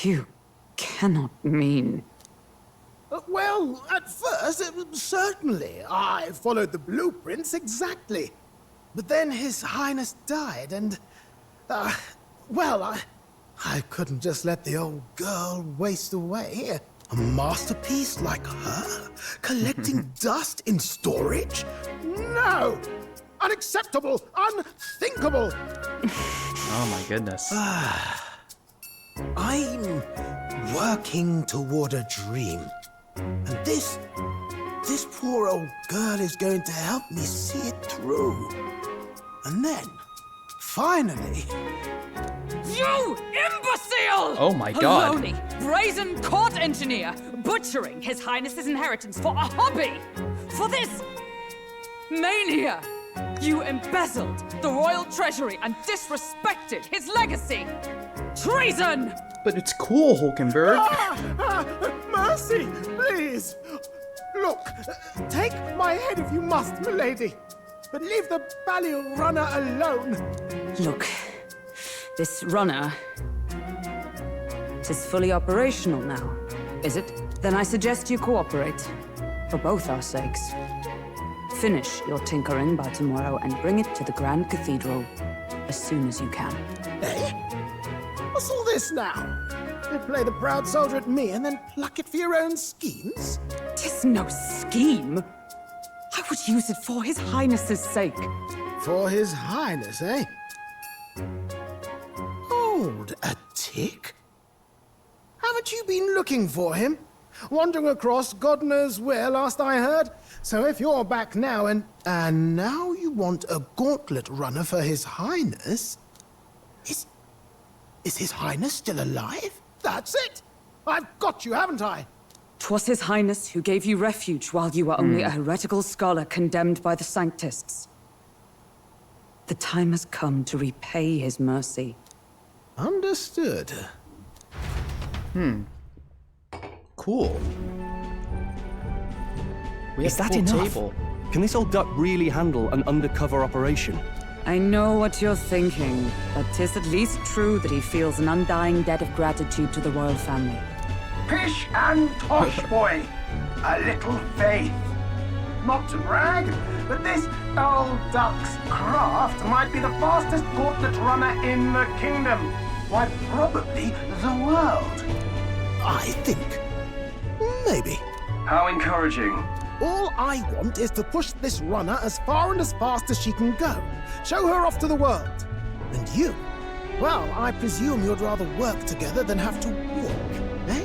You cannot mean... Well, at first, certainly. I followed the blueprints exactly. But then His Highness died, and... I couldn't just let the old girl waste away. A masterpiece like her? Collecting dust in storage? No! Unacceptable! Unthinkable! Oh my goodness. I'm working toward a dream. And this poor old girl is going to help me see it through. And then, finally... You imbecile! Oh my god. Baloney, brazen court engineer, butchering His Highness's inheritance for a hobby! For this mania! You embezzled the royal treasury and disrespected his legacy! Treason! But it's cool, Hulkenberg. Mercy, please! Look, take my head if you must, milady. But leave the Balliol runner alone. Look, this runner... it is fully operational now, is it? Then I suggest you cooperate. For both our sakes. Finish your tinkering by tomorrow and bring it to the Grand Cathedral as soon as you can. Eh? What's all this now? You play the proud soldier at me and then pluck it for your own schemes? 'Tis no scheme. I would use it for His Highness's sake. For His Highness, eh? Hold a tick. Haven't you been looking for him? Wandering across God knows where, last I heard. So if you're back now and now you want a gauntlet runner for His Highness... Is His Highness still alive? That's it! I've got you, haven't I? 'Twas His Highness who gave you refuge while you were only a heretical scholar condemned by the Sanctists. The time has come to repay His mercy. Understood. Cool. We Is have that a full enough? table. Can this old duck really handle an undercover operation? I know what you're thinking, but 'tis at least true that he feels an undying debt of gratitude to the royal family. Pish and tosh, boy. A little faith. Not to brag, but this old duck's craft might be the fastest gauntlet runner in the kingdom. Why, probably the world. I think. Maybe. How encouraging. All I want is to push this runner as far and as fast as she can go. Show her off to the world. And you? Well, I presume you'd rather work together than have to walk, eh?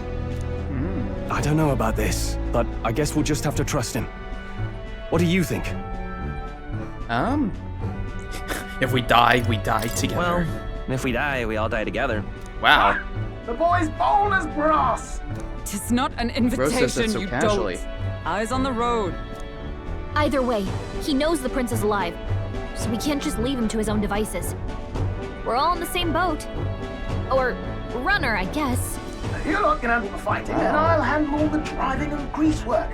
I don't know about this, but I guess we'll just have to trust him. What do you think? If we die together. Well, if we die, we all die together. Wow. The boy's bold as brass. 'Tis not an Rose says that invitation, so you casually. dolt. Eyes on the road. Either way, he knows the prince is alive, so we can't just leave him to his own devices. We're all in the same boat. Or runner, I guess. You lot can handle the fighting, and I'll handle all the driving and grease work.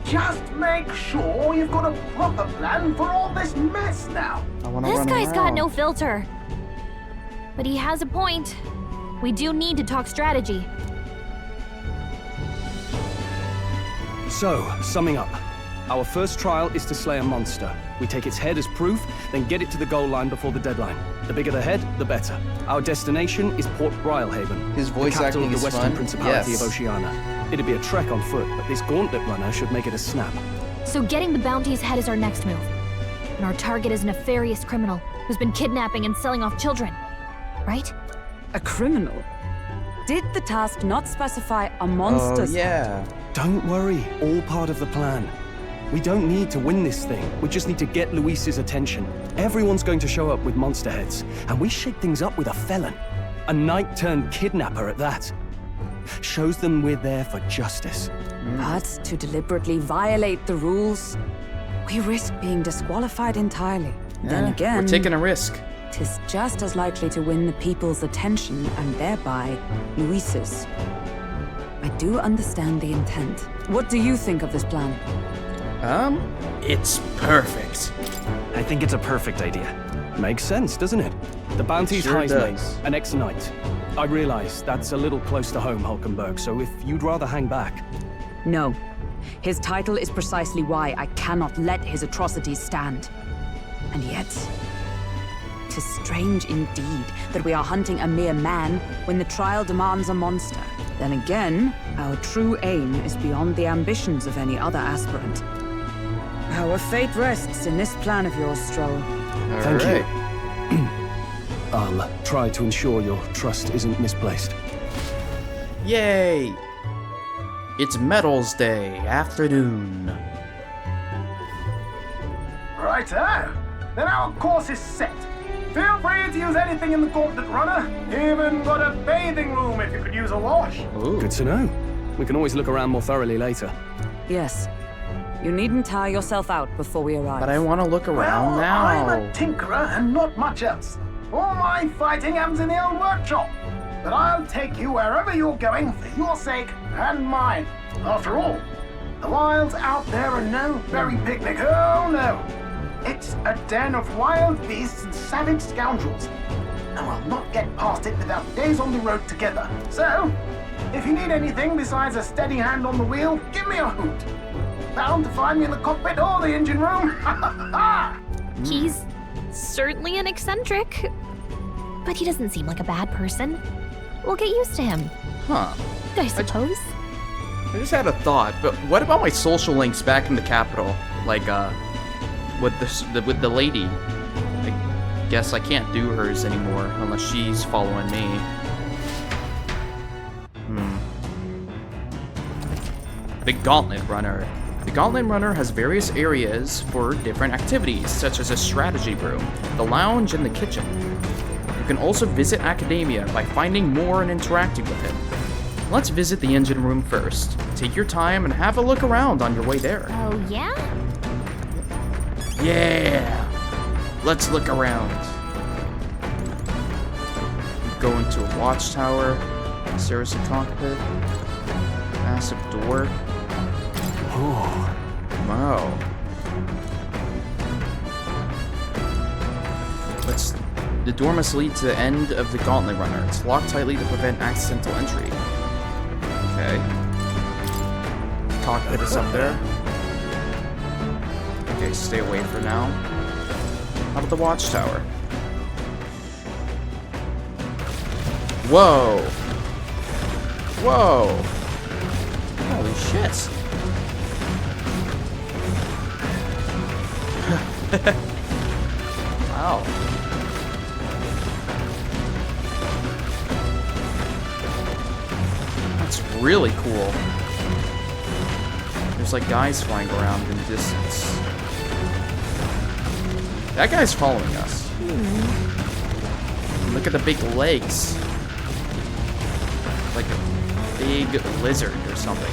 Just make sure you've got a proper plan for all this mess now. This guy's got no filter. But he has a point. We do need to talk strategy. So, summing up. Our first trial is to slay a monster. We take its head as proof, then get it to the goal line before the deadline. The bigger the head, the better. Our destination is Port Brylehaven, His voice the capital acting of the is Western fun. Principality Yes. of Oceania. It'd be a trek on foot, but this gauntlet runner should make it a snap. So getting the Bounties' head is our next move. And our target is a nefarious criminal who's been kidnapping and selling off children. Right? A criminal? Did the task not specify a monster? Oh, yeah. Don't worry, all part of the plan. We don't need to win this thing. We just need to get Luis's attention. Everyone's going to show up with monster heads, and we shake things up with a felon. A knight-turned-kidnapper at that. Shows them we're there for justice. But to deliberately violate the rules, we risk being disqualified entirely. Then again, we're taking a risk. 'Tis just as likely to win the people's attention and thereby Luis's. I do understand the intent. What do you think of this plan? It's perfect. I think it's a perfect idea. Makes sense, doesn't it? The Bounties Sure Heismate, does. an ex-knight. I realize that's a little close to home, Hulkenberg, so if you'd rather hang back... No. His title is precisely why I cannot let his atrocities stand. And yet, 'tis strange indeed that we are hunting a mere man when the trial demands a monster. Then again, our true aim is beyond the ambitions of any other aspirant. Our fate rests in this plan of yours, Stroll. Thank you. I'll try to ensure your trust isn't misplaced. Yay! It's Metals Day afternoon. Righto. Then our course is set. Feel free to use anything in the Gauntlet Runner. Even got a bathing room if you could use a wash. Ooh. Good to know. We can always look around more thoroughly later. Yes. You needn't tire yourself out before we arrive. But I want to look around Well, now. I'm a tinkerer and not much else. All my fighting happens in the old workshop. But I'll take you wherever you're going for your sake and mine. After all, the wilds out there are no berry picnic. Oh no. It's a den of wild beasts and savage scoundrels. And we'll not get past it without days on the road together. So, if you need anything besides a steady hand on the wheel, give me a hoot. Bound to find me in the cockpit or the engine room. He's certainly an eccentric, but he doesn't seem like a bad person. We'll get used to him. Huh. I suppose. I just had a thought, but what about my social links back in the capital? Like, with the lady. I guess I can't do hers anymore unless she's following me. The Gauntlet Runner. The Gauntlet Runner has various areas for different activities, such as a strategy room, the lounge, and the kitchen. You can also visit Academia by finding more and interacting with him. Let's visit the engine room first. Take your time and have a look around on your way there. Oh, yeah? Yeah! Let's look around. Go into a watchtower, Saracen cockpit, massive door. Oh, wow. The door must lead to the end of the Gauntlet Runner. It's locked tightly to prevent accidental entry. Okay. Cockpit is up there. Okay, stay away for now. How about the watchtower? Whoa! Whoa! Holy shit! Wow. That's really cool. There's like guys flying around in the distance. That guy's following us. Look at the big legs. Like a big lizard or something.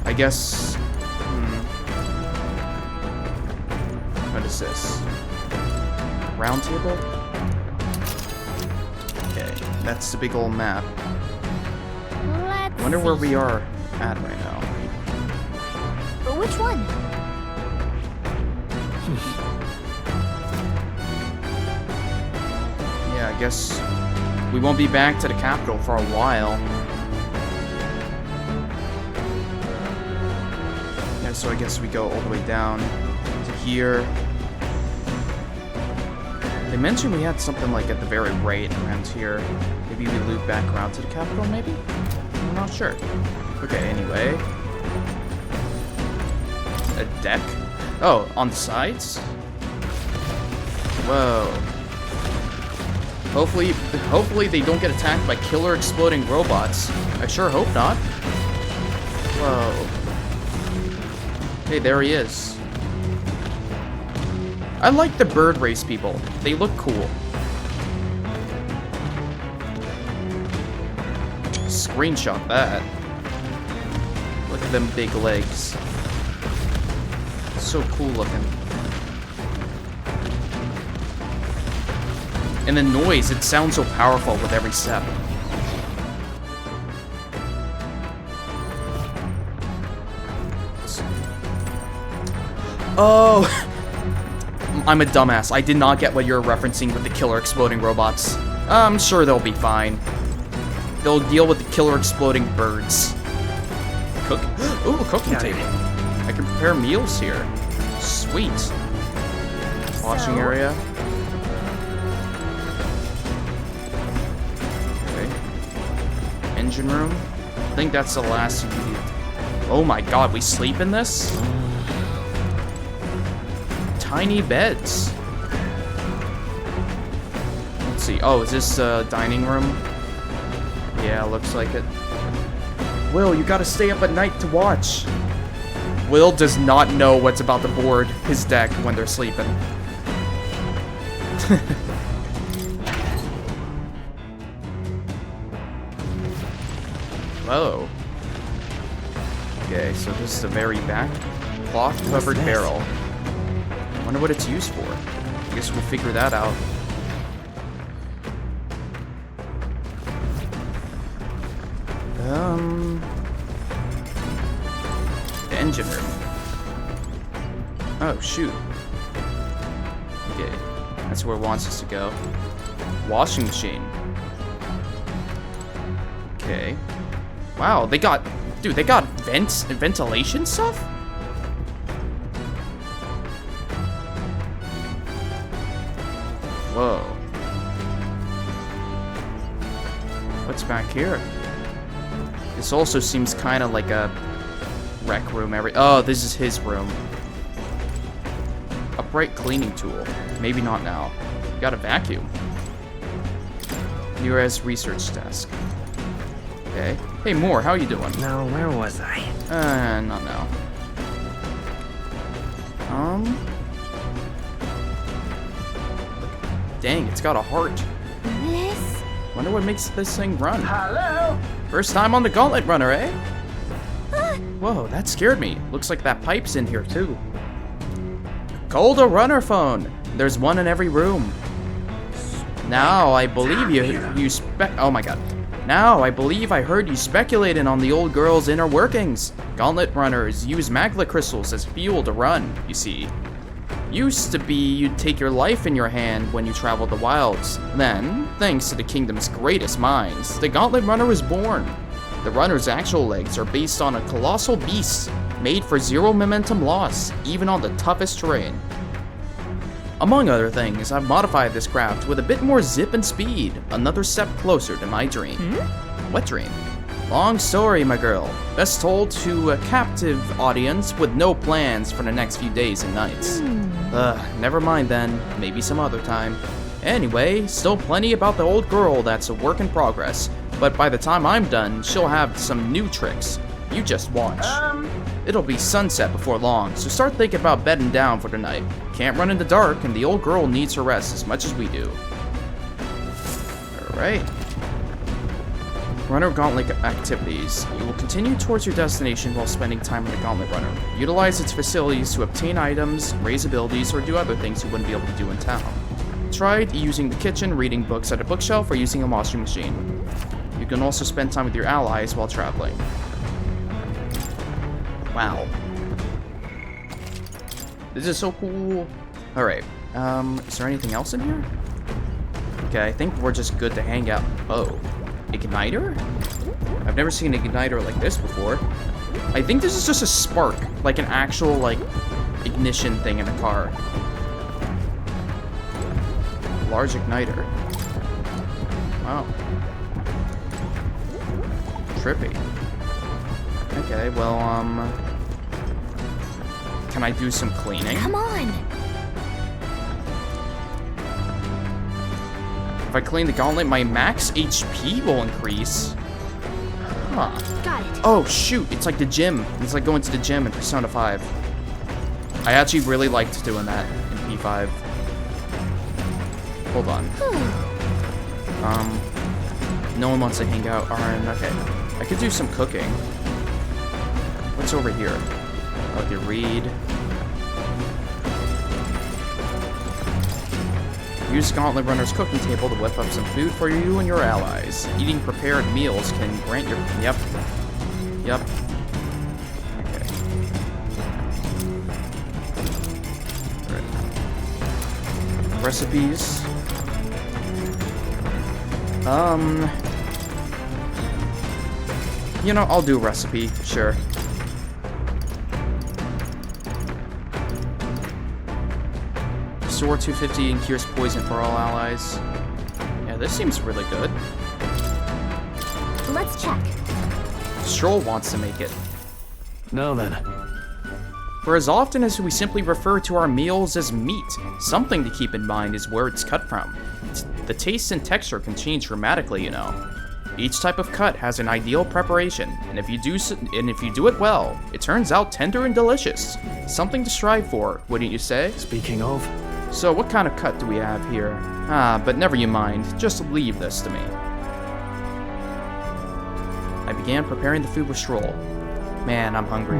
I guess... What is this? Round table? Okay, that's the big old map. I wonder where we are at right now. Which one? Yeah, I guess we won't be back to the capital for a while. Yeah, so I guess we go all the way down to here. They mentioned we had something like at the very right around here. Maybe we loop back around to the capital, maybe? I'm not sure. Okay, anyway. A deck? Oh, on the sides? Whoa. Hopefully they don't get attacked by killer exploding robots. I sure hope not. Whoa. Hey, there he is. I like the bird race people. They look cool. Screenshot that. Look at them big legs. So cool looking. And the noise, it sounds so powerful with every step. Oh, I'm a dumbass. I did not get what you're referencing with the killer exploding robots. I'm sure they'll be fine. They'll deal with the killer exploding birds. Ooh, cooking table. I can prepare meals here. Sweet. Washing area. Okay. Engine room. I think that's the last you need. Oh my god, we sleep in this? Tiny beds. Let's see. Oh, is this dining room? Yeah, looks like it. Will, you gotta stay up at night to watch. Will does not know what's about to board his deck when they're sleeping. Whoa. Okay, so this is the very back. Cloth-covered barrel. Wonder what it's used for. I guess we'll figure that out. The engine room. Oh, shoot. Okay, that's where it wants us to go. Washing machine. Okay. Wow, they got... Dude, they got vents and ventilation stuff? Whoa. What's back here? This also seems kind of like a rec room. Oh, this is his room. Upright cleaning tool. Maybe not now. Got a vacuum. Nearest research desk. Okay. Hey, Moore, how you doing? No, where was I? Not now. Dang, it's got a heart. This? Wonder what makes this thing run. Hello? First time on the Gauntlet Runner, eh? Whoa, that scared me. Looks like that pipe's in here, too. Called a runner phone. There's one in every room. Now, I believe oh my god. Now, I believe I heard you speculating on the old girl's inner workings. Gauntlet runners use magla crystals as fuel to run, you see. Used to be you'd take your life in your hand when you traveled the wilds. Then, thanks to the kingdom's greatest minds, the Gauntlet Runner was born. The runner's actual legs are based on a colossal beast made for zero momentum loss, even on the toughest terrain. Among other things, I've modified this craft with a bit more zip and speed, another step closer to my dream. What dream? Long story, my girl. Best told to a captive audience with no plans for the next few days and nights. Never mind then. Maybe some other time. Anyway, still plenty about the old girl that's a work in progress. But by the time I'm done, she'll have some new tricks. You just watch. It'll be sunset before long, so start thinking about bedding down for the night. Can't run in the dark, and the old girl needs her rest as much as we do. Alright. Runner Gauntlet activities. You will continue towards your destination while spending time on the Gauntlet Runner. Utilize its facilities to obtain items, raise abilities, or do other things you wouldn't be able to do in town. Try using the kitchen, reading books at a bookshelf, or using a washing machine. You can also spend time with your allies while traveling. Wow. This is so cool. Alright. Is there anything else in here? Okay, I think we're just good to hang out. Oh. Igniter? I've never seen an igniter like this before. I think this is just a spark. Like an actual, like, ignition thing in a car. Large igniter. Wow. Trippy. Okay, well, can I do some cleaning? Come on. If I clean the gauntlet, my max HP will increase. Huh. Got it. Oh, shoot. It's like the gym. It's like going to the gym in Persona 5. I actually really liked doing that in P5. Hold on. No one wants to hang out. Alright, okay. I could do some cooking. What's over here? Okay, read. Use Gauntlet Runner's cooking table to whip up some food for you and your allies. Eating prepared meals can grant your... Yep. Yep. Okay. Right. Recipes. You know, I'll do a recipe, sure. Restore 250 and cures poison for all allies. Yeah, this seems really good. Let's check. Stroll wants to make it. Now then. For as often as we simply refer to our meals as meat, something to keep in mind is where it's cut from. The taste and texture can change dramatically, you know. Each type of cut has an ideal preparation, and if you do it well, it turns out tender and delicious. Something to strive for, wouldn't you say? Speaking of... So what kind of cut do we have here? But never you mind, just leave this to me. I began preparing the food with Stroll. Man, I'm hungry.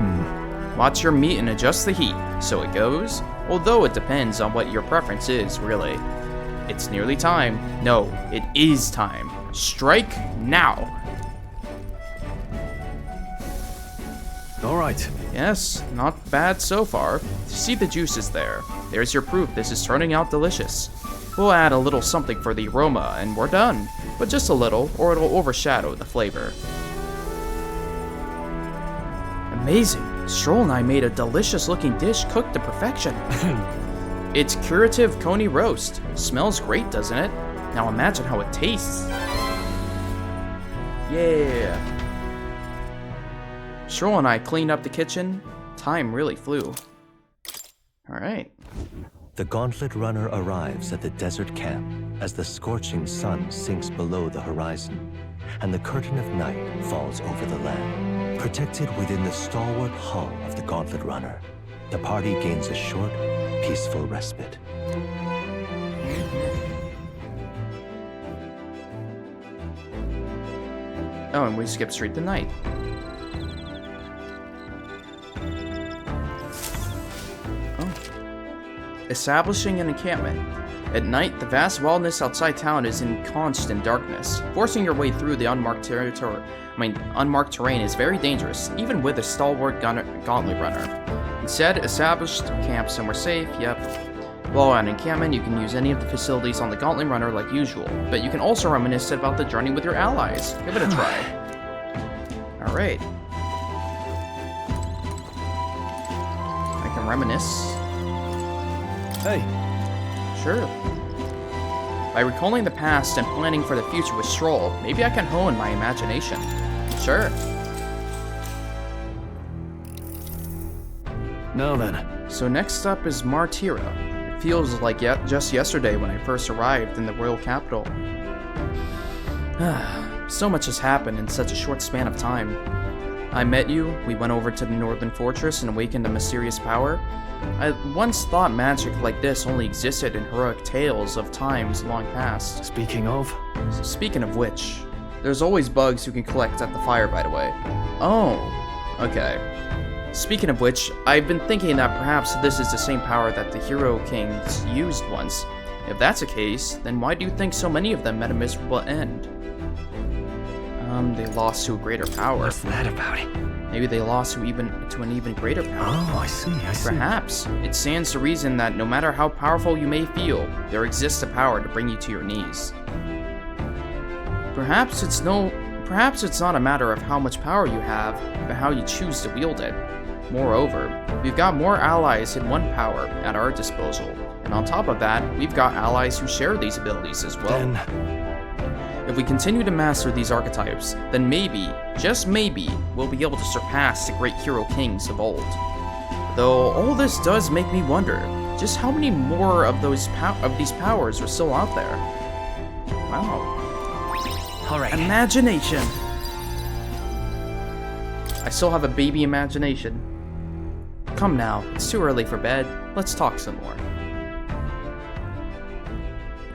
Watch your meat and adjust the heat. So it goes, although it depends on what your preference is, really. It's nearly time. No, it is time. Strike now. Alright. Yes, not bad so far. See the juices there. There's your proof this is turning out delicious. We'll add a little something for the aroma and we're done. But just a little, or it'll overshadow the flavor. Amazing. Stroll and I made a delicious looking dish cooked to perfection. It's curative coney roast. Smells great, doesn't it? Now imagine how it tastes. Yeah. Stroll and I cleaned up the kitchen. Time really flew. Alright. The Gauntlet Runner arrives at the desert camp as the scorching sun sinks below the horizon and the curtain of night falls over the land. Protected within the stalwart hull of the Gauntlet Runner, the party gains a short, peaceful respite. Oh, and we skip straight to night. Oh. Establishing an encampment. At night, the vast wilderness outside town is ensconced in darkness. Forcing your way through the unmarked terrain is very dangerous, even with a stalwart gauntlet runner. Instead, establish camp somewhere safe, yep. While at an encampment, you can use any of the facilities on the Gauntlet Runner like usual, but you can also reminisce about the journey with your allies. Give it a try. Alright. I can reminisce. Hey. Sure. By recalling the past and planning for the future with Stroll, maybe I can hone my imagination. Sure. Now then. So next up is Martyra. It feels like just yesterday when I first arrived in the royal capital. So much has happened in such a short span of time. I met you, we went over to the northern fortress and awakened a mysterious power. I once thought magic like this only existed in heroic tales of times long past. Speaking of which, there's always bugs you can collect at the fire, by the way. Oh, okay. Speaking of which, I've been thinking that perhaps this is the same power that the Hero Kings used once. If that's the case, then why do you think so many of them met a miserable end? They lost to a greater power. What's that about it? Maybe they lost to an even greater power. Oh, I see. Perhaps. It stands to reason that no matter how powerful you may feel, there exists a power to bring you to your knees. Perhaps it's not a matter of how much power you have, but how you choose to wield it. Moreover, we've got more allies in one power at our disposal, and on top of that, we've got allies who share these abilities as well. If we continue to master these archetypes, then maybe, just maybe, we'll be able to surpass the great hero kings of old. Though all this does make me wonder, just how many more of these powers are still out there? Wow. All right. Imagination. I still have a baby imagination. Come now, it's too early for bed. Let's talk some more.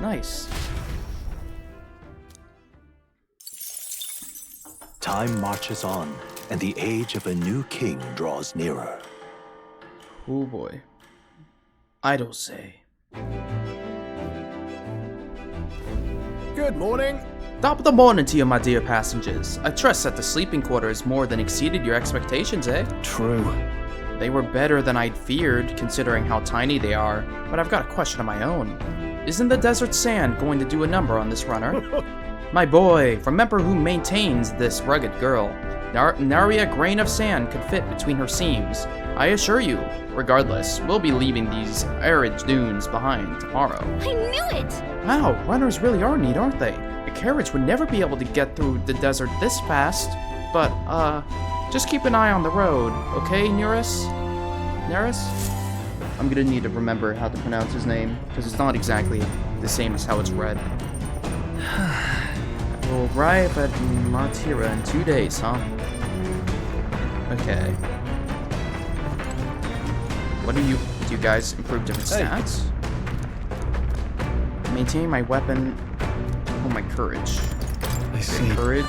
Nice. Time marches on, and the age of a new king draws nearer. Oh boy. I don't say. Good morning. Top of the morning to you, my dear passengers. I trust that the sleeping quarters more than exceeded your expectations, eh? True. They were better than I'd feared, considering how tiny they are, but I've got a question of my own. Isn't the desert sand going to do a number on this runner? My boy, remember who maintains this rugged girl. Nary a grain of sand could fit between her seams. I assure you. Regardless, we'll be leaving these arid dunes behind tomorrow. I knew it! Wow, runners really are neat, aren't they? A carriage would never be able to get through the desert this fast. But, just keep an eye on the road, okay, Nereus? Nereus? I'm gonna need to remember how to pronounce his name, because it's not exactly the same as how it's read. We'll arrive at Matira in 2 days, huh? Okay. What do you guys improve different stats? Maintain my weapon. Oh, my courage. I see. Courage.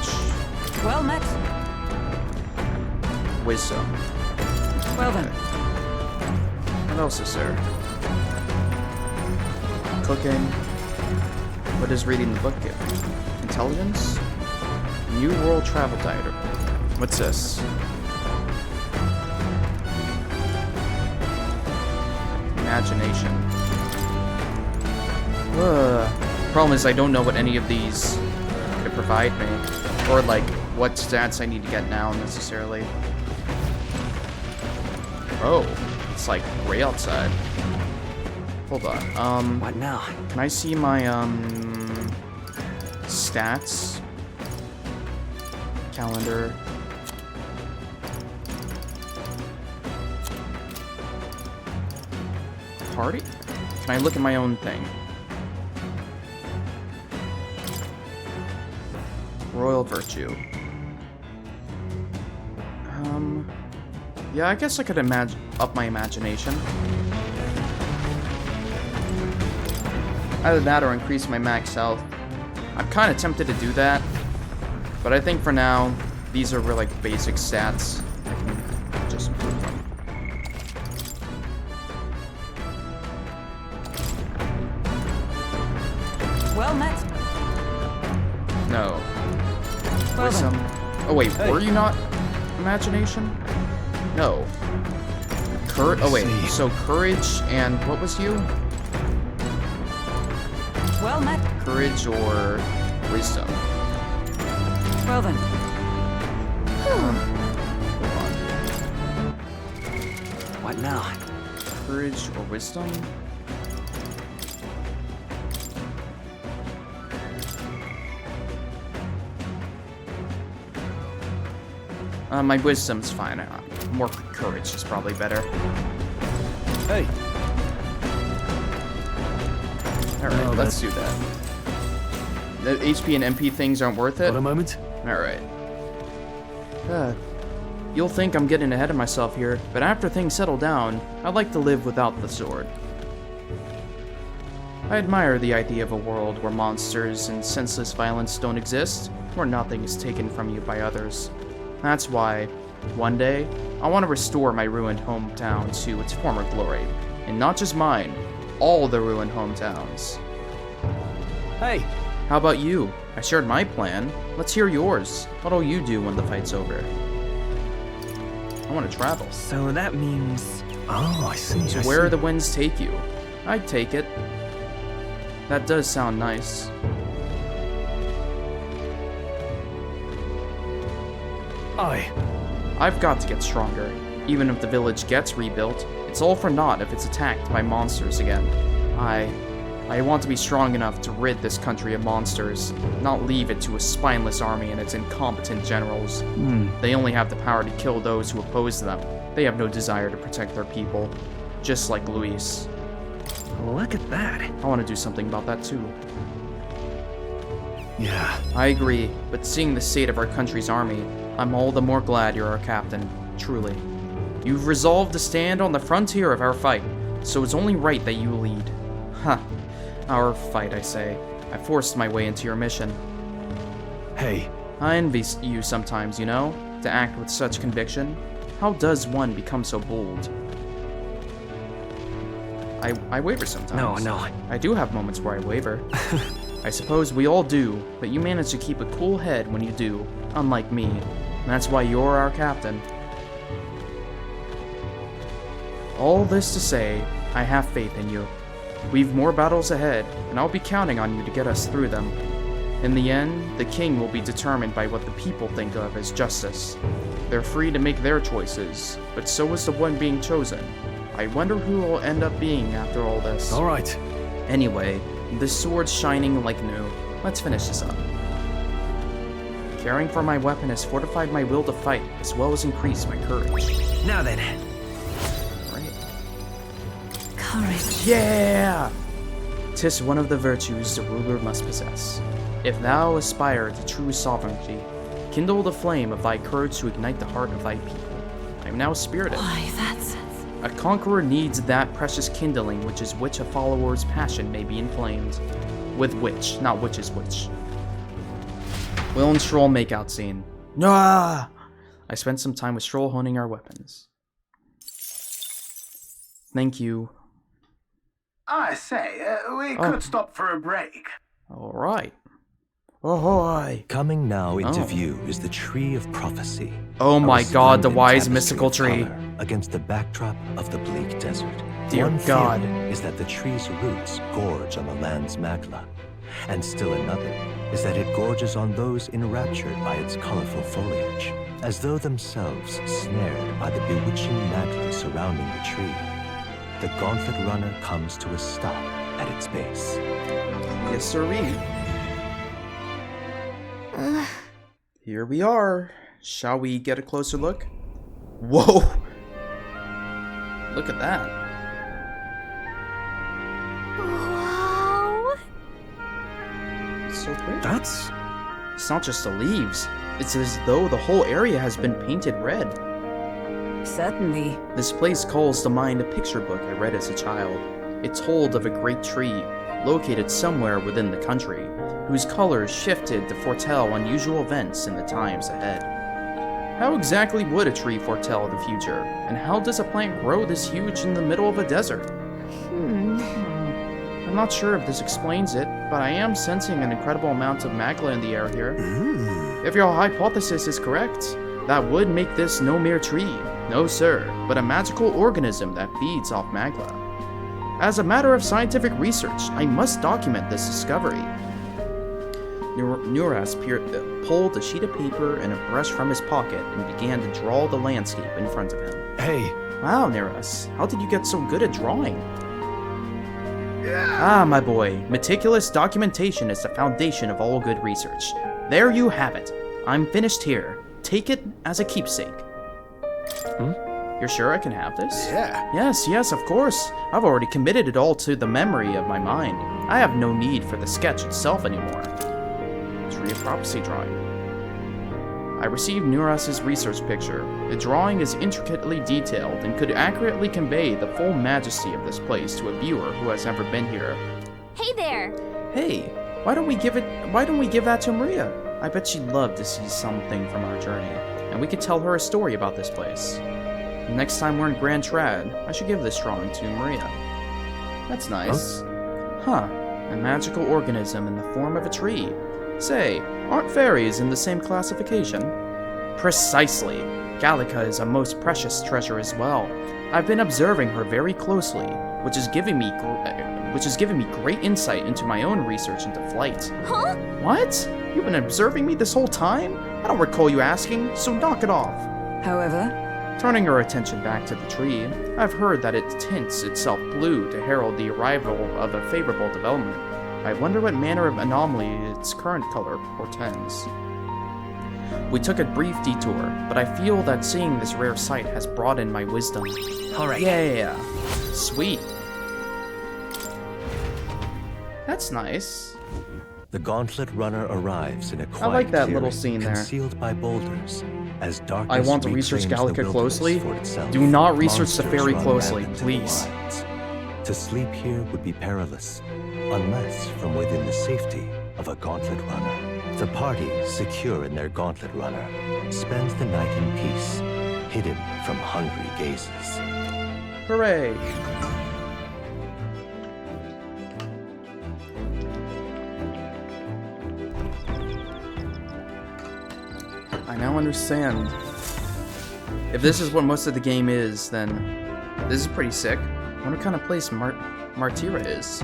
Well met. Wisdom. Well then. What else is there? Cooking. What does reading the book give me? Intelligence? New World Travel Diary. What's this? Imagination. Problem is I don't know what any of these could provide me. Or like what stats I need to get now necessarily. Oh, it's like way outside. Hold on. What now? Can I see my stats? Calendar. Party? Can I look at my own thing? Royal Virtue. Yeah, I guess I could up my imagination. Either that or increase my max health. I'm kind of tempted to do that, but I think for now, these are really like basic stats. I can just improve them. Well met. No. Well Wisdom. Oh wait, were you not imagination? No. Oh wait, so courage and what was you? Well met. Courage or wisdom? Well then. Hold on. What now? Courage or wisdom? My wisdom's fine. More courage is probably better. Hey. Alright, let's do that. The HP and MP things aren't worth it? Got a moment? Alright. You'll think I'm getting ahead of myself here, but after things settle down, I'd like to live without the sword. I admire the idea of a world where monsters and senseless violence don't exist, where nothing is taken from you by others. That's why, one day, I want to restore my ruined hometown to its former glory. And not just mine, all the ruined hometowns. Hey! How about you? I shared my plan. Let's hear yours. What'll you do when the fight's over? I want to travel. So that means... Oh, I see. So where the winds take you? I'd take it. That does sound nice. I've got to get stronger. Even if the village gets rebuilt, it's all for naught if it's attacked by monsters again. I want to be strong enough to rid this country of monsters, not leave it to a spineless army and its incompetent generals. They only have the power to kill those who oppose them. They have no desire to protect their people, just like Luis. Look at that. I want to do something about that too. Yeah. I agree, but seeing the state of our country's army, I'm all the more glad you're our captain, truly. You've resolved to stand on the frontier of our fight, so it's only right that you lead. Huh. Our fight, I say. I forced my way into your mission. Hey. I envy you sometimes, you know, to act with such conviction. How does one become so bold? I waver sometimes. No. I do have moments where I waver. I suppose we all do, but you manage to keep a cool head when you do, unlike me. And that's why you're our captain. All this to say, I have faith in you. We've more battles ahead, and I'll be counting on you to get us through them. In the end, the king will be determined by what the people think of as justice. They're free to make their choices, but so is the one being chosen. I wonder who will end up being after all this. All right. Anyway, the sword's shining like new. Let's finish this up. Caring for my weapon has fortified my will to fight, as well as increased my courage. Now then. Right. Courage. Yeah! 'Tis one of the virtues the ruler must possess. If thou aspire to true sovereignty, kindle the flame of thy courage to ignite the heart of thy people. I am now spirited. Why, that's... A conqueror needs that precious kindling which a follower's passion may be inflamed. With which, not which is which. Will and Stroll makeout scene. Ah! I spent some time with Stroll honing our weapons. Thank you. I say, we could stop for a break. Alright. Ahoy! Coming now into view is the Tree of Prophecy. Oh my god, the wise mystical tree. Against the backdrop of the bleak desert. Dear One God. theory is that the tree's roots gorge on the land's magla. And still another is that it gorges on those enraptured by its colorful foliage, as though themselves snared by the bewitching magla surrounding the tree. The gauntlet runner comes to a stop at its base. Yes, sirree. Here we are. Shall we get a closer look? Whoa! Look at that. Wow. It's so pretty. That's... It's not just the leaves. It's as though the whole area has been painted red. Certainly. This place calls to mind a picture book I read as a child. It told of a great tree, located somewhere within the country, whose colors shifted to foretell unusual events in the times ahead. How exactly would a tree foretell the future, and how does a plant grow this huge in the middle of a desert? I'm not sure if this explains it, but I am sensing an incredible amount of magla in the air here. If your hypothesis is correct, that would make this no mere tree, no sir, but a magical organism that feeds off magla. As a matter of scientific research, I must document this discovery. Nuras pulled a sheet of paper and a brush from his pocket and began to draw the landscape in front of him. Hey. Wow, Nuras, how did you get so good at drawing? Ah, my boy, meticulous documentation is the foundation of all good research. There you have it. I'm finished here. Take it as a keepsake. You're sure I can have this? Yeah. Yes, of course. I've already committed it all to the memory of my mind. I have no need for the sketch itself anymore. Tree of Prophecy drawing. I received Nuras' research picture. The drawing is intricately detailed and could accurately convey the full majesty of this place to a viewer who has never been here. Hey there! Hey, why don't we give that to Maria? I bet she'd love to see something from our journey, and we could tell her a story about this place. Next time we're in Grand Trad, I should give this drawing to Maria. That's nice. Huh, a magical organism in the form of a tree. Say, aren't fairies in the same classification? Precisely. Gallica is a most precious treasure as well. I've been observing her very closely, which has given me great insight into my own research into flight. Huh? What? You've been observing me this whole time? I don't recall you asking, so knock it off. However, turning her attention back to the tree, I've heard that it tints itself blue to herald the arrival of a favorable development. I wonder what manner of anomaly its current color portends. We took a brief detour, but I feel that seeing this rare sight has broadened my wisdom. Alright. Yeah. Sweet. That's nice. The Gauntlet Runner arrives in a quiet I like that little clearing scene there. concealed by boulders. As I darkness want to research reclaims the Gallica wilderness closely. for itself, Do not research the monsters fairy run closely, rampant in the please. wilds. To sleep here would be perilous, unless from within the safety of a Gauntlet Runner. The party, secure in their Gauntlet Runner, spends the night in peace, hidden from hungry gazes. Hooray! I now understand. If this is what most of the game is, then this is pretty sick. I wonder what kind of place Martira is.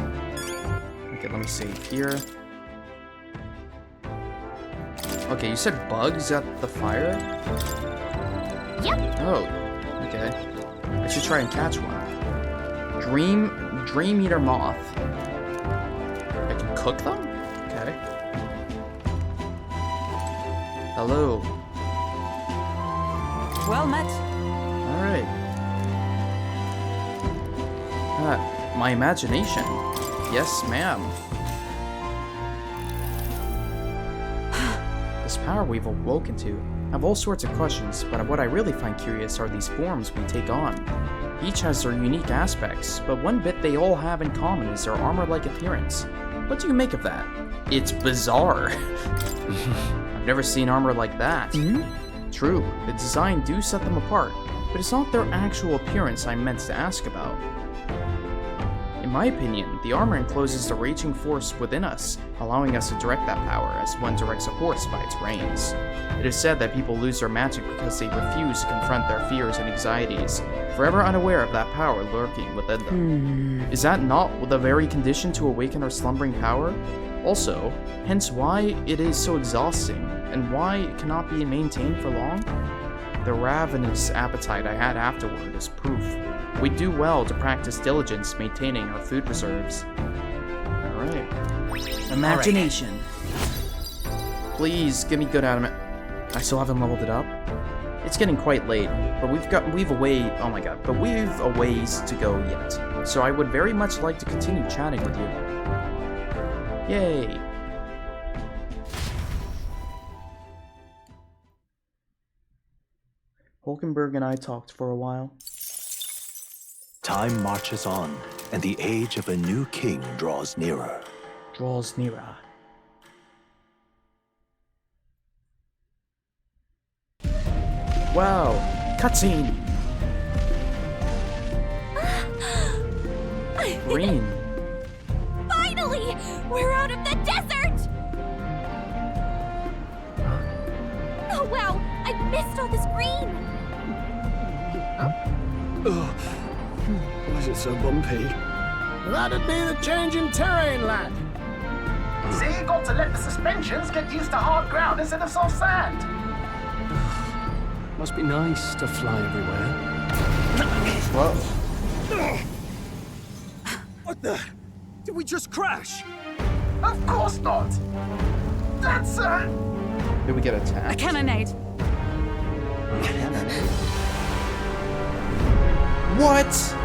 Okay, let me see. Here. Okay, you said bugs at the fire? Yep. Oh, okay. I should try and catch one. Dream Eater Moth. I can cook them? Okay. Hello. Well met. Alright. My imagination. Yes, ma'am. This power we've awoken to. I have all sorts of questions, but what I really find curious are these forms we take on. Each has their unique aspects, but one bit they all have in common is their armor-like appearance. What do you make of that? It's bizarre. I've never seen armor like that. True, the design do set them apart, but it's not their actual appearance I'm meant to ask about. In my opinion, the armor encloses the raging force within us, allowing us to direct that power as one directs a horse by its reins. It is said that people lose their magic because they refuse to confront their fears and anxieties, forever unaware of that power lurking within them. Is that not the very condition to awaken our slumbering power? Also, hence why it is so exhausting, and why it cannot be maintained for long? The ravenous appetite I had afterward is proof. We do well to practice diligence maintaining our food reserves. Alright. Imagination. Please, give me good anime. I still haven't leveled it up. It's getting quite late, but we've a ways to go yet. So I would very much like to continue chatting with you. Yay! Hulkenberg and I talked for a while. Time marches on, and the age of a new king draws nearer. Wow! Cutscene! Green. Finally! We're out of the desert! Oh wow! I missed all this green! Why is it so bumpy? That'd be the change in terrain, lad. See, you got to let the suspensions get used to hard ground instead of soft sand. Must be nice to fly everywhere. Whoa. What the? Did we just crash? Of course not. That's Did we get attacked? A cannonade. What?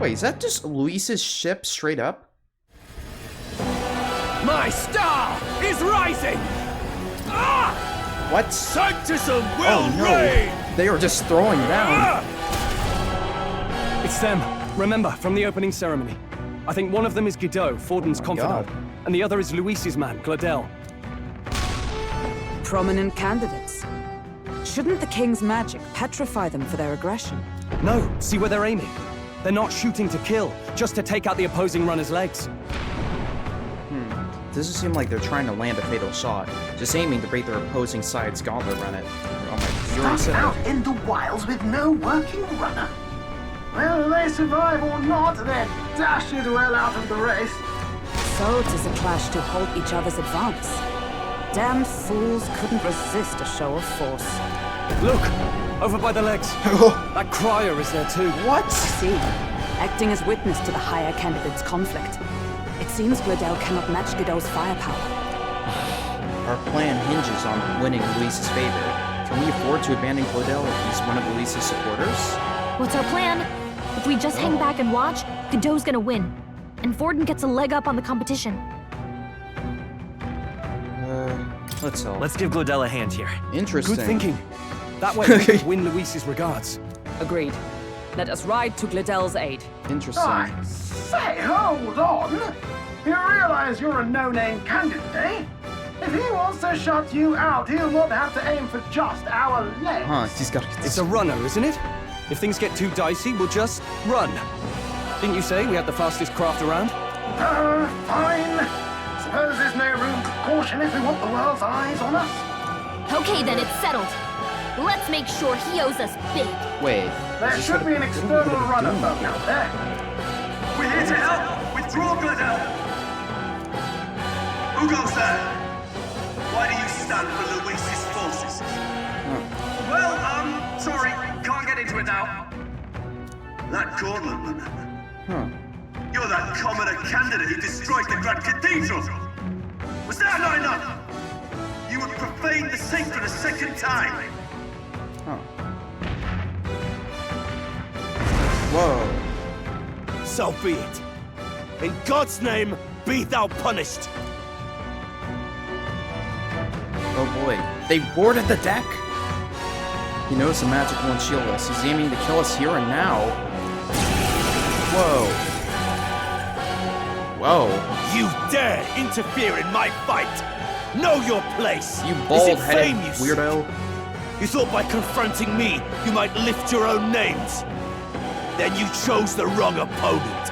Wait, is that just Luis's ship straight up? My star is rising! Ah! What? Sanctism will Oh no! reign! They are just throwing down. It's them. Remember, from the opening ceremony. I think one of them is Guido, Forden's confidant, and the other is Luis's man, Gladel. Prominent candidates. Shouldn't the king's magic petrify them for their aggression? No, see where they're aiming. They're not shooting to kill, just to take out the opposing runner's legs. Doesn't seem like they're trying to land a fatal shot, just aiming to break their opposing side's gauntlet run it. Oh my, you already said out that. in the wilds with no working runner. Whether they survive or not, they're dashed well out of the race. So it is a clash to halt each other's advance. Damned fools couldn't resist a show of force. Look! Over by the legs. That crier is there too. What? I see. Acting as witness to the higher candidate's conflict. It seems Gladel cannot match Guido's firepower. Our plan hinges on winning Luis's favor. Can we afford to abandon Gladel if he's one of Luis's supporters? What's our plan? If we just hang back and watch, Godot's gonna win. and Vorden gets a leg up on the competition. Let's hope. Let's give Glodell a hand here. Interesting. Good thinking. That way we can win Luis's regards. Agreed. Let us ride to Glodell's aid. Interesting. I say, hold on. You realize you're a no-name candidate, eh? If he wants to shut you out, he'll not have to aim for just our legs. Huh, he's got to get It's a runner, isn't it? If things get too dicey, we'll just run. Didn't you say we had the fastest craft around? Fine. Suppose there's no room for caution if we want the world's eyes on us. Okay, then it's settled. Let's make sure he owes us big. Wait. There should be an external runner boat out there. We're here to help. Withdraw, Glodell. Who goes there? Why do you stand for Luis's forces? Well, sorry, can't get into it now. That Gauntlet. Huh. You're that commoner candidate who destroyed the Grand Cathedral. Was that not enough? You would profane the sacred a second time. Huh. Whoa. So be it. In God's name, be thou punished. Oh boy. They boarded the deck? He knows the magic won't shield us. He's aiming to kill us here and now. Whoa. Whoa. You dare interfere in my fight! Know your place! You Is it bald-headed fame you weirdo. You thought by confronting me, you might lift your own names. Then you chose the wrong opponent.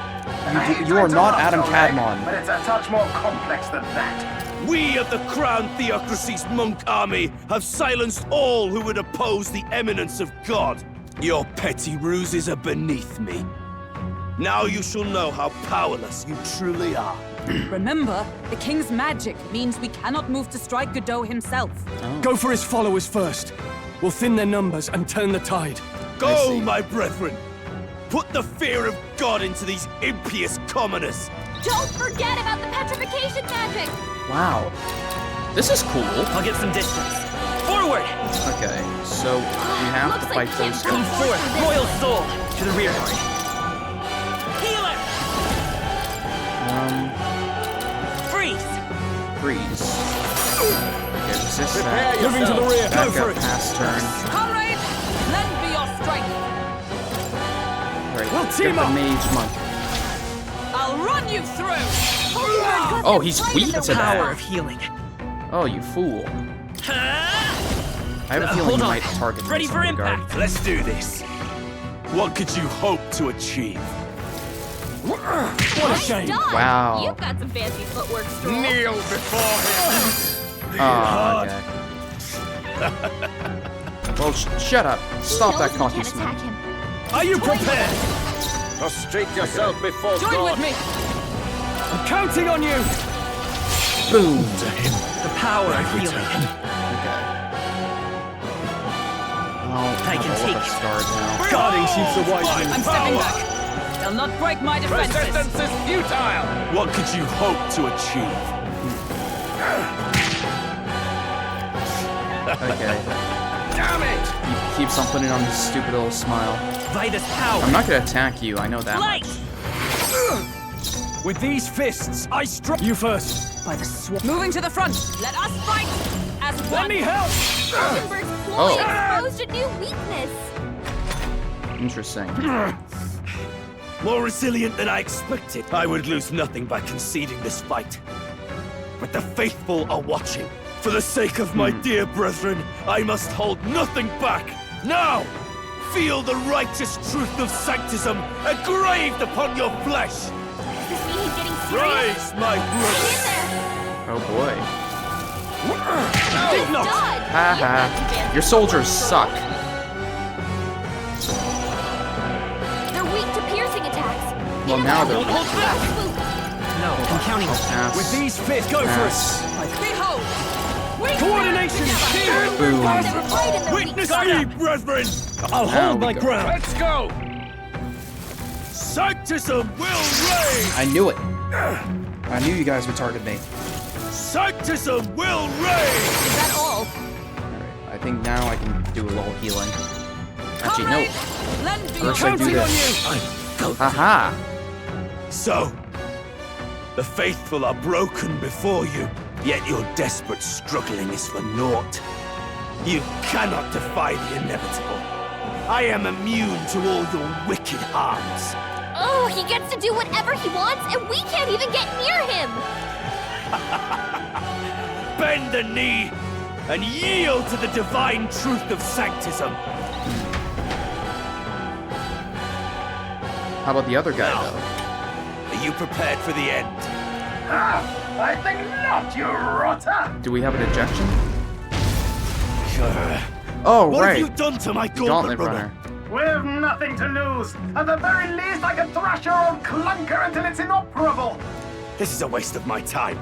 You are not Adam Cadmon. But it's a touch more complex than that. We of the Crown Theocracy's monk army have silenced all who would oppose the eminence of God. Your petty ruses are beneath me. Now you shall know how powerless you truly are. Remember, the king's magic means we cannot move to strike Godot himself. Go for his followers first. We'll thin their numbers and turn the tide. Go, my brethren! Put the fear of God into these impious commoners! Don't forget about the petrification magic! Wow. This is cool. I'll get some distance. Forward! Okay, so we have to fight those Come guys. forth, Royal Soul! To the rear guard. Healer! Freeze! Freeze. Okay, resist that. Moving to the rear. Back Go for up, it. pass turn. Comrades, lend me your strength. Alright, We'll get team the up. mage monk. I'll run you through. Oh, he's weak to Power that. of healing. Oh, you fool. I have a feeling Hold you on. might target me. Ready for impact. Let's do this. What could you hope to achieve? What a shame. Done. Wow. You've got some fancy footwork, Stroll. Kneel before him. Oh, okay. Well, shut up. Stop that cocky Can't smoke. attack him. Are you prepared? Prostrate yourself before Join God. with me. I'm counting on you. Boom. The power of healing. Okay. Oh, I can all take of us it. scarred now. Guarding keeps the wise I'm men. stepping back. They'll not break my defenses. Resistance is futile. What could you hope to achieve? Okay. Damn it! He keeps on putting on his stupid little smile. Vitus power. I'm not gonna attack you, I know that Light! much. With these fists, I strike you first. By the sword. Moving to the front. Let us fight as one. Let me help. Rosenberg's ploy Oh. exposed a new weakness. Interesting. More resilient than I expected. I would lose nothing by conceding this fight. But the faithful are watching. For the sake of my dear brethren, I must hold nothing back. Now, feel the righteous truth of sanctism engraved upon your flesh. Does this mean he's getting serious? Rise, my brothers. Oh boy. He's done. Haha. Your soldiers suck. They're weak to piercing attacks. Well, now they're Hold back. No, I'm counting on you. Pass. With these fists, go for Pass. it. Behold. We Coordination is key. Boom. They were right in the weak Witness spot. me, brethren. I'll Now hold we my go. ground. Let's go. Sanctism will reign. I knew it. I knew you guys would target me. Sanctism will reign. Is that all? Alright, I think now I can do a little healing. Actually, no. Comrades, lend me your First I do Counting on this. you. Haha. So, The faithful are broken before you, yet your desperate struggling is for naught. You cannot defy the inevitable. I am immune to all your wicked harms. Oh, he gets to do whatever he wants, and we can't even get near him! Bend the knee and yield to the divine truth of sanctism. How about the other guy, though? Are you prepared for the end? Ah, I think not, you rotter! Do we have an ejection? Oh, what right. have you done to my Gauntlet Runner? We've nothing to lose. At the very least, I can thrash your old clunker until it's inoperable. This is a waste of my time.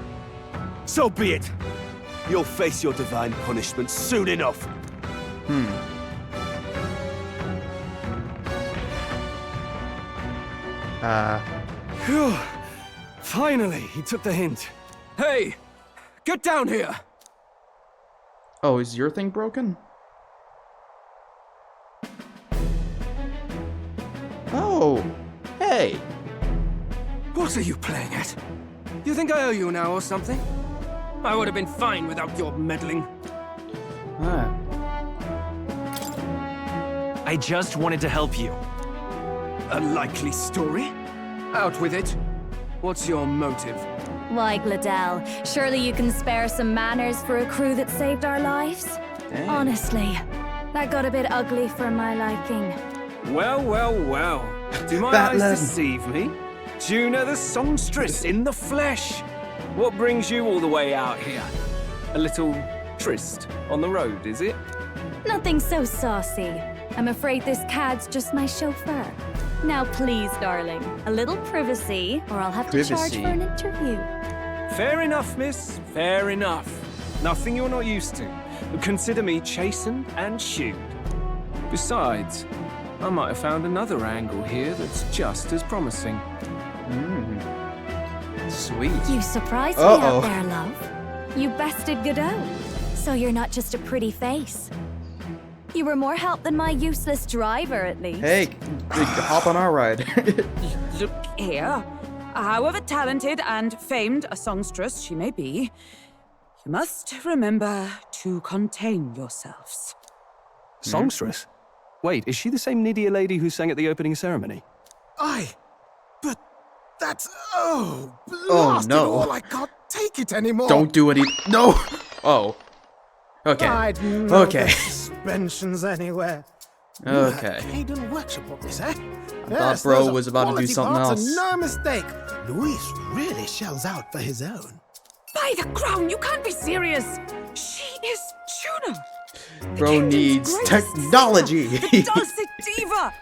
So be it. You'll face your divine punishment soon enough. Phew. Finally, he took the hint. Hey! Get down here! Oh, is your thing broken? Oh, hey! What are you playing at? You think I owe you now or something? I would have been fine without your meddling. I just wanted to help you. A likely story? Out with it. What's your motive? Why, Gladell, surely you can spare some manners for a crew that saved our lives? Dang. Honestly, that got a bit ugly for my liking. Well, well, well. Do my eyes deceive me? Juna the songstress in the flesh. What brings you all the way out here? A little tryst on the road, is it? Nothing so saucy. I'm afraid this cad's just my chauffeur. Now please, darling, a little privacy, or I'll have to charge for an interview. Fair enough, miss. Fair enough. Nothing you're not used to. But consider me chastened and shooed. Besides, I might have found another angle here that's just as promising. Sweet. You surprised me out there, love. You bested Godot. So you're not just a pretty face. You were more help than my useless driver, at least. Hey, hop on our ride. Look here. However talented and famed a songstress she may be, you must remember to contain yourselves. Songstress? Wait, is she the same Nidia lady who sang at the opening ceremony? Aye, but that's... Oh, blast no. it all, I can't take it anymore. Don't do any... No! Oh. Okay. I'd know Okay. the suspensions anywhere. Okay. Hayden workshop on this, eh? I thought bro was about to do something else. No mistake. Luis really shells out for his own. By the crown, you can't be serious! She is Juna! Bro needs technology! The dulcet diva!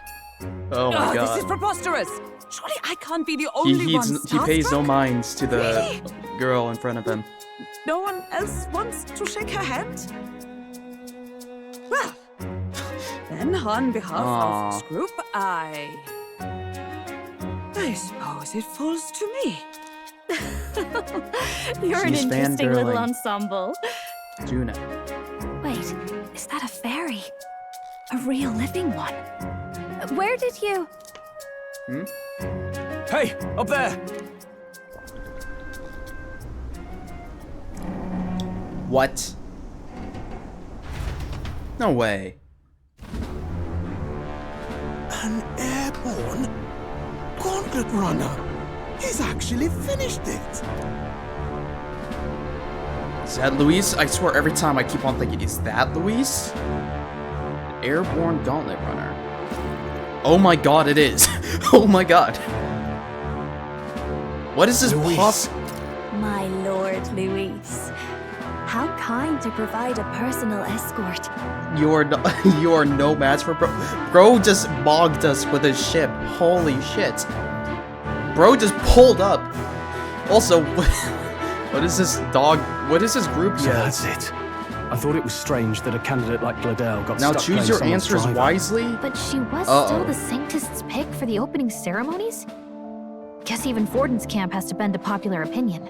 Oh my god. This is preposterous! Surely I can't be the only one He pays no starstruck? minds to the girl in front of him. No one else wants to shake her hand? Well, then on behalf of this group, I suppose it falls to me. You're an She's interesting little fangirling. ensemble. Juna. Wait, is that a fairy? A real living one? Where did you... Hey, up there! What? No way. An airborne gauntlet runner. He's actually finished it. Is that Luis? I swear every time I keep on thinking, is that Luis? Airborne Gauntlet Runner. Oh my god, it is. Oh my god. What is this boss? My lord, Luis. How kind to provide a personal escort. You are no match for bro. Bro just bogged us with his ship. Holy shit. Bro just pulled up. Also, what is this dog? What is this group? So that's it. I thought it was strange that a candidate like Gladell got Now stuck choose playing your someone's answers driver. wisely. But she was still the Sanctist's pick for the opening ceremonies? Guess even Forden's camp has to bend to popular opinion.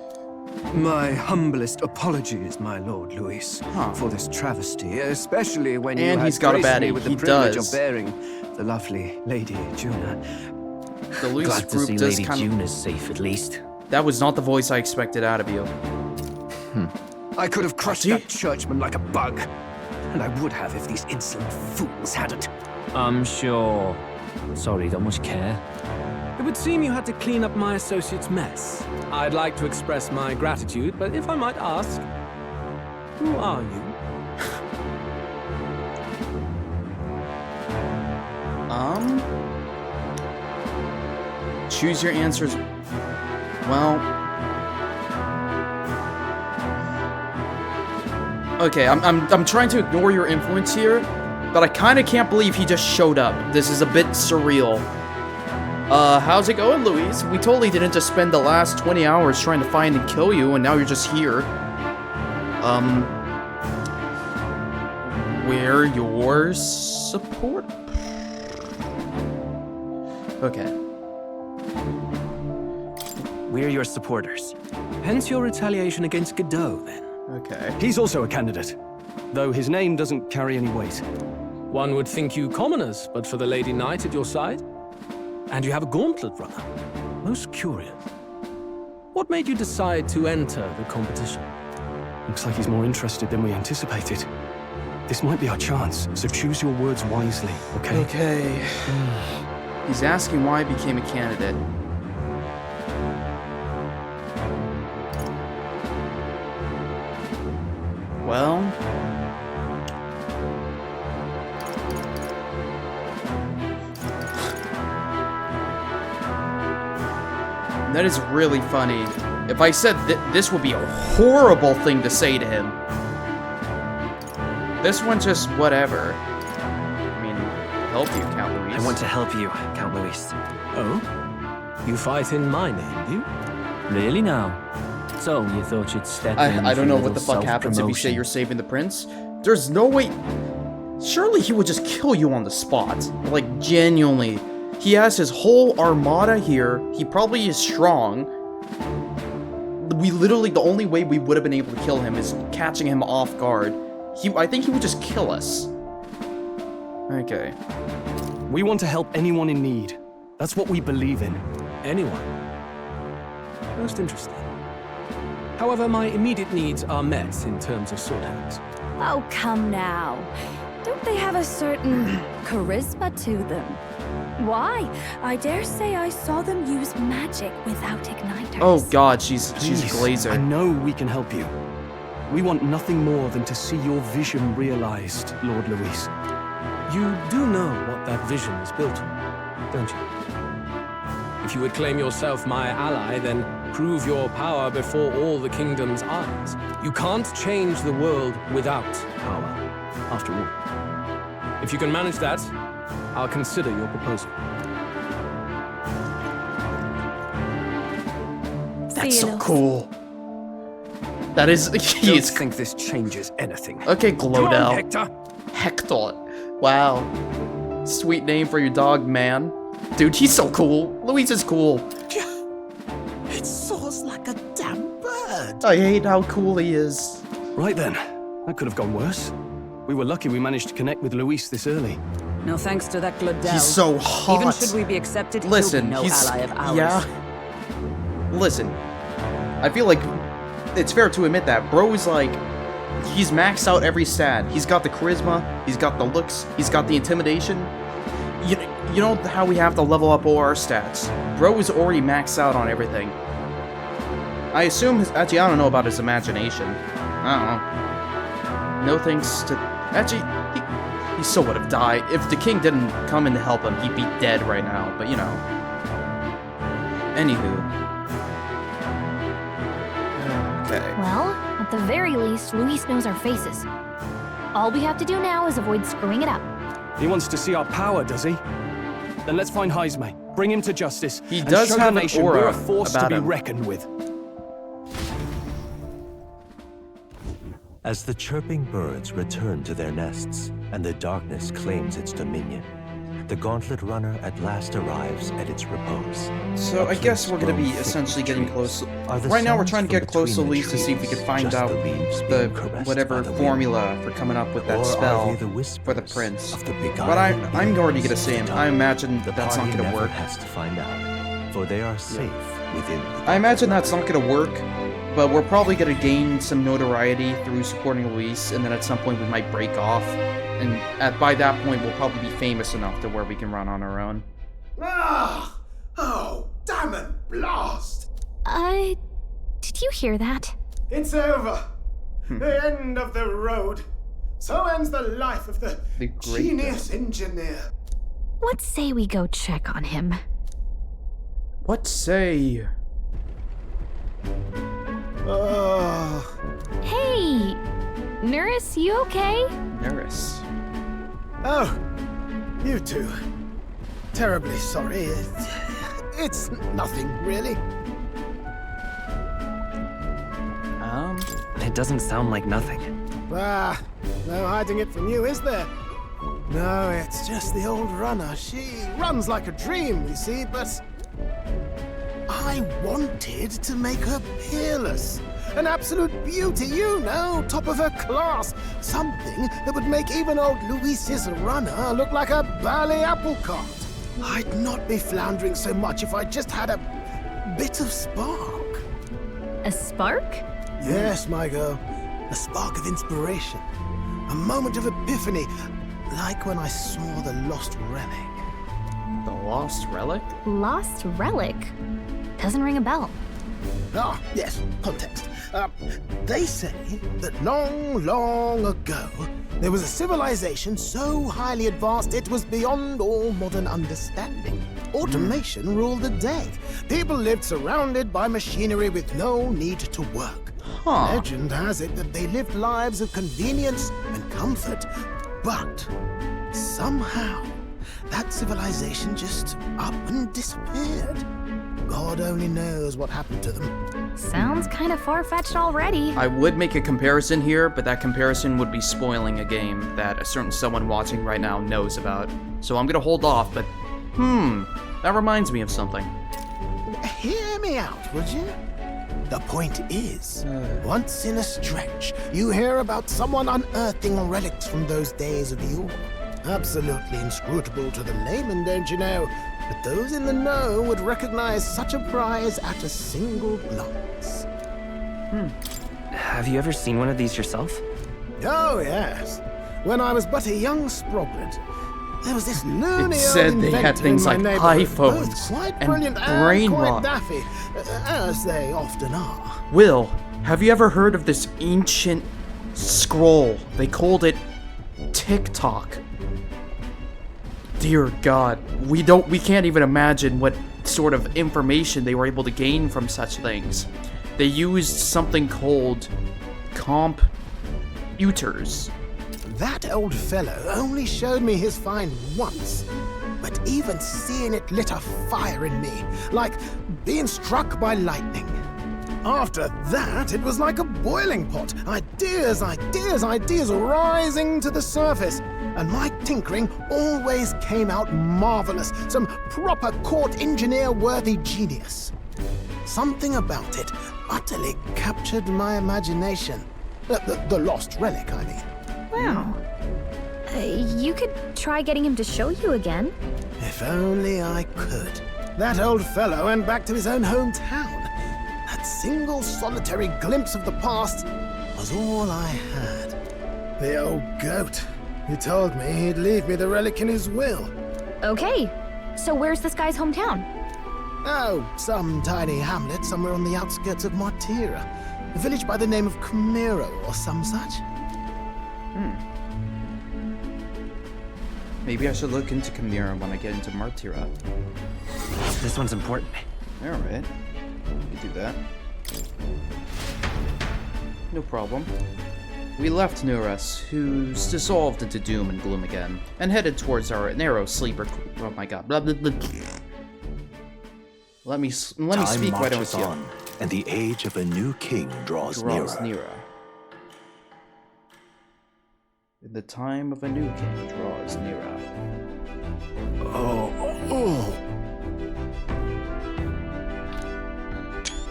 My humblest apologies, my lord Luis, for this travesty, especially when you And had he's got a graced me baddie. with He the privilege does. of bearing the lovely Lady Juna. The Luis Glad to group see does Lady kind of... June is safe at least. That was not the voice I expected out of you. I could have crushed that churchman like a bug. And I would have if these insolent fools hadn't. I'm sure. Sorry, don't much care. It would seem you had to clean up my associate's mess. I'd like to express my gratitude, but if I might ask, who are you? Choose your answers. Well, okay, I'm trying to ignore your influence here, but I kind of can't believe he just showed up. This is a bit surreal. How's it going, Luis? We totally didn't just spend the last 20 hours trying to find and kill you, and now you're just here. We're your support? Okay. We're your supporters. Hence your retaliation against Godot, then. Okay. He's also a candidate, though his name doesn't carry any weight. One would think you commoners, but for the Lady Knight at your side. And you have a gauntlet runner. Most curious. What made you decide to enter the competition? Looks like he's more interested than we anticipated. This might be our chance, so choose your words wisely, okay? Okay. He's asking why I became a candidate. Well... that is really funny. If I said this would be a horrible thing to say to him. This one just whatever. I mean, help you, Count Luis. I want to help you, Count Luis. Oh? You fight in my name, do you? Really now? So, you thought you'd step in I don't know for a what the little fuck happens if you say self-promotion? you're saving the prince. There's no way... Surely he would just kill you on the spot. Like, genuinely. He has his whole armada here. He probably is strong. We literally, the only way we would have been able to kill him is catching him off guard. I think he would just kill us. Okay. We want to help anyone in need. That's what we believe in. Anyone? Most interesting. However, my immediate needs are met in terms of sword hands. Oh, come now. Don't they have a certain charisma to them? Why? I dare say I saw them use magic without igniters. Oh god, she's a Please, glazer. I know we can help you. We want nothing more than to see your vision realized, Lord Luis. You do know what that vision is built on, don't you? If you would claim yourself my ally, then prove your power before all the kingdom's eyes. You can't change the world without power, after all. If you can manage that, I'll consider your proposal. That's so cool. That is... He Don't is... think this changes anything. Okay, Come Glodell. on, Hector. Hector. Wow. Sweet name for your dog, man. Dude, he's so cool. Luis is cool. It soars like a damn bird. I hate how cool he is. Right then. That could have gone worse. We were lucky we managed to connect with Luis this early. No thanks to that Glodell. He's so hot. Even should we be accepted, Listen, he'll be no he's... ally of ours. Yeah. Listen. I feel like it's fair to admit that. Bro is like... He's maxed out every stat. He's got the charisma, he's got the looks, he's got the intimidation. You know how we have to level up all our stats. Bro is already maxed out on everything. I assume his... Actually, I don't know about his imagination. I don't know. No thanks to... Actually, he still would have died. If the king didn't come in to help him, he'd be dead right now. But, you know. Anywho. Okay. Well, at the very least, Luis knows our faces. All we have to do now is avoid screwing it up. He wants to see our power, does he? Then let's find Jaime, bring him to justice, He and does show have the an nation aura we're a force to about be him. reckoned with. As the chirping birds return to their nests and the darkness claims its dominion, the gauntlet runner at last arrives at its repose. So I guess we're gonna be essentially getting close. Right now we're trying to get close to Luis to see if we can find out the whatever formula for coming up with that spell for the prince. But I'm already gonna say him. I imagine that's not gonna work. Has to find out. for they are safe within the I imagine that's not gonna work, but we're probably gonna gain some notoriety through supporting Luis, and then at some point we might break off, and by that point we'll probably be famous enough to where we can run on our own. Ah! Oh, damn it, blast! Did you hear that? It's over. The end of the road. So ends the life of the genius engineer. What say we go check on him? What say? Hey! Nurse, you okay? Nurse. Oh, you two. Terribly sorry. It's nothing, really. It doesn't sound like nothing. Ah, no hiding it from you, is there? No, it's just the old runner. She runs like a dream, you see, but I wanted to make her peerless. An absolute beauty, you know, top of her class. Something that would make even old Luis's runner look like a bally apple cart. I'd not be floundering so much if I just had a bit of spark. A spark? Yes, my girl. A spark of inspiration. A moment of epiphany. Like when I saw the lost relic. The lost relic? Lost relic? Doesn't ring a bell. Ah, yes, context. They say that long, long ago, there was a civilization so highly advanced it was beyond all modern understanding. Automation ruled the day. People lived surrounded by machinery with no need to work. Legend has it that they lived lives of convenience and comfort, but somehow that civilization just up and disappeared. God only knows what happened to them. Sounds kind of far-fetched already. I would make a comparison here, but that comparison would be spoiling a game that a certain someone watching right now knows about. So I'm gonna hold off, but that reminds me of something. Hear me out, would you? The point is, once in a stretch, you hear about someone unearthing relics from those days of yore. Absolutely inscrutable to the layman, don't you know? But those in the know would recognize such a prize at a single glance. Have you ever seen one of these yourself? Oh, yes. When I was but a young sproglet, there was this loony It said old they had inventor things in my like neighborhood, both iPhones quite and brilliant brain quite rot. daffy, as they often are. We have you ever heard of this ancient scroll? They called it TikTok. Dear God, we can't even imagine what sort of information they were able to gain from such things. They used something called computers. That old fellow only showed me his find once, but even seeing it lit a fire in me, like being struck by lightning. After that, it was like a boiling pot. Ideas rising to the surface. And my tinkering always came out marvelous. Some proper court engineer-worthy genius. Something about it utterly captured my imagination. The lost relic, I mean. Wow. You could try getting him to show you again. If only I could. That old fellow went back to his own hometown. That single solitary glimpse of the past was all I had. The old goat. He told me he'd leave me the relic in his will. Okay, so where's this guy's hometown? Oh, some tiny hamlet somewhere on the outskirts of Martira. A village by the name of Chimera or some such. Maybe I should look into Chimera when I get into Martira. This one's important. Alright. You can do that. No problem. We left Nuras, who's dissolved into doom and gloom again, and headed towards our narrow sleeper. Oh my god. Blah, blah, blah. Let me speak. Why don't you? On, and the age of a new king draws nearer. The time of a new king draws nearer.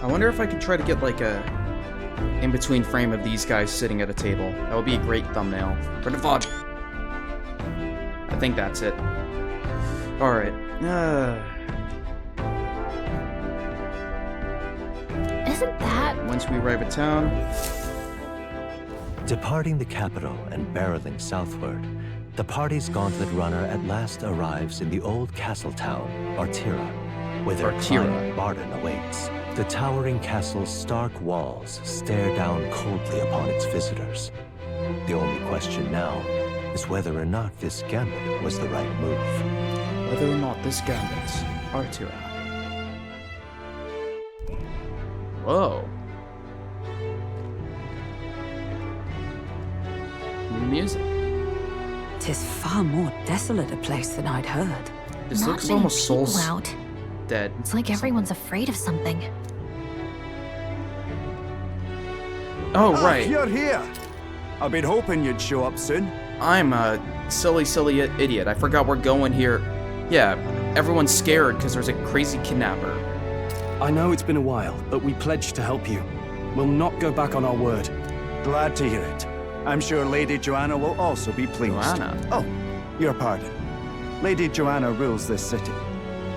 I wonder if I could try to get like a in-between frame of these guys sitting at a table. That would be a great thumbnail for the VOD. I think that's it. Alright. Isn't that... Once we arrive at town... Departing the capital and barreling southward, the party's gauntlet runner at last arrives in the old castle town, Artira, where their client Barden awaits. The towering castle's stark walls stare down coldly upon its visitors. The only question now is whether or not this gambit was the right move. Whether or not this gambit, Artira. Whoa. New music. 'Tis far more desolate a place than I'd heard. This Not looks many almost people soul out. dead. It's like everyone's afraid of something. Oh, right. You're here. I've been hoping you'd show up soon. I'm a silly idiot. I forgot we're going here. Yeah, everyone's scared because there's a crazy kidnapper. I know it's been a while, but we pledged to help you. We'll not go back on our word. Glad to hear it. I'm sure Lady Joanna will also be pleased. Joanna? Oh, your pardon. Lady Joanna rules this city.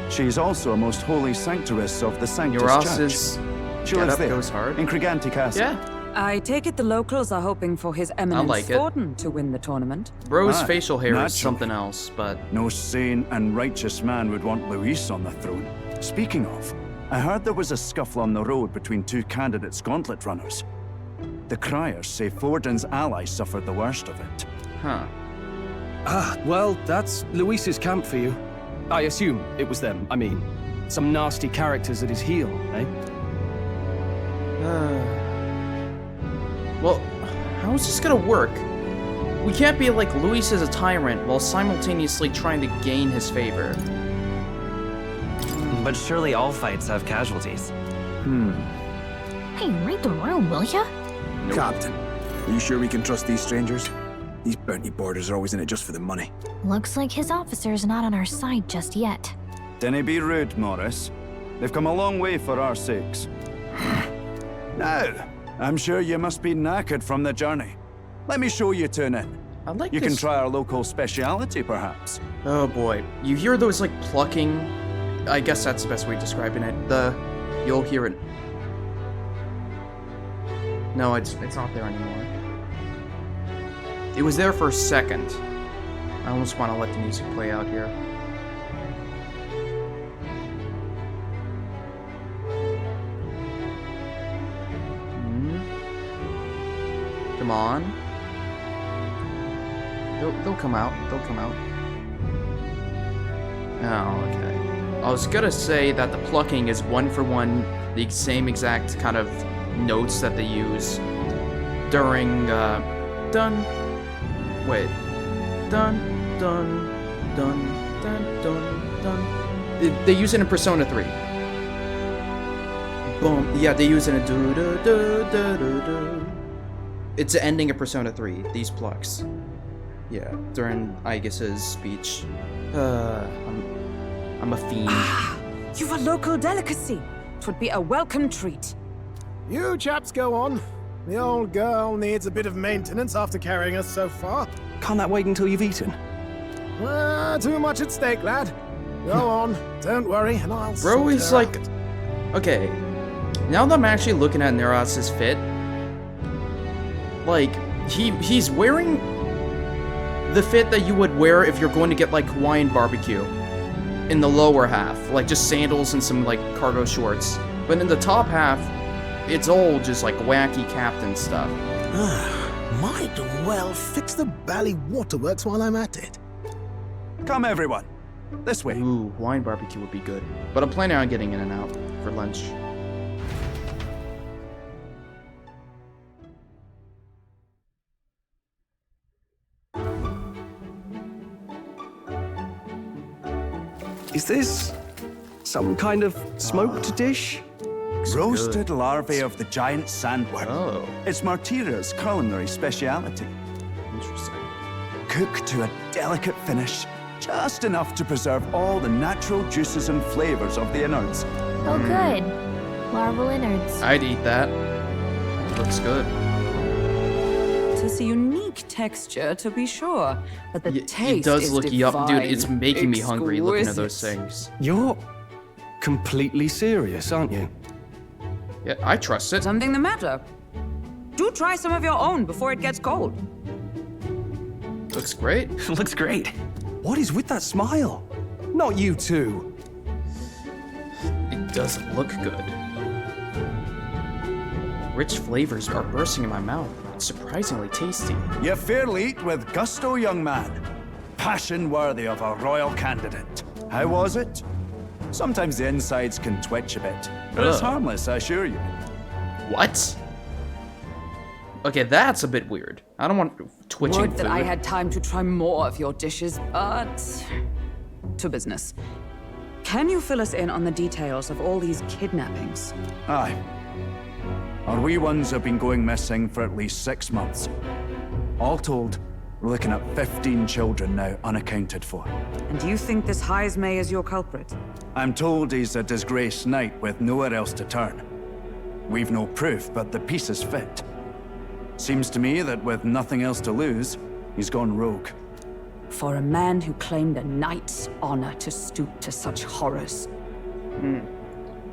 She's also a most holy sanctuaress of the Sanctus Euros's Church. She lives there, goes hard. in Criganti Castle. Yeah. I take it the locals are hoping for His Eminence like it. Thornton to win the tournament. Bro's facial hair naturally. is something else, but... No sane and righteous man would want Luis on the throne. Speaking of, I heard there was a scuffle on the road between two candidates gauntlet runners. The criers say Forden's ally suffered the worst of it. Huh. Ah, well, that's Luis's camp for you. I assume it was them. I mean, some nasty characters at his heel, eh? Well, how is this gonna work? We can't be like Luis is a tyrant while simultaneously trying to gain his favor. But surely all fights have casualties. Hey, read the room, will ya? Captain, are you sure we can trust these strangers? These bounty boarders are always in it just for the money. Looks like his officer's not on our side just yet. Dinna be rude, Morris. They've come a long way for our sakes. Now, I'm sure you must be knackered from the journey. Let me show you to an inn. I like You this. can try our local speciality, perhaps. Oh boy, you hear those like plucking? I guess that's the best way of describing it. You'll hear it. No, it's not there anymore. It was there for a second. I almost want to let the music play out here. Come on. They'll come out. They'll come out. Oh, okay. I was gonna say that the plucking is one for one the same exact kind of notes that they use during dun. Wait. Dun dun dun dun dun dun. They use it in Persona 3. Boom. Yeah, they use it in do do do do do do. It's the ending of Persona 3, these plucks. Yeah, during Aegis's speech. I'm a fiend. You've a local delicacy. 'Twould be a welcome treat. You chaps go on. The old girl needs a bit of maintenance after carrying us so far. Can't that wait until you've eaten? Too much at stake, lad. Go on, don't worry, and I'll Bro sort is her like... out. Okay. Now that I'm actually looking at Neuros's fit, like, he's wearing the fit that you would wear if you're going to get, like, Hawaiian barbecue. In the lower half. Like, just sandals and some, like, cargo shorts. But in the top half, it's all just, like, wacky captain stuff. Might well fix the Bally Waterworks while I'm at it. Come, everyone. This way. Ooh, Hawaiian barbecue would be good. But I'm planning on getting in and out for lunch. Is this some kind of smoked dish? Roasted larvae of the giant sandworm. Oh. It's Martira's culinary speciality. Interesting. Cooked to a delicate finish, just enough to preserve all the natural juices and flavors of the innards. Oh, good. Larval innards. I'd eat that. Looks good. Tis a unique texture, to be sure, but the taste It does is look yup, dude. It's divine. making me hungry looking at those Exquisite. things. You're completely serious, aren't you? Yeah, I trust it. Something the matter? Do try some of your own before it gets cold. Looks great. Looks great. What is with that smile? Not you too. It doesn't look good. Rich flavors are bursting in my mouth. It's surprisingly tasty. You fairly eat with gusto, young man. Passion worthy of a royal candidate. How was it? Sometimes the insides can twitch a bit, but it's harmless, I assure you. What? Okay, that's a bit weird. I don't want twitching Would that food. I had time to try more of your dishes, but... to business. Can you fill us in on the details of all these kidnappings? Aye. Our wee ones have been going missing for at least 6 months. All told, we're looking at 15 children now unaccounted for. And you think this Heismay is your culprit? I'm told he's a disgraced knight with nowhere else to turn. We've no proof, but the pieces fit. Seems to me that with nothing else to lose, he's gone rogue. For a man who claimed a knight's honor to stoop to such horrors.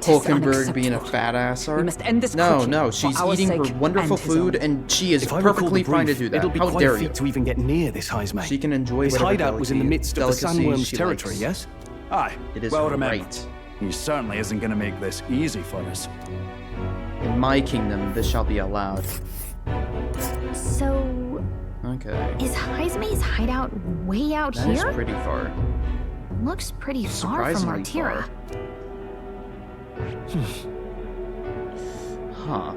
Hulkenberg being a fat ass. We must end this No, quickly, no, for she's our eating sake her wonderful and his food, own. and she is If I recall perfectly the fine to brief, do that. It'll be How quite dare a feat you? to even get near this Heismay. She can enjoy His whatever hideout was in the midst of the delicacy Sandworm's she territory, likes. yes? Aye, It is well remembered. right. He certainly isn't going to make this easy for us. In my kingdom, this shall be allowed. So, Okay. is Heismay's hideout way out That is here? pretty far. Looks pretty far from Surprisingly Artira. Huh.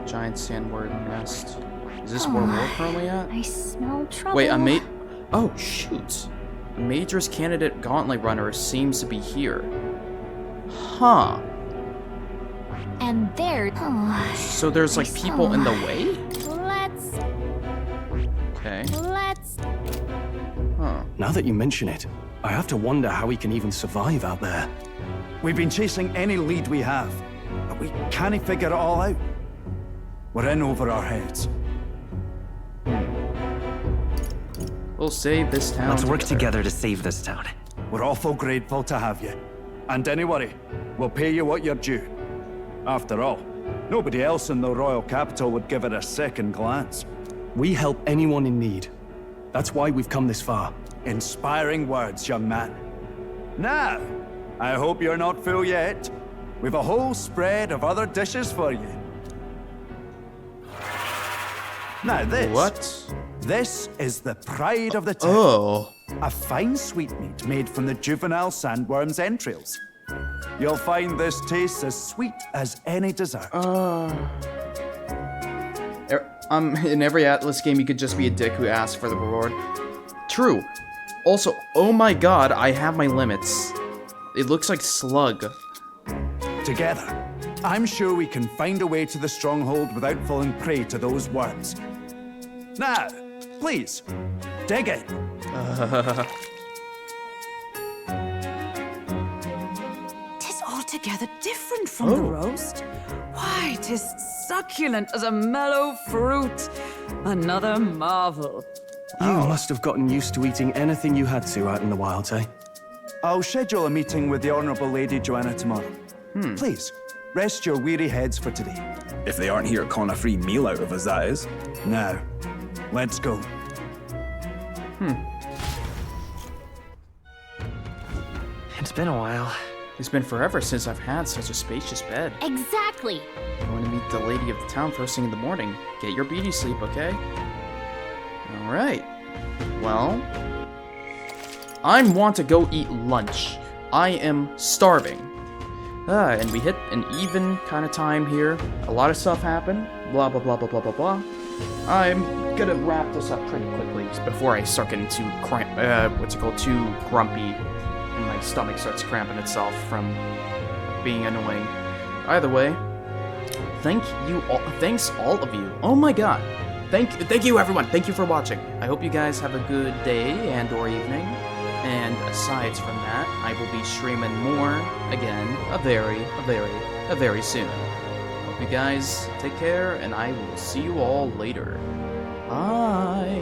Giant sandworm nest. Is this where we're currently at? I smell trouble. Wait, oh, shoot. A Major's candidate gauntlet runner seems to be here. Huh. And there. So there's like people in the way? Let's. Okay. Let's. Huh. Now that you mention it, I have to wonder how he can even survive out there. We've been chasing any lead we have, but we can't figure it all out. We're in over our heads. We'll save this town. Let's work together to save this town. We're awful grateful to have you. And don't worry, we'll pay you what you're due. After all, nobody else in the royal capital would give it a second glance. We help anyone in need. That's why we've come this far. Inspiring words, young man. Now, I hope you're not full yet. We've a whole spread of other dishes for you. Now this. What? This is the pride of the town. Oh. A fine sweetmeat made from the juvenile sandworm's entrails. You'll find this tastes as sweet as any dessert. In every Atlus game, you could just be a dick who asks for the reward. True. Also, oh my god, I have my limits. It looks like Slug. Together, I'm sure we can find a way to the stronghold without falling prey to those worms. Now, please, dig in. Tis altogether different from the roast. Why, tis succulent as a mellow fruit. Another marvel. You must have gotten used to eating anything you had to out in the wilds, eh? I'll schedule a meeting with the Honourable Lady Joanna tomorrow. Please, rest your weary heads for today. If they aren't here calling a free meal out of us, that is. Now, let's go. It's been a while. It's been forever since I've had such a spacious bed. Exactly. I'm going to meet the lady of the town first thing in the morning. Get your beauty sleep, okay? Alright. Well, I want to go eat lunch. I am starving. And we hit an even kind of time here. A lot of stuff happened. Blah, blah, blah, blah, blah, blah, blah. I'm gonna wrap this up pretty quickly before I start getting too too grumpy and my stomach starts cramping itself from being annoying. Either way, thanks all of you. Oh my god. Thank you everyone. Thank you for watching. I hope you guys have a good day and or evening. And aside from that, I will be streaming more again very soon. Hope you guys take care, and I will see you all later. Bye.